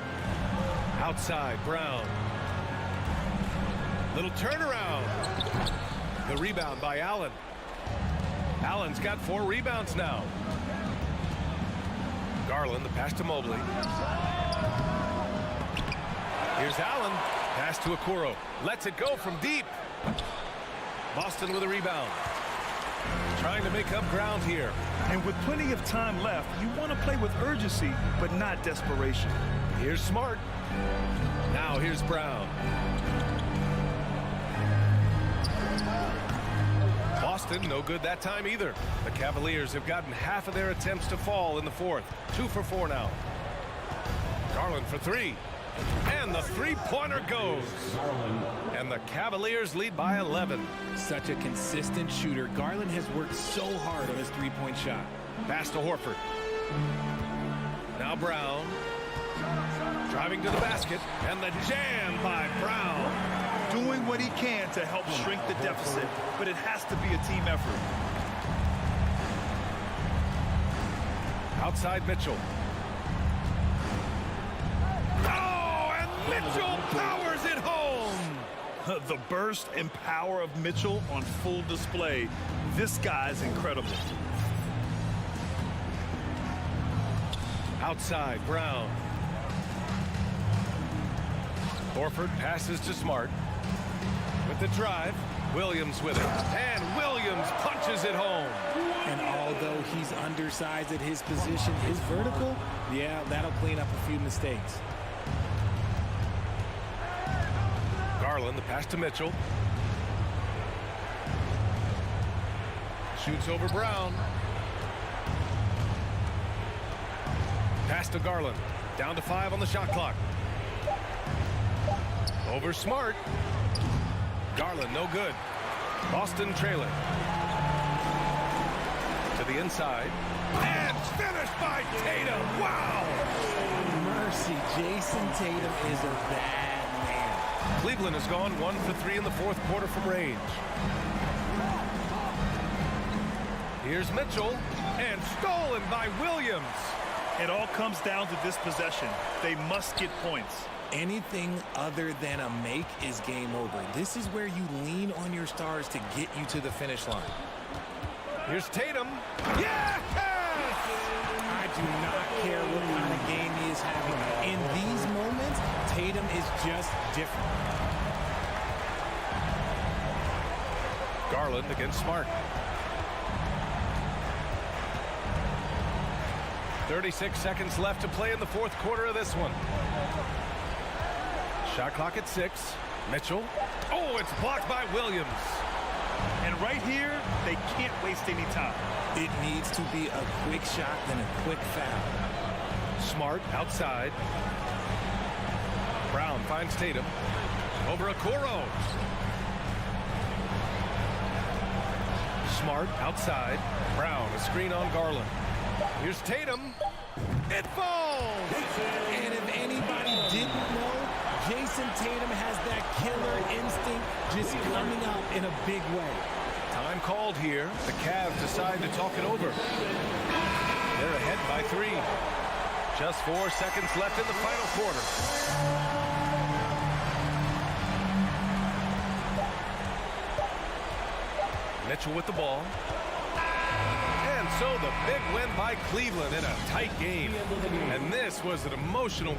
Outside, Brown. Little turnaround. The rebound by Allen. Allen's got 4 rebounds now. Garland, the pass to Mobley. Here's Allen. Pass to Okoro. Lets it go from deep. Boston with a rebound. Trying to make up ground here. And with plenty of time left, you want to play with urgency, but not desperation. Here's Smart. Now here's Brown. Boston, no good that time either. The Cavaliers have gotten half of their attempts to fall in the fourth. 2 for 4 now. Garland for 3. And the three-pointer goes. And the Cavaliers lead by 11. Such a consistent shooter. Garland has worked so hard on his three-point shot. Pass to Horford. Now Brown. Driving to the basket. And the jam by Brown. Doing what he can to help shrink the deficit, but it has to be a team effort. Outside Mitchell. Mitchell powers it home. The burst and power of Mitchell on full display. This guy's incredible. Outside, Brown. Horford passes to Smart. With the drive, Williams with it. And Williams punches it home. And although he's undersized at his position, his vertical, yeah, that'll clean up a few mistakes. Garland, the pass to Mitchell. Shoots over Brown. Pass to Garland. Down to 5 on the shot clock. Over Smart. Garland, no good. Boston trailing. To the inside. And finished by Tatum. Wow! Mercy, Jason Tatum is a bad man. Cleveland has gone 1 for 3 in the fourth quarter from range. Here's Mitchell. And stolen by Williams. It all comes down to this possession. They must get points. Anything other than a make is game over. This is where you lean on your stars to get you to the finish line. Here's Tatum. Yes! I do not care what kind of game he is having. In these moments, Tatum is just different. Garland against Smart. 36 seconds left to play in the fourth quarter of this one. Shot clock at 6. Mitchell. Oh, it's blocked by Williams. And right here, they can't waste any time. It needs to be a quick shot, then a quick foul. Smart outside. Brown finds Tatum. Over Okoro. Smart outside. Brown, a screen on Garland. Here's Tatum. It falls! And if anybody didn't know, Jason Tatum has that killer instinct just coming out in a big way. Time called here. The Cavs decide to talk it over. They're ahead by 3. Just 4 seconds left in the final quarter. Mitchell with the ball. And so the big win by Cleveland in a tight game. And this was an emotional...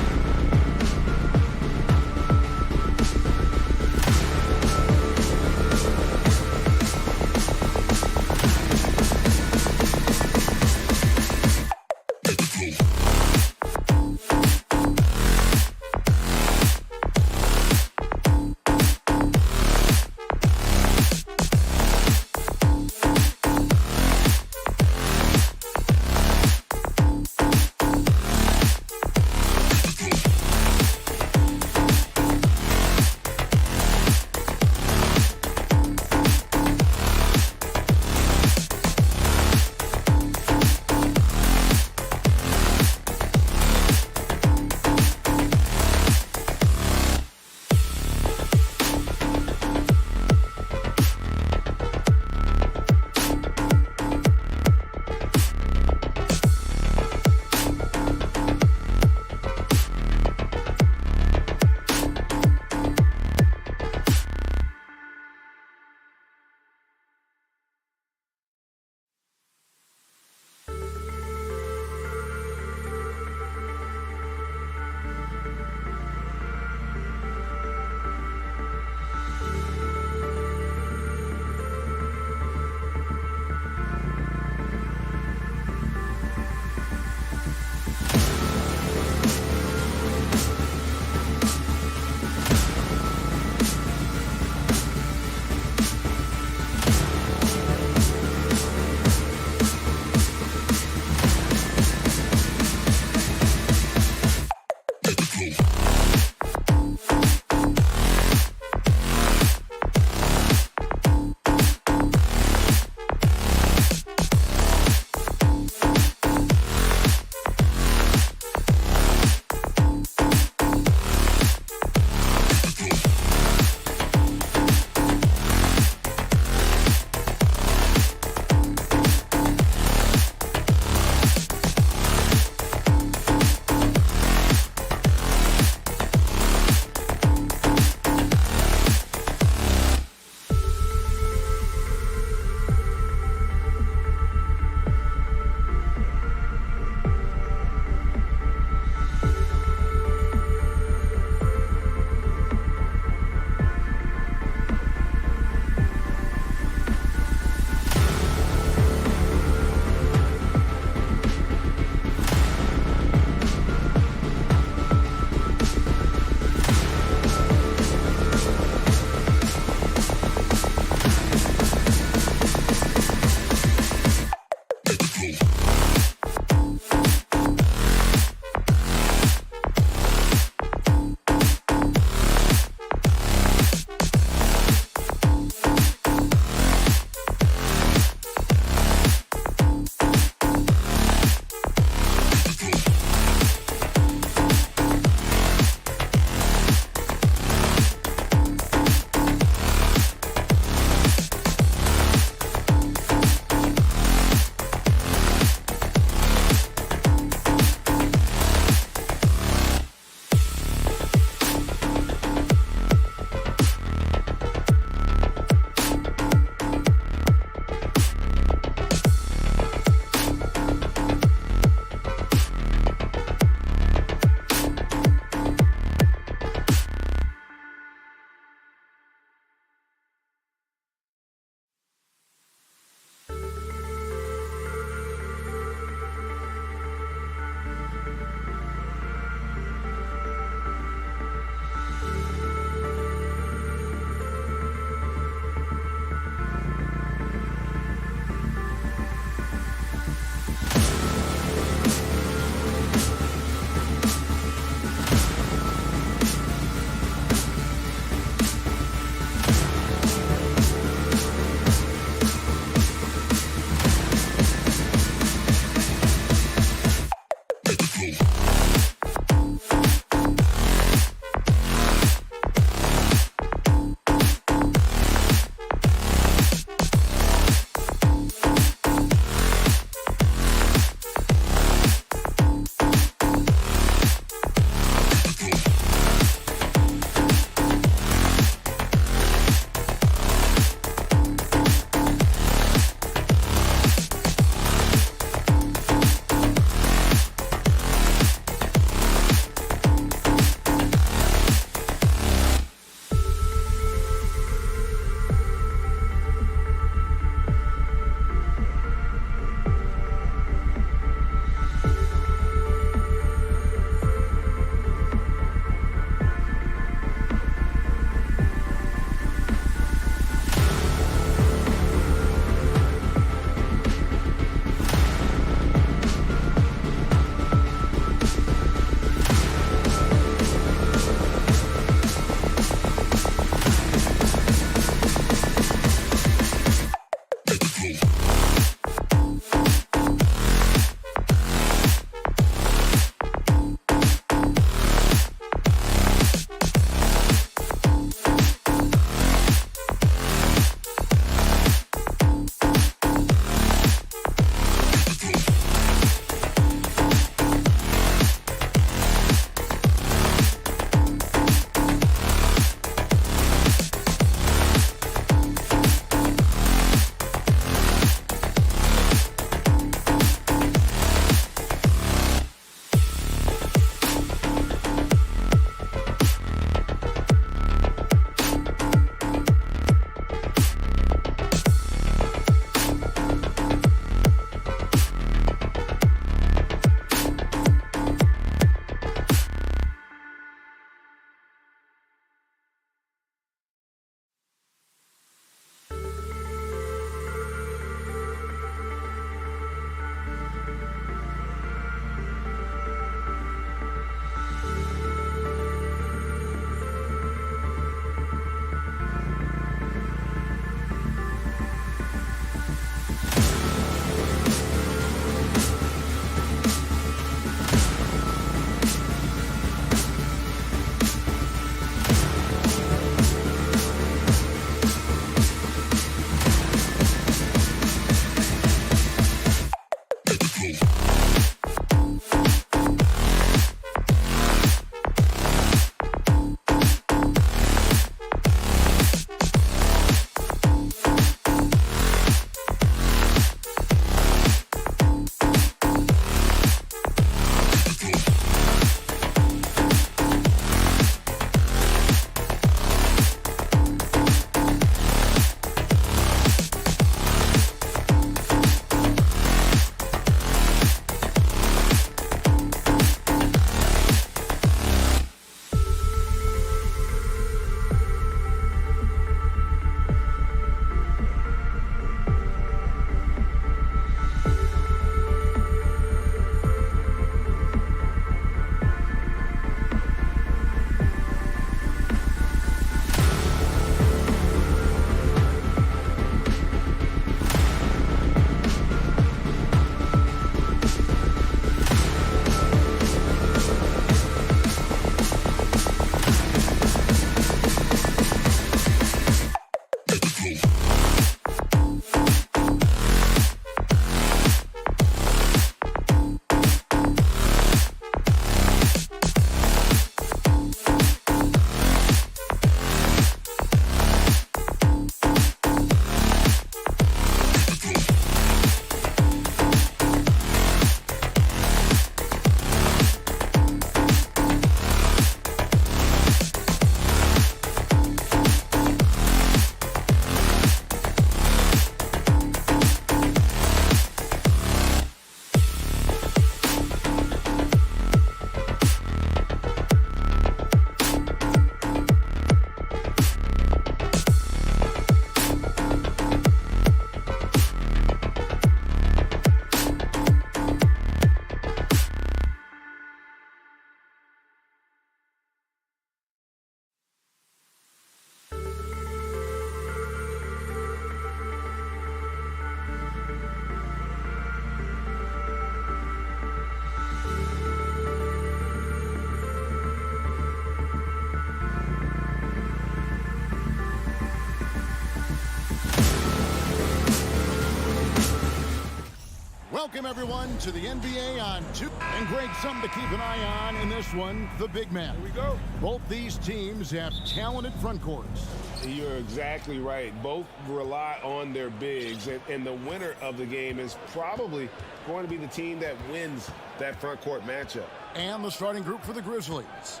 Welcome, everyone, to the NBA on 2. And, Greg, something to keep an eye on in this one, the big man. Here we go. Both these teams have talented front courts. You're exactly right. Both rely on their bigs, and the winner of the game is probably going to be the team that wins that front court matchup. And the starting group for the Grizzlies.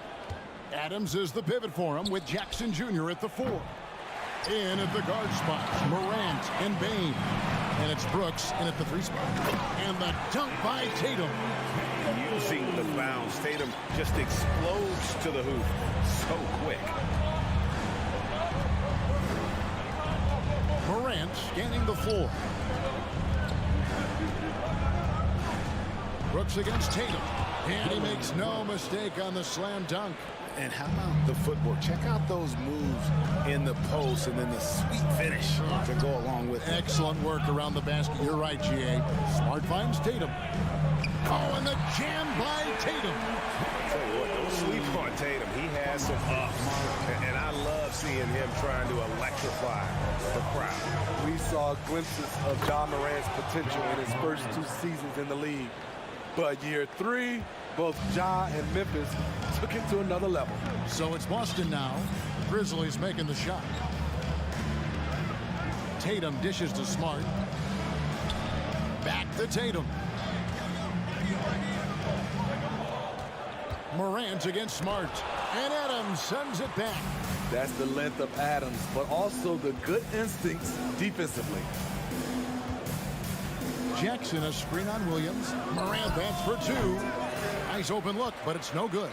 Adams is the pivot for him with Jackson Jr. at the 4. In at the guard spots, Morant and Bane. And it's Brooks in at the 3 spot. And the dunk by Tatum. Using the bounce, Tatum just explodes to the hoop so quick. Morant scanning the floor. Brooks against Tatum. And he makes no mistake on the slam dunk. And how about the footwork? Check out those moves in the post and then the sweet finish to go along with it. Excellent work around the basket. You're right, G.A. Smart finds Tatum. Oh, and the jam by Tatum. Tell you what, don't sleep on Tatum. He has some ups, and I love seeing him trying to electrify the crowd. We saw glimpses of Ja Morant's potential in his first 2 seasons in the league. But year 3, both Ja and Memphis took it to another level. So it's Boston now. Grizzlies making the shot. Tatum dishes to Smart. Back to Tatum. Morant against Smart. And Adams sends it back. That's the length of Adams, but also the good instincts defensively. Jackson a screen on Williams. Morant bats for 2. Nice open look, but it's no good.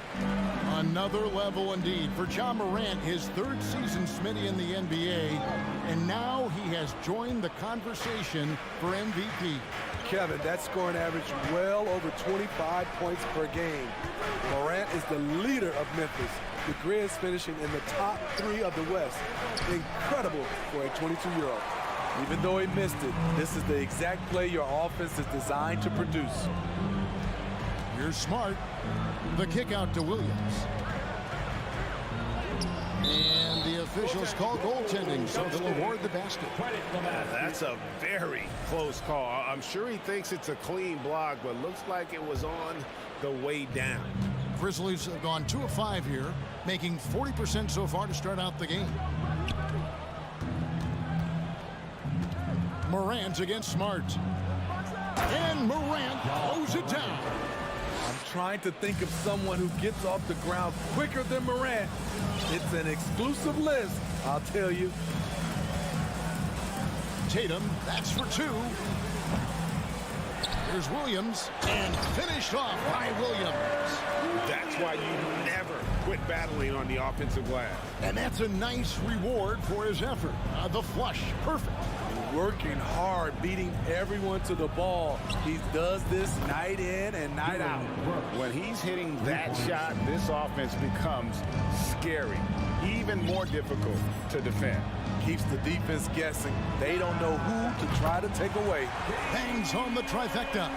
Another level indeed for Ja Morant, his 3rd season Smitty in the NBA, and now he has joined the conversation for MVP. Kevin, that scoring average well over 25 points per game. Morant is the leader of Memphis. The Grizz finishing in the top 3 of the West. Incredible for a 22-year-old. Even though he missed it, this is the exact play your offense is designed to produce. Here's Smart. The kick out to Williams. And the officials call goaltending, so they'll award the basket. That's a very close call. I'm sure he thinks it's a clean block, but looks like it was on the way down. Grizzlies have gone 2 of 5 here, making 40% so far to start out the game. Morant against Smart. And Morant throws it down. I'm trying to think of someone who gets off the ground quicker than Morant. It's an exclusive list, I'll tell you. Tatum, that's for 2. Here's Williams, and finished off by Williams. That's why you never quit battling on the offensive glass. And that's a nice reward for his effort. The flush, perfect. Working hard, beating everyone to the ball. He does this night in and night out. When he's hitting that shot, this offense becomes scary, even more difficult to defend. Keeps the defense guessing. They don't know who to try to take away. Bangs home the trifecta.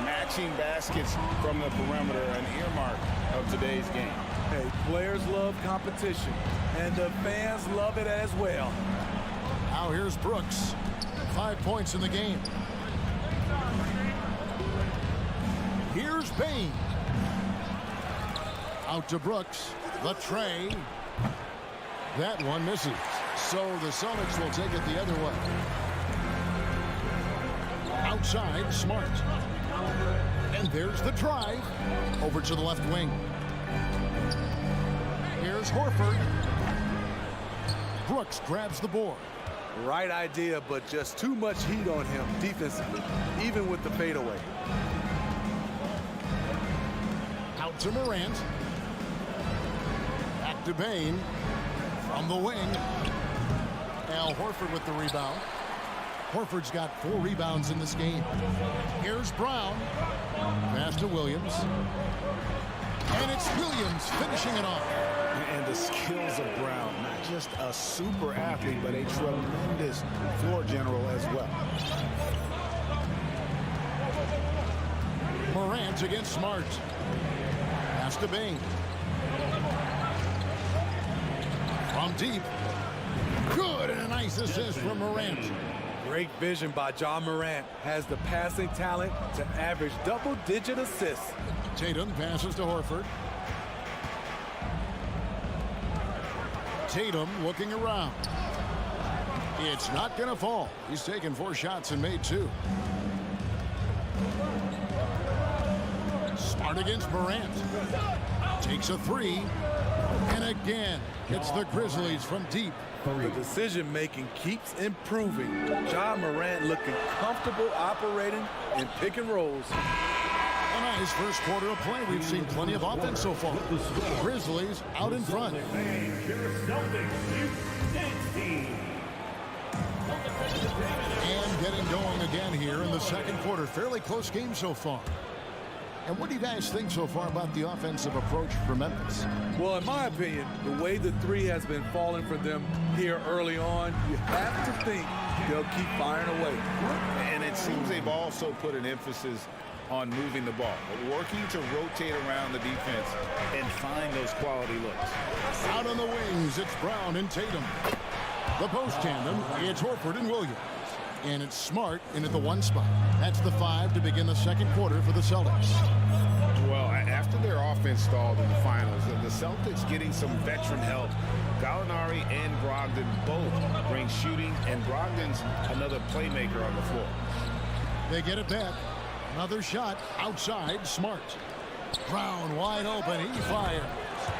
Matching baskets from the perimeter, an earmark of today's game. Hey, players love competition, and the fans love it as well. Now here's Brooks. 5 points in the game. Here's Bane. Out to Brooks. The tray. That one misses. So the Celtics will take it the other way. Outside, Smart. And there's the drive. Over to the left wing. Here's Horford. Brooks grabs the board. Right idea, but just too much heat on him defensively, even with the fadeaway. Out to Morant. Back to Bane. From the wing. Al Horford with the rebound. Horford's got 4 rebounds in this game. Here's Brown. Pass to Williams. And it's Williams finishing it off. And the skills of Brown, not just a super athlete, but a tremendous floor general as well. Morant against Smart. Pass to Bane. From deep. Good, and a nice assist from Morant. Great vision by John Morant. Has the passing talent to average double-digit assists. Tatum passes to Horford. Tatum looking around. It's not going to fall. He's taken 4 shots and made 2. Smart against Morant. Takes a 3. And again, it's the Grizzlies from deep. The decision-making keeps improving. John Morant looking comfortable operating in pick and rolls. A nice first quarter of play. We've seen plenty of offense so far. Grizzlies out in front. And getting going again here in the second quarter. Fairly close game so far. And what do you guys think so far about the offensive approach for Memphis? Well, in my opinion, the way the 3 has been falling for them here early on, you have to think they'll keep firing away. And it seems they've also put an emphasis on moving the ball, working to rotate around the defense and find those quality looks. Out on the wings, it's Brown and Tatum. The post tandem, it's Horford and Williams. And it's Smart in at the 1 spot. That's the 5 to begin the second quarter for the Celtics. Well, after their offense stalled in the finals, the Celtics getting some veteran help. Gallinari and Brogdon both bring shooting, and Brogdon's another playmaker on the floor. They get it back. Another shot outside, Smart. Brown wide open, he fires.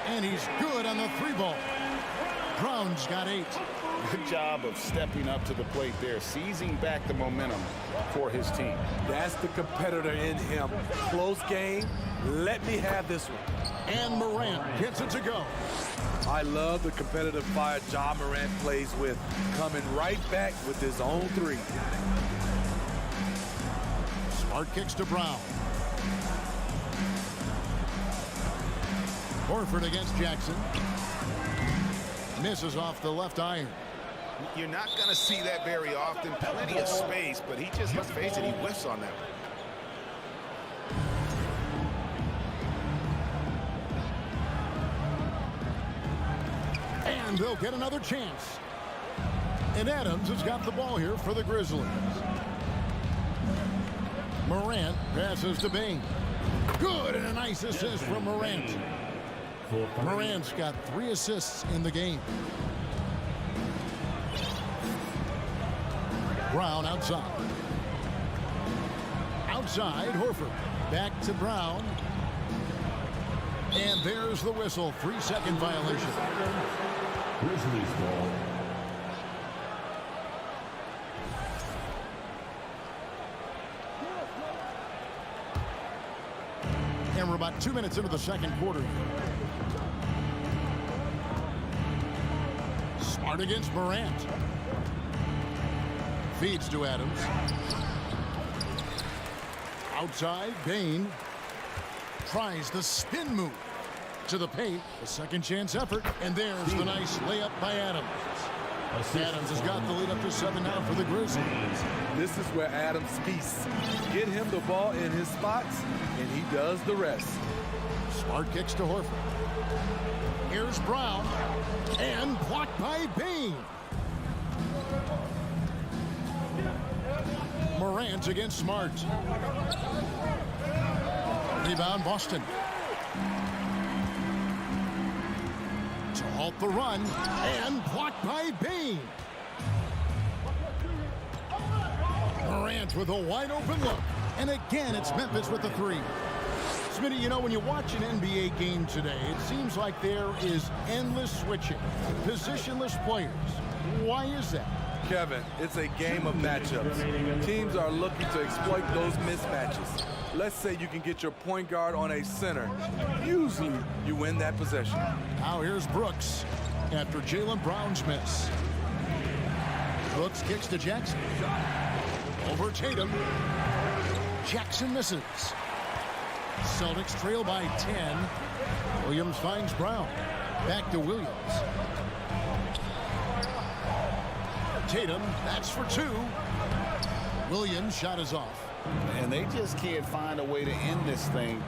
And he's good on the 3-ball. Brown's got 8. Good job of stepping up to the plate there, seizing back the momentum for his team. That's the competitor in him. Close game. Let me have this one. And Morant gets it to go. I love the competitive fire John Morant plays with, coming right back with his own 3. Smart kicks to Brown. Horford against Jackson. Misses off the left iron. You're not going to see that very often. Plenty of space, but he just, let's face it, he whiffs on that one. And they'll get another chance. And Adams has got the ball here for the Grizzlies. Morant passes to Bain. Good, and a nice assist from Morant. Morant's got 3 assists in the game. Brown outside. Outside, Horford. Back to Brown. And there's the whistle. 3-second violation. Grizzlies ball. And we're about 2 minutes into the second quarter. Smart against Morant. Feeds to Adams. Outside, Bain tries the spin move to the paint. A second chance effort, and there's the nice layup by Adams. Adams has got the lead up to 7 now for the Grizzlies. This is where Adams feasts. Get him the ball in his spots, and he does the rest. Smart kicks to Horford. Here's Brown, and blocked by Bain. Morant against Smart. Rebound, Boston. To halt the run, and blocked by Bain. Morant with a wide open look. And again, it's Memphis with the 3. Smitty, you know, when you watch an NBA game today, it seems like there is endless switching, positionless players. Why is that? Kevin, it's a game of matchups. Teams are looking to exploit those mismatches. Let's say you can get your point guard on a center. Usually, you win that possession. Now here's Brooks after Jaylen Brown's miss. Brooks kicks to Jackson. Over Tatum. Jackson misses. Celtics trail by 10. Williams finds Brown. Back to Williams. Tatum, that's for 2. Williams' shot is off. And they just can't find a way to end this thing.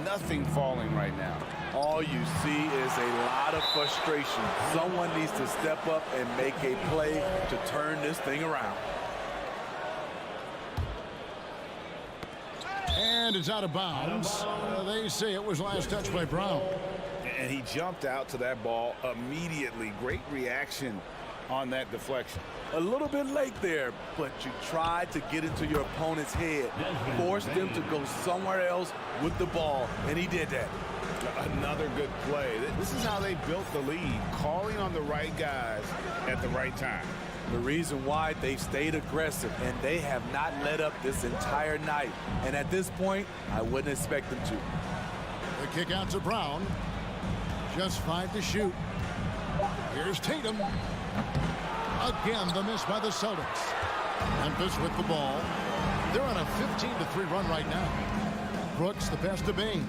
Nothing falling right now. All you see is a lot of frustration. Someone needs to step up and make a play to turn this thing around. And it's out of bounds. They say it was last touched by Brown. And he jumped out to that ball immediately. Great reaction on that deflection. A little bit late there, but you tried to get into your opponent's head. Forced them to go somewhere else with the ball, and he did that. Another good play. This is how they built the lead, calling on the right guys at the right time. The reason why they've stayed aggressive, and they have not let up this entire night. And at this point, I wouldn't expect them to. The kick out to Brown. Just 5 to shoot. Here's Tatum. Again, the miss by the Celtics. Memphis with the ball. They're on a 15-3 run right now. Brooks, the pass to Bain.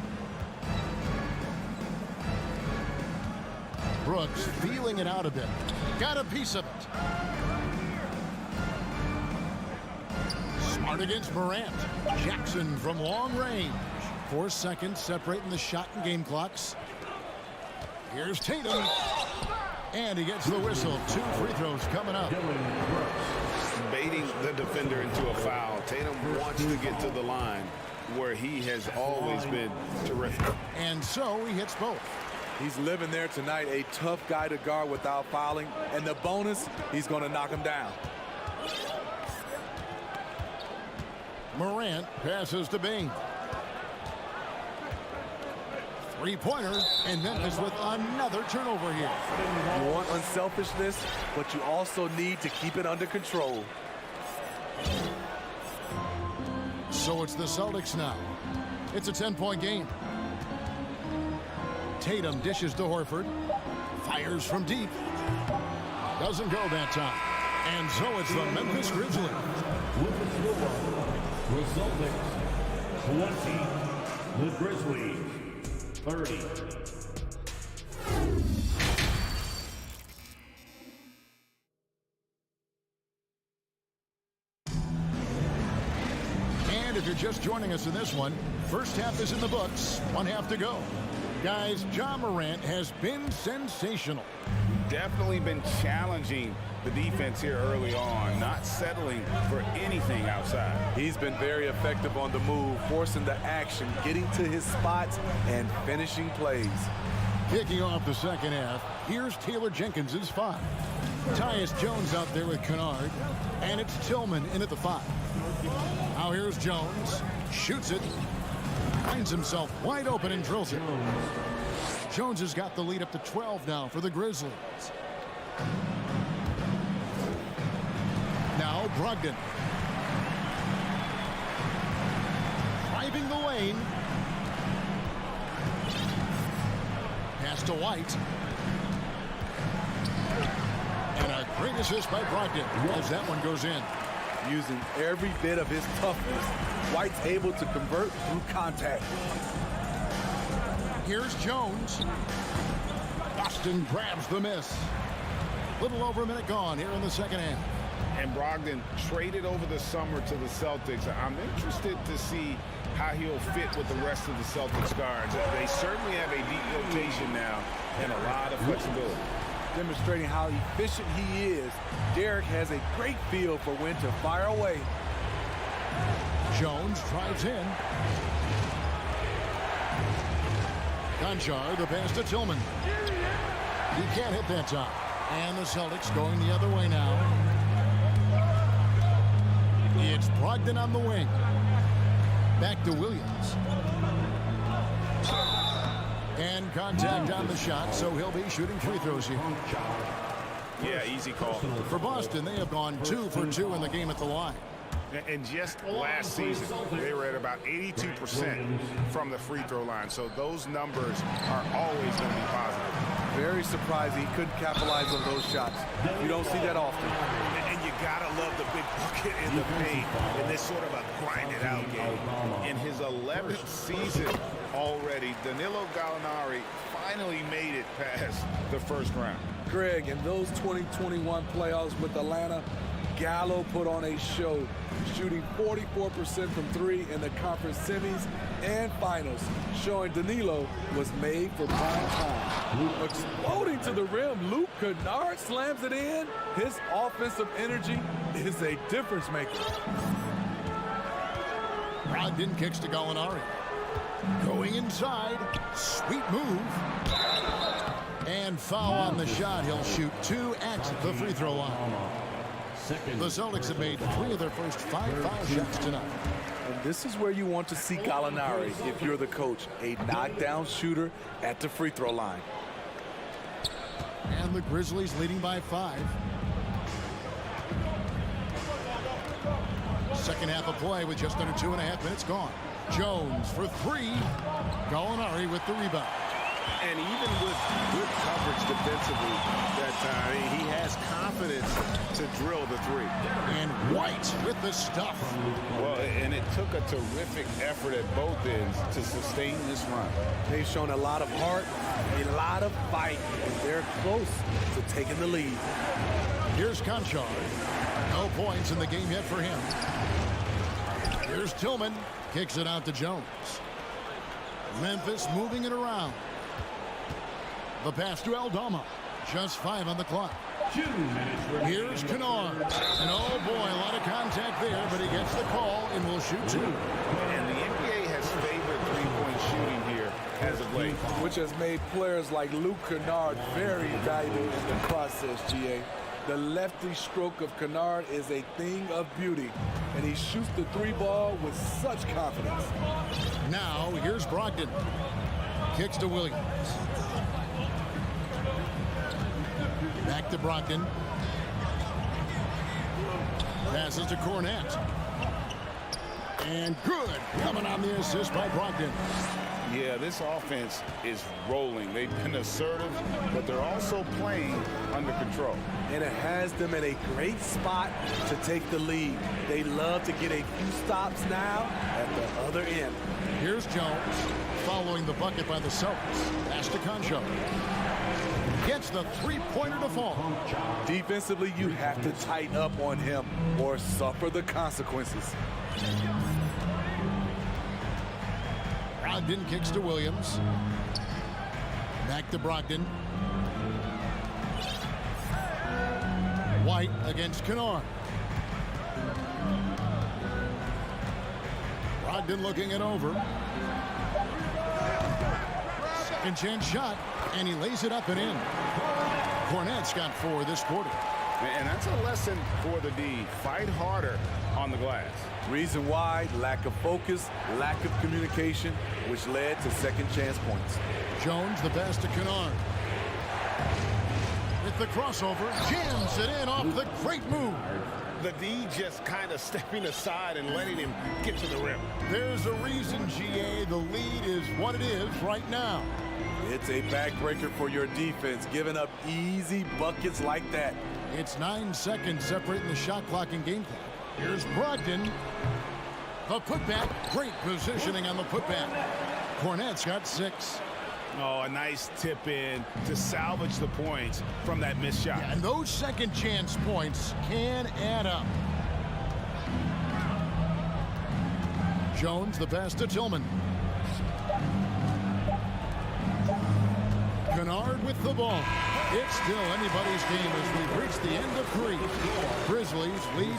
Brooks feeling it out a bit. Got a piece of it. Smart against Morant. Jackson from long range. 4 seconds separating the shot and game clocks. Here's Tatum. And he gets the whistle. 2 free throws coming up. Baiting the defender into a foul. Tatum wants to get to the line where he has always been terrific. And so he hits both. He's living there tonight, a tough guy to guard without fouling. And the bonus, he's going to knock him down. Morant passes to Bain. Three-pointer, and Memphis with another turnover here. You want unselfishness, but you also need to keep it under control. So it's the Celtics now. It's a 10-point game. Tatum dishes to Horford. Fires from deep. Doesn't go that time. And so it's the Memphis Grizzlies. With the score, the Celtics 20, the Grizzlies 30. And if you're just joining us in this one, first half is in the books. 1 half to go. Guys, Ja Morant has been sensational. Definitely been challenging the defense here early on, not settling for anything outside. He's been very effective on the move, forcing the action, getting to his spots, and finishing plays. Kicking off the second half, here's Taylor Jenkins' 5. Tyus Jones out there with Kennard, and it's Tillman in at the 5. Now here's Jones, shoots it, finds himself wide open and drills it. Jones has got the lead up to 12 now for the Grizzlies. Now Brogdon. Driving the lane. Pass to White. And a great assist by Brogdon as that one goes in. Using every bit of his toughness, White's able to convert through contact. Here's Jones. Boston grabs the miss. Little over a minute gone here in the second half. And Brogdon traded over the summer to the Celtics. I'm interested to see how he'll fit with the rest of the Celtics guards. They certainly have a deep rotation now and a lot of flexibility. Demonstrating how efficient he is, Derek has a great feel for when to fire away. Jones drives in. Conchar, the pass to Tillman. He can't hit that top. And the Celtics going the other way now. It's Brogdon on the wing. Back to Williams. And contact on the shot, so he'll be shooting free throws here. Yeah, easy call. For Boston, they have gone 2 for 2 in the game at the line. And just last season, they were at about 82% from the free throw line. So those numbers are always going to be positive. Very surprised he couldn't capitalize on those shots. You don't see that often. And you got to love the big bucket in the paint in this sort of a grinded out game. In his 11th season already, Danilo Gallinari finally made it past the first round. Greg, in those 2021 playoffs with Atlanta, Gallo put on a show, shooting 44% from 3 in the conference semis and finals, showing Danilo was made for prime time. Exploding to the rim, Luke Kennard slams it in. His offensive energy is a difference maker. Brogdon kicks to Gallinari. Going inside. Sweet move. And foul on the shot. He'll shoot 2 at the free throw line. The Celtics have made 3 of their first 5 foul shots tonight. And this is where you want to see Gallinari if you're the coach. A knockdown shooter at the free throw line. And the Grizzlies leading by 5. Second half of play with just under 2.5 minutes gone. Jones for 3. Gallinari with the rebound. And even with good coverage defensively that time, he has confidence to drill the 3. And White with the stuff. Well, and it took a terrific effort at both ends to sustain this run. They've shown a lot of heart, a lot of fight, and they're close to taking the lead. Here's Conchar. No points in the game yet for him. Here's Tillman. Kicks it out to Jones. Memphis moving it around. The pass to Aldama. Just 5 on the clock. Here's Kennard. And oh boy, a lot of contact there, but he gets the call and will shoot 2. And the NBA has favored three-point shooting here as of late. Which has made players like Luke Kennard very valuable in the process, GA. The lefty stroke of Kennard is a thing of beauty, and he shoots the 3 ball with such confidence. Now, here's Brogdon. Kicks to Williams. Back to Brogdon. Passes to Cornette. And good. Coming on the assist by Brogdon. Yeah, this offense is rolling. They've been assertive, but they're also playing under control. And it has them in a great spot to take the lead. They love to get a few stops now at the other end. Here's Jones following the bucket by the Celtics. Pass to Concho. Gets the 3-pointer to fall. Defensively, you have to tighten up on him or suffer the consequences. Brogdon kicks to Williams. Back to Brogdon. White against Kennard. Brogdon looking it over. Second chance shot, and he lays it up and in. Cornette's got 4 this quarter. And that's a lesson for the D. Fight harder on the glass. Reason why, lack of focus, lack of communication, which led to second chance points. Jones, the pass to Kennard. With the crossover, jams it in off the great move. The D just kind of stepping aside and letting him get to the rim. There's a reason, GA, the lead is what it is right now. It's a backbreaker for your defense, giving up easy buckets like that. It's 9 seconds separating the shot clock and game clock. Here's Brogdon. The putback. Great positioning on the putback. Cornette's got 6. Oh, a nice tip in to salvage the points from that missed shot. Yeah, and those second chance points can add up. Jones, the pass to Tillman. Kennard with the ball. It's still anybody's game as we've reached the end of 3. Grizzlies lead.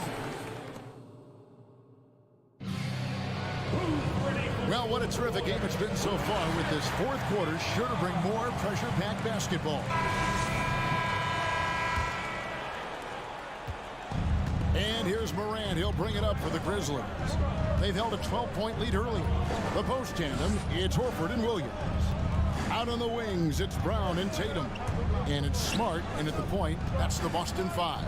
Well, what a terrific game it's been so far, with this 4th quarter sure to bring more pressure-packed basketball. And here's Morant. He'll bring it up for the Grizzlies. They've held a 12-point lead early. The post tandem, it's Horford and Williams. Out on the wings, it's Brown and Tatum. And it's Smart, and at the point, that's the Boston 5.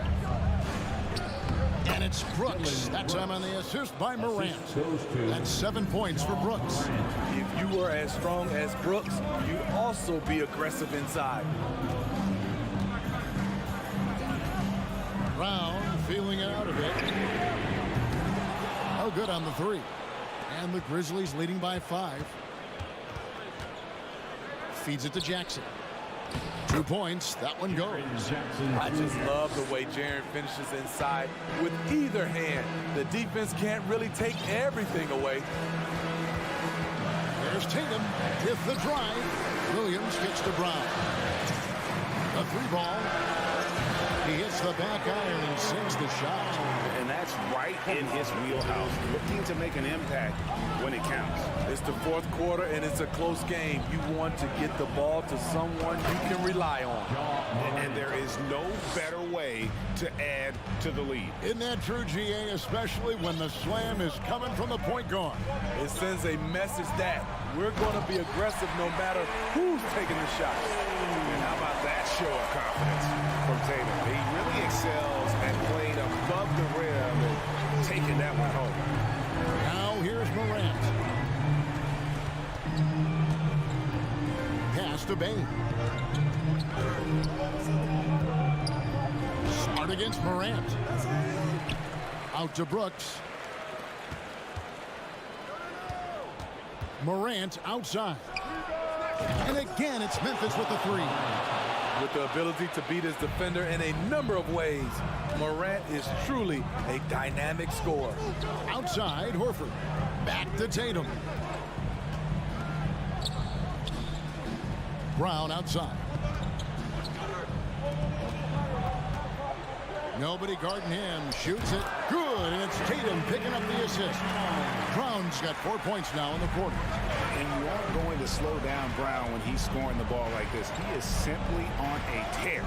And it's Brooks. That time on the assist by Morant. That's 7 points for Brooks. If you were as strong as Brooks, you'd also be aggressive inside. Brown feeling out of it. Oh, good on the 3. And the Grizzlies leading by 5. Feeds it to Jackson. 2 points. That one goes. I just love the way Jaren finishes inside with either hand. The defense can't really take everything away. There's Tatum with the drive. Williams gets to Brown. The 3 ball. He hits the back iron and sinks the shot. And that's right in his wheelhouse, looking to make an impact when it counts. It's the fourth quarter, and it's a close game. You want to get the ball to someone you can rely on. And there is no better way to add to the lead. Isn't that true, GA, especially when the slam is coming from the point guard? It sends a message that we're going to be aggressive no matter who's taking the shot. And how about that show of confidence from Tatum? He really excels at playing above the rim and taking that one home. Now here's Morant. Pass to Bane. Smart against Morant. Out to Brooks. Morant outside. And again, it's Memphis with the three. With the ability to beat his defender in a number of ways, Morant is truly a dynamic scorer. Outside, Horford. Back to Tatum. Brown outside. Nobody guarding him. Shoots it. Good. And it's Tatum picking up the assist. Brown's got 4 points now in the quarter. And you aren't going to slow down Brown when he's scoring the ball like this. He is simply on a tear.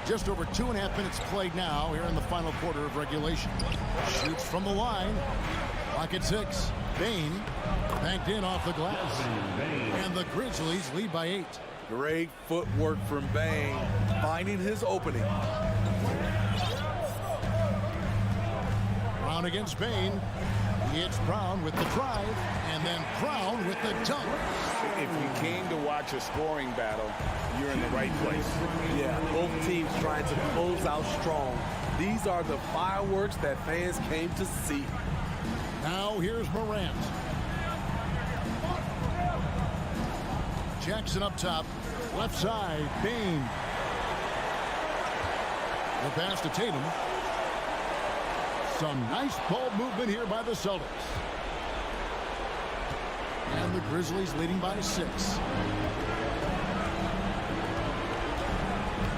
Just over 2.5 minutes played now here in the final quarter of regulation. Shoots from the line. Clock at 6. Bane banked in off the glass. And the Grizzlies lead by 8. Great footwork from Bane, finding his opening. Brown against Bane. He hits Brown with the drive, and then Brown with the dunk. If you came to watch a scoring battle, you're in the right place. Yeah, both teams trying to close out strong. These are the fireworks that fans came to see. Now here's Morant. Jackson up top. Left side, Bane. The pass to Tatum. Some nice ball movement here by the Celtics. And the Grizzlies leading by 6.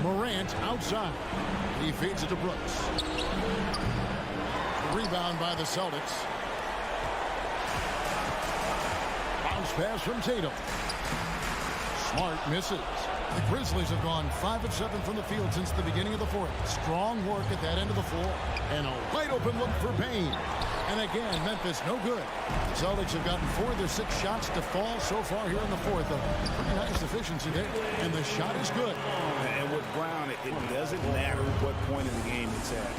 Morant outside. He feeds it to Brooks. Rebound by the Celtics. Bounce pass from Tatum. Smart misses. The Grizzlies have gone 5 of 7 from the field since the beginning of the fourth. Strong work at that end of the floor. And a wide open look for Bane. And again, Memphis no good. The Celtics have gotten 4 of their 6 shots to fall so far here in the fourth. A pretty nice efficiency there. And the shot is good. And with Brown, it doesn't matter what point in the game it's at.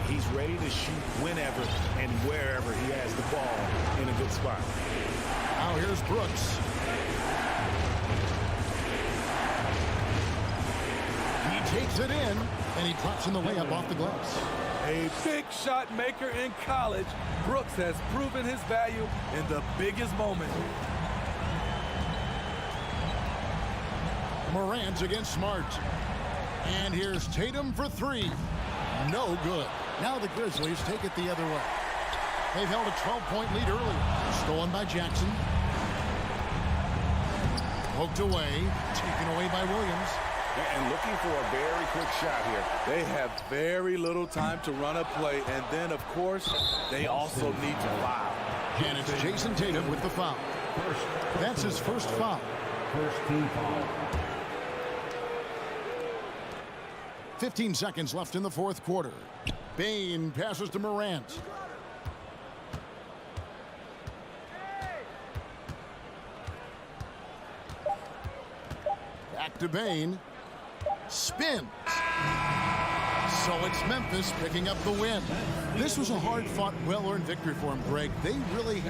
He's ready to shoot whenever and wherever he has the ball in a good spot. Now here's Brooks. He takes it in, and he drops in the layup off the glass. A big shot maker in college, Brooks has proven his value in the biggest moment. Morant against Smart. And here's Tatum for 3. No good. Now the Grizzlies take it the other way. They've held a 12-point lead earlier. Stolen by Jackson. Poked away. Taken away by Williams. And looking for a very quick shot here. They have very little time to run a play, and then, of course, they also need to foul. And it's Jason Tatum with the foul. That's his first foul. First team foul. 15 seconds left in the fourth quarter. Bane passes to Morant. Back to Bane. Spins. So it's Memphis picking up the win. This was a hard-fought, well-earned victory for him, Greg. They really